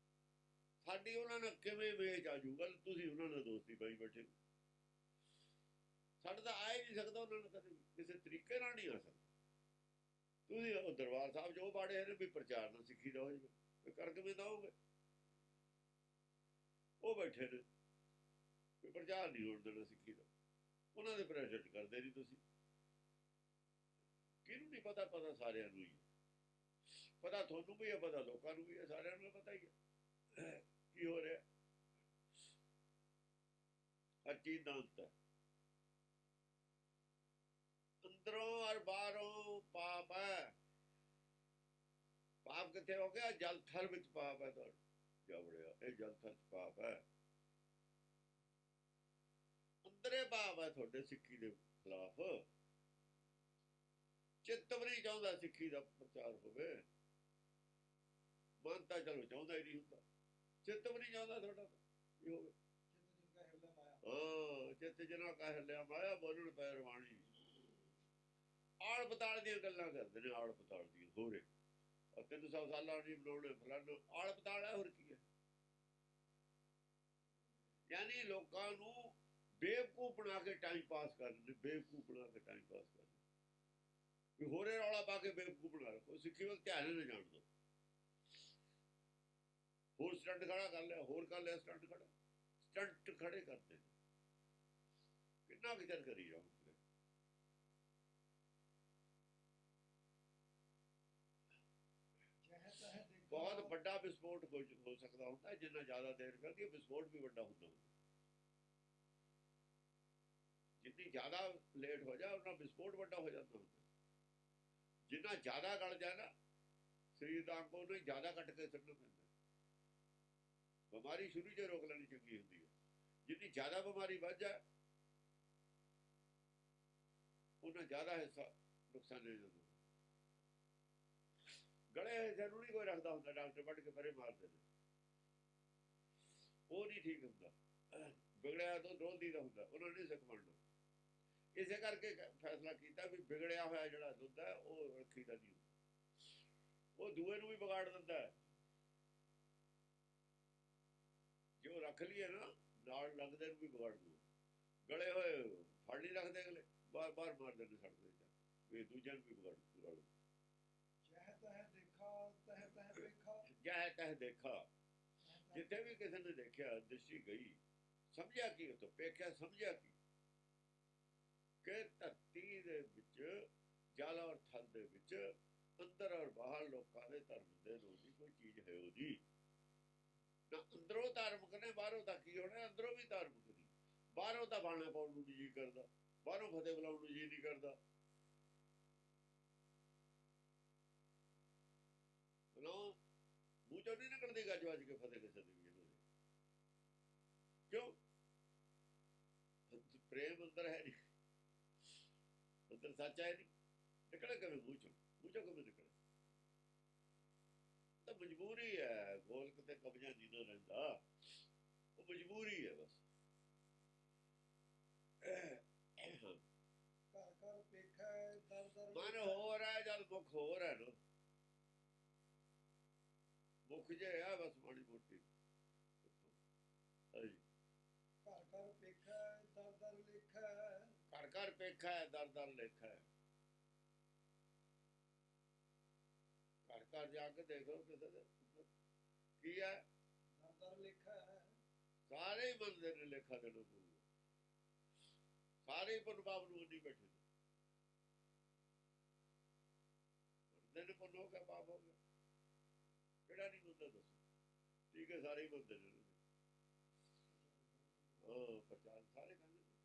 ਸਾਡੀ ਉਹਨਾਂ ਨਾਲ ਕਿਵੇਂ ਵੇਚ ਆ ਜੂਗਾ? ਤੁਸੀਂ ਉਹਨਾਂ ਨਾਲ ਦੋਸਤੀ ਪਾਈ ਬੈਠੇ, ਸਾਡਾ ਤਾਂ ਆ ਹੀ ਨਹੀਂ ਸਕਦਾ ਉਹਨਾਂ ਨਾਲ ਕਦੇ, ਕਿਸੇ ਤਰੀਕੇ ਨਾਲ ਨਹੀਂ ਆ ਸਕਦਾ। ਤੁਸੀਂ ਉਹ ਦਰਬਾਰ ਸਾਹਿਬ ਜੋ ਬਾੜੇ ਨੇ ਵੀ ਪ੍ਰਚਾਰ ਨਾਲ ਸਿੱਖੀ ਦਾ ਹੋ ਜਾਵੇ, ਕਰ ਕਿਵੇਂ ਦਓਗੇ? ਉਹ ਬੈਠੇ ਨੇ ਵੀ ਪ੍ਰਚਾਰ ਨਹੀਂ ਹੋਣ ਦੇਣਾ ਸਿੱਖੀ ਦਾ, ਉਹਨਾਂ ਦੇ ਪ੍ਰੈਜ਼ੈਂਟ ਕਰਦੇ ਨਹੀਂ ਤੁਸੀਂ। ਕਿਹਨੂੰ ਨਹੀਂ ਪਤਾ? ਪਤਾ ਸਾਰਿਆਂ ਨੂੰ ਹੀ ਪਤਾ, ਤੁਹਾਨੂੰ ਵੀ ਹੈ ਪਤਾ, ਲੋਕਾਂ ਨੂੰ ਵੀ ਹੈ, ਸਾਰਿਆਂ ਨੂੰ ਪਤਾ ਹੀ ਹੈ ਕੀ ਹੋ ਰਿਹਾ। ਹਰ ਚੀਜ਼ ਦਾ ਅੰਤ ਹੈ, ਅੰਦਰੋਂ ਔਰ ਬਾਹਰੋਂ ਪਾਪ ਹੈ। ਪਾਪ ਕਿੱਥੇ ਹੋ ਗਿਆ? ਜਲ ਥਲ ਵਿੱਚ ਪਾਪ ਹੈ। ਤੁਹਾਡਾ ਜਬੜਿਆ ਇਹ ਜਲ ਥਲ ਚ ਪਾਪ ਹੈ, ਅੰਦਰੇ ਪਾਪ ਹੈ ਤੁਹਾਡੇ ਸਿੱਖੀ ਦੇ ਖਿਲਾਫ। ਚਿੱਤ ਵੀ ਨਹੀਂ ਚਾਹੁੰਦਾ ਸਿੱਖੀ ਦਾ ਪ੍ਰਚਾਰ ਹੋਵੇ, ਮਨ ਤਾਂ ਚਲੋ ਚਾਹੁੰਦਾ ਹੀ ਨਹੀਂ ਹੁੰਦਾ, ਚਿੱਤ ਵੀ ਨਹੀਂ ਚਾਹੁੰਦਾ ਤੁਹਾਡਾ ਕੀ ਹੋਵੇ। ਹਾਂ, ਚਿੱਤ ਜਿਨਾ ਕਾ ਹਿੱਲਿਆ ਮਾਇਆ, ਬੋਲਣ ਪੈਰ ਵਾਣੀ। ਆਲ ਪਤਾਲ ਦੀਆਂ ਗੱਲਾਂ ਕਰਦੇ ਨੇ, ਆਲ ਪਤਾਲ ਦੀਆਂ। ਹੋਰੇ 300 ਸਾਲਾਂ ਨਹੀਂ ਬਣਾਉਣੇ ਫਲਾਣਾ, ਆਲ ਪਤਾਲ ਹੈ, ਹੋਰ ਕੀ ਹੈ? ਯਾਨੀ ਲੋਕਾਂ ਨੂੰ ਬੇਵਕੂਫ ਬਣਾ ਕੇ ਟਾਈਮ ਪਾਸ ਕਰਦੇ, ਬੇਵਕੂਫ ਬਣਾ ਕੇ ਟਾਈਮ ਪਾਸ ਕਰਦੇ ਵੀ ਹੋਰੇ ਰੌਲਾ ਪਾ ਕੇ ਬੇਵਕੂਫ ਬਣਾ ਰੱਖੋ। ਸਿੱਖੀ ਵੱਲ ਧਿਆਨ ਨਾ ਜਾਣ ਦਿਓ। ਹੋਰ ਸਟੰਟ ਖੜਾ ਕਰ ਲਿਆ, ਹੋਰ ਕਰ ਲਿਆ ਸਟੰਟ ਖੜਾ, ਸਟੰਟ ਖੜੇ ਕਰਦੇ ਨੇ। ਕਿੰਨਾ ਵਿਚਾਰ ਕਰੀ ਜਾਓਗੇ? ਬਹੁਤ ਵੱਡਾ ਵਿਸਫੋਟ ਹੋ ਸਕਦਾ ਹੁੰਦਾ, ਜਿੰਨਾ ਜ਼ਿਆਦਾ ਦੇਰ ਕਰਦੀ ਹੈ ਵਿਸਫੋਟ ਵੀ ਵੱਡਾ ਹੁੰਦਾ ਹੁੰਦਾ। ਜਿੰਨੀ ਜ਼ਿਆਦਾ ਲੇਟ ਹੋ ਜਾ ਉਹਨਾਂ ਵਿਸਫੋਟ ਵੱਡਾ ਹੋ ਜਾਂਦਾ ਹੁੰਦਾ। ਜਿੰਨਾ ਜ਼ਿਆਦਾ ਗਲ ਜਾਏ ਨਾ ਸਰੀਰ ਦਾ ਅੰਗ, ਉਹਨੂੰ ਜ਼ਿਆਦਾ ਕੱਟ ਕੇ ਸੁੱਟਣਾ ਪੈਂਦਾ। ਬਿਮਾਰੀ ਸ਼ੁਰੂ 'ਚ ਰੋਕ ਲੈਣੀ ਚੰਗੀ ਹੁੰਦੀ ਹੈ। ਜਿੰਨੀ ਜ਼ਿਆਦਾ ਬਿਮਾਰੀ ਵੱਧ ਜਾਏ ਉਹਨਾਂ ਜ਼ਿਆਦਾ ਹਿੱਸਾ ਨੁਕਸਾਨ ਦੇ ਜਾਂਦਾ। ਗਲੇ ਹਿੱਸੇ ਨੂੰ ਨਹੀਂ ਕੋਈ ਰੱਖਦਾ ਹੁੰਦਾ, ਡਾਕਟਰ ਵੱਢ ਕੇ ਪਰੇ ਮਾਰਦੇ ਨੇ, ਉਹ ਨਹੀਂ ਠੀਕ ਹੁੰਦਾ। ਵਿਗੜਿਆ ਤੋਂ ਡੋਲਦੀ ਦਾ ਹੁੰਦਾ, ਉਹਨਾਂ ਨੇ ਸਿੱਖ ਬਣਨਾ। ਇਸੇ ਕਰਕੇ ਫੈਸਲਾ ਕੀਤਾ ਵੀ ਵਿਗੜਿਆ ਹੋਇਆ ਜਿਹੜਾ ਦੁੱਧ ਹੈ ਉਹ ਰੱਖੀ ਦਾ ਨਹੀਂ ਹੁੰਦਾ, ਉਹ ਦੂਏ ਨੂੰ ਵੀ ਵਿਗਾੜ ਦਿੰਦਾ ਹੈ। ਜੇ ਉਹ ਰੱਖ ਲਈਏ ਨਾ ਨਾਲ ਲੱਗਦੇ ਨੂੰ ਵੀ ਵਿਗਾੜ ਦੂ। ਗਲੇ ਹੋਏ ਫੜ ਨਹੀਂ ਰੱਖਦੇ ਅਗਲੇ, ਬਾਰ ਬਾਰ ਮਾਰਦੇ ਨੇ ਸੜਦੇ ਵੀ ਦੂਜਿਆਂ ਨੂੰ ਵੀ ਵਿਗਾੜ ਦੂ। ਜਹ ਤਹ ਦੇਖਾ ਤਹ ਤਹ ਵੇਖਾ। ਜਹ ਤਹ ਦੇਖਾ, ਜਿੱਥੇ ਵੀ ਕਿਸੇ ਨੇ ਦੇਖਿਆ ਦ੍ਰਿਸ਼ਟੀ ਗਈ, ਸਮਝਿਆ ਕੀ ਉਹ ਤੋਂ ਵੇਖਿਆ, ਸਮਝਿਆ ਕੀ ਕਿ ਧਰਤੀ ਦੇ ਵਿੱਚ ਜਲ ਔਰ ਥਲ ਦੇ ਵਿੱਚ ਅੰਦਰ ਔਰ ਬਾਹਰ ਲੋਕਾਂ ਦੇ ਧਰਮ ਦੇ ਰੋਜੀ ਕੋਈ ਚੀਜ਼ ਹੈ ਉਹਦੀ ਨਾ। ਅੰਦਰੋਂ ਧਾਰਮਿਕ ਨੇ, ਬਾਹਰੋਂ ਤਾਂ ਕੀ ਹੋਣਾ, ਅੰਦਰੋਂ ਵੀ ਧਾਰਮਿਕ ਨਹੀਂ। ਬਾਹਰੋਂ ਤਾਂ ਬਾਣਾ ਪਾਉਣ ਨੂੰ ਜੀ ਕਰਦਾ, ਬਾਹਰੋਂ ਫਤਿਹ ਬੁਲਾਉਣ ਨੂੰ ਜੀ ਨਹੀਂ ਕਰਦਾ। ਮੂੰਹ ਚੋਂ ਨਹੀਂ ਨਿਕਲਦੀ ਗੱਜ ਵੱਜ ਕੇ ਫਤਿਹ ਕਿਸੇ ਦੀ ਵੀ। ਕਿਉਂ? ਪ੍ਰੇਮ ਅੰਦਰ ਹੈ ਨਹੀਂ, ਅੰਦਰ ਸੱਚ ਹੈ ਨਹੀਂ, ਨਿਕਲੇ ਕਿਵੇਂ ਮੂੰਹ ਚੋਂ? ਮੂੰਹ ਚੋਂ ਕਿਵੇਂ ਨਿਕਲੇ? ਤਾਂ ਮਜਬੂਰੀ ਹੈ। ਗੋਲਕ ਤੇ ਕਬਜ਼ਾ ਨਹੀਂ ਨਾ ਰਹਿੰਦਾ, ਉਹ ਮਜਬੂਰੀ ਹੈ ਬਸ। ਘਰ ਘਰ ਪੇਖਾ ਦਰ ਦਰ ਮਨ ਹੋਰ ਹੈ ਜਦ ਮੁੱਖ ਹੋਰ ਹੈ ਨਾ। ਮੁੱਖ ਜੇ ਆ ਬਸ ਮਾੜੀ ਮੋਟੀ। ਘਰ ਘਰ ਪੇਖਾ ਦਰ ਦਰ ਲੇਖਾ। ਘਰ ਘਰ ਪੇਖਾ ਹੈ ਦਰ ਦਰ ਲੇਖਾ ਹੈ। ਘਰ ਘਰ ਜਾ ਕੇ ਦੇਖੋ ਕਿਸੇ ਦੇ ਕੀ ਹੈ, ਦਰ ਦਰ ਲੇਖਾ ਹੈ। ਸਾਰੇ ਹੀ ਮੰਨਦੇ ਨੇ ਲੇਖਾ ਦੇਣਾ ਪਊਗਾ, ਸਾਰੇ ਪੁੰਨ ਪਾਪ ਨੂੰ ਨਹੀਂ ਬੈਠੇ ਮੰਨਦੇ ਨੇ। ਪੁੰਨ ਹੋ ਗਿਆ ਪਾਪ ਹੋ ਗਿਆ, ਕਿਹੜਾ ਨਹੀਂ ਮੰਨਦਾ ਦੱਸੋ? ਠੀਕ ਹੈ, ਸਾਰੇ ਹੀ ਮੰਨਦੇ ਨੇ। ਹਾਂ, ਪ੍ਰਚਾਰ ਸਾਰੇ ਕਹਿੰਦੇ ਨੇ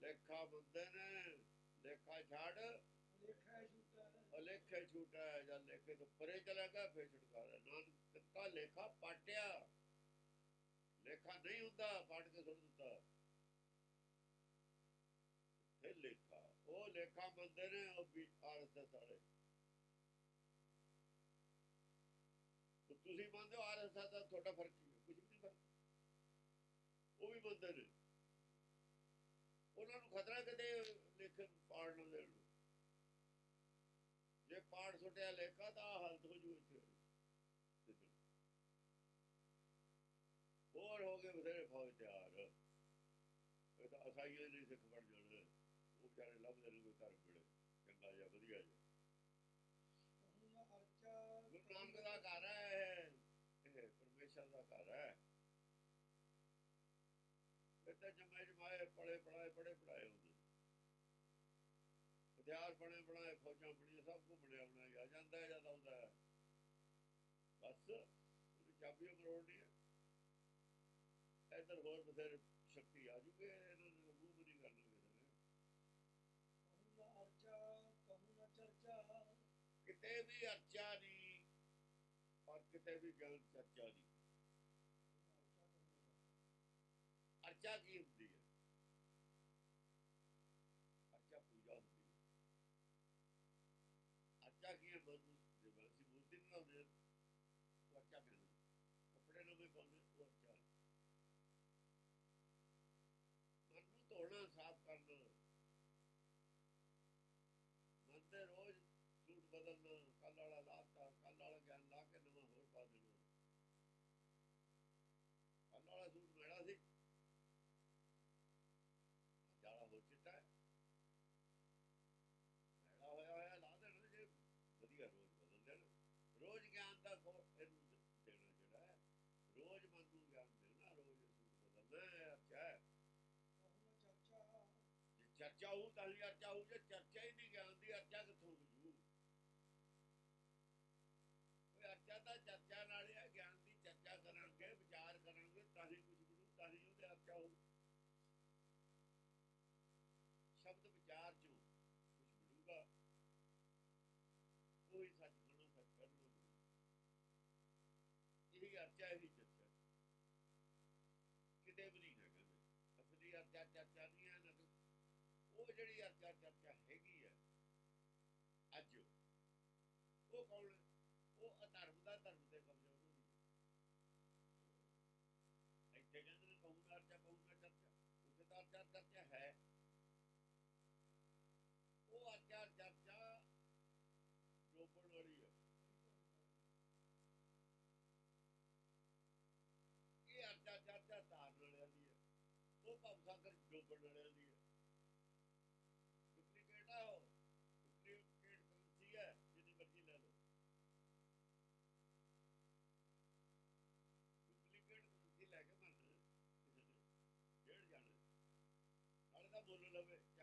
ਲੇਖਾ ਮੰਨਦੇ ਨੇ। ਲੇਖਾ ਛੱਡ ਲੇਖਾ ਛੂਟਾ, ਲੇਖੇ ਛੂਟਾ ਹੈ। ਜਦ ਲੇਖੇ ਤੋਂ ਪਰੇ ਚਲਾ ਗਿਆ ਫੇਰ ਛੁਟਕਾਰਾ। ਨਾਨਕ ਕਾ ਲੇਖਾ ਪਾਟਿਆ, ਲੇਖਾ ਨਹੀਂ ਹੁੰਦਾ, ਪਾਟ ਕੇ ਸੁੱਟ ਦਿੱਤਾ। ਫਿਰ ਲੇਖਾ, ਉਹ ਲੇਖਾ ਮੰਨਦੇ ਨੇ ਉਹ ਵੀ RSS ਵਾਲੇ। ਤੁਸੀਂ ਮੰਨਦੇ ਹੋ RSS ਦਾ, ਤੁਹਾਡਾ ਫਰਕ ਕੀ ਹੈ? ਕੁਝ ਵੀ ਨਹੀਂ ਫਰਕ। ਉਹ ਵੀ ਮੰਨਦੇ ਨੇ। ਉਹਨਾਂ ਨੂੰ ਖਤਰਾ ਕਿਤੇ ਲੇਖੇ ਪਾੜ ਨਾ ਦੇਣ। ਜੇ ਪਾੜ ਸੁੱਟਿਆ ਲੇਖਾ ਤਾਂ ਹਾਲਤ ਹੋ ਜੂ ਇੱਥੇ। ਹੋਰ ਹੋ ਗਏ ਬਥੇਰੇ ਫੌਜ ਤਿਆਰ। ਇਹ ਤਾਂ ਅਸਾਈਏ ਨਹੀਂ ਸਿੱਖ ਬਣ ਜਾਣਾ। ਉਹ ਵਿਚਾਰੇ ਲੱਭਦੇ ਨੇ ਕੋਈ ਧਰਮ ਮਿਲੇ ਚੰਗਾ ਜਿਹਾ, ਵਧੀਆ ਜਿਹਾ। ਗੁਰੂ ਨਾਨਕ ਦਾ ਘਰ ਹੈ ਇਹ, ਪਰਮੇਸ਼ਰ ਦਾ ਘਰ ਹੈ। ਇੱਥੇ ਜੰਮੇ ਜਮਾਏ, ਪੜੇ ਪੜਾਏ, ਪੜੇ ਪੜਾਏ ਹੁੰਦੇ, ਹਥਿਆਰ ਬਣੇ ਬਣਾਏ, ਫੌਜਾਂ ਬਣੀਆਂ, ਸਭ ਕੁਝ ਬਣਿਆ ਬਣਾਇਆ ਆ ਜਾਂਦਾ ਜਦ ਆਉਂਦਾ ਹੈ। ਬਸ ਉਹਦੀ ਚਾਬੀ ਮਰੋੜਨੀ ਹੈ। ਇੱਧਰ ਹੋਰ ਬਥੇਰੇ ਸ਼ਕਤੀ ਆ ਜੂਗੇ, ਇਹਨਾਂ ਨੇ ਮੂੰਹ ਵੀ ਨਹੀਂ ਕਰਨਾ ਕਿਸੇ ਨੇ। ਕਿਤੇ ਵੀ ਅਰਚਾ ਨਹੀਂ ਔਰ ਕਿਤੇ ਵੀ ਗਿਆਨ ਚਰਚਾ ਨਹੀਂ। ਅਰਚਾ ਕੀ ਹੁੰਦੀ ਹੈ? ਅਰਚਾ ਪੂਜਾ ਹੁੰਦੀ ਹੈ। ਅਰਚਾ ਕੀ ਹੈ? ਜਿਵੇਂ ਅਸੀਂ ਮੂਰਤੀ ਨਹੀਂ ਲਾਉਂਦੇ, ਉਹ ਅਰਚਾ ਕਹਿੰਦੇ। ਕੱਪੜੇ ਨੂੰ ਵੀ ਪਾਉਂਦੇ, ਉਹ ਅਰਚਾ। ਮਨ ਨੂੰ ਧੋਣਾ, ਸਾਫ਼ ਕਰਨਾ, ਮਨ ਤੇ ਰੋਜ਼ ਸੂਟ ਬਦਲਣਾ। ਕੱਲ ਵਾਲਾ ਲਾਤਾ, ਕੱਲ ਵਾਲਾ ਗਿਆਨ ਲਾ ਕੇ ਨਵਾਂ ਹੋਰ ਪਾ ਦੇਣਾ। ਕੱਲ ਵਾਲਾ ਸੂਟ ਮੈਲਾ ਸੀ, ਜਾਲਾ ਹੋ ਚਿੱਟਾ ਹੈ, ਮੈਲਾ ਹੋਇਆ ਹੋਇਆ ਲਾ ਦੇਣਾ। ਜੇ ਵਧੀਆ ਰੋਜ਼ ਬਦਲ ਦੇਣਾ। ਰੋਜ਼ ਗਿਆਨ ਦਾ ਇਹਨੂੰ ਦੇਣਾ ਜਿਹੜਾ ਹੈ, ਰੋਜ਼ ਮਨ ਨੂੰ ਗਿਆਨ ਦੇਣਾ, ਰੋਜ਼ ਸੂਟ ਬਦਲਣਾ। ਅਰਚਾ ਹੈ। ਜੇ ਚਰਚਾ ਹੋਊ ਤਾਂ ਹੀ ਅਰਚਾ ਹੋਊ। ਜੇ ਚਰਚਾ ਹੀ ਨਹੀਂ ਗਿਆਨ ਦੀ, ਅਰਚਾ ਕਿੱਥੋਂ ਹੋ ਜੂ? ਅਰਚਾ ਤਾਂ ਚਰਚਾ ਨਾਲ ਹੈ। ਗਿਆਨ ਦੀ ਚਰਚਾ ਕਰਾਂਗੇ, ਵਿਚਾਰ ਕਰਾਂਗੇ ਤਾਂ ਹੀ ਕੁਝ ਬਣੂ, ਤਾਂ ਹੀ ਉਹਦੇ ਅਰਚਾ ਹੋਊ। ਸ਼ਬਦ ਵਿਚਾਰ ਚੋਂ ਕੁਝ ਮਿਲੂਗਾ, ਉਹੀ ਸੱਚ ਖਾਣਾ, ਸੱਚ ਕਰਨਾ। ਇਹੀ ਅਰਚਾ, ਇਹੀ ਚਰਚਾ। ਕਿਤੇ ਵੀ ਨਹੀਂ ਹੈ ਕਹਿੰਦੇ ਅਸਲੀ ਅਰਚਾ ਚਰਚਾ ਨਹੀਂ ਹੈ। ਨਕਲ ਉਹ ਜਿਹੜੀ ਅਰਚਾ ਚਰਚਾ ਹੈਗੀ ਹੈ ਅੱਜ, ਉਹ ਕੌਣ ਹੈ? ਉਹ ਅਧਰਮ ਦਾ ਧਰਮ ਤੇ ਕਬਜ਼ਾ ਉਹਨਾਂ ਦੀ। ਇੱਥੇ ਕਹਿੰਦੇ ਨੇ ਕਹੂੰਗਾ ਅਰਚਾ, ਕਹੂੰਗਾ ਚਰਚਾ। ਉੱਥੇ ਤਾਂ ਅਰਚਾ ਚਰਚਾ ਹੈ। ਉਹ ਅਰਚਾ ਚਰਚਾ ਜੋ ਉਹ ਭਵ ਸਾਗਰ ਡੋਬਣ ਵਾਲਿਆਂ ਦੀ ਹੈ। ਡੁਪਲੀਕੇਟ ਆ, ਉਹ ਡੁਪਲੀਕੇਟ ਕਰੰਸੀ ਹੈ, ਜਿੰਨੀ ਮਰਜ਼ੀ ਲੈ ਲਓ। ਡੁਪਲੀਕੇਟ ਕਰੰਸੀ ਲੈ ਕੇ ਮਰਨ ਕਿਸੇ ਨੇ, ਡੇਢ ਜਾਣਾ ਨਾਲੇ ਤਾਂ ਮੁੱਲ ਲਵੇ।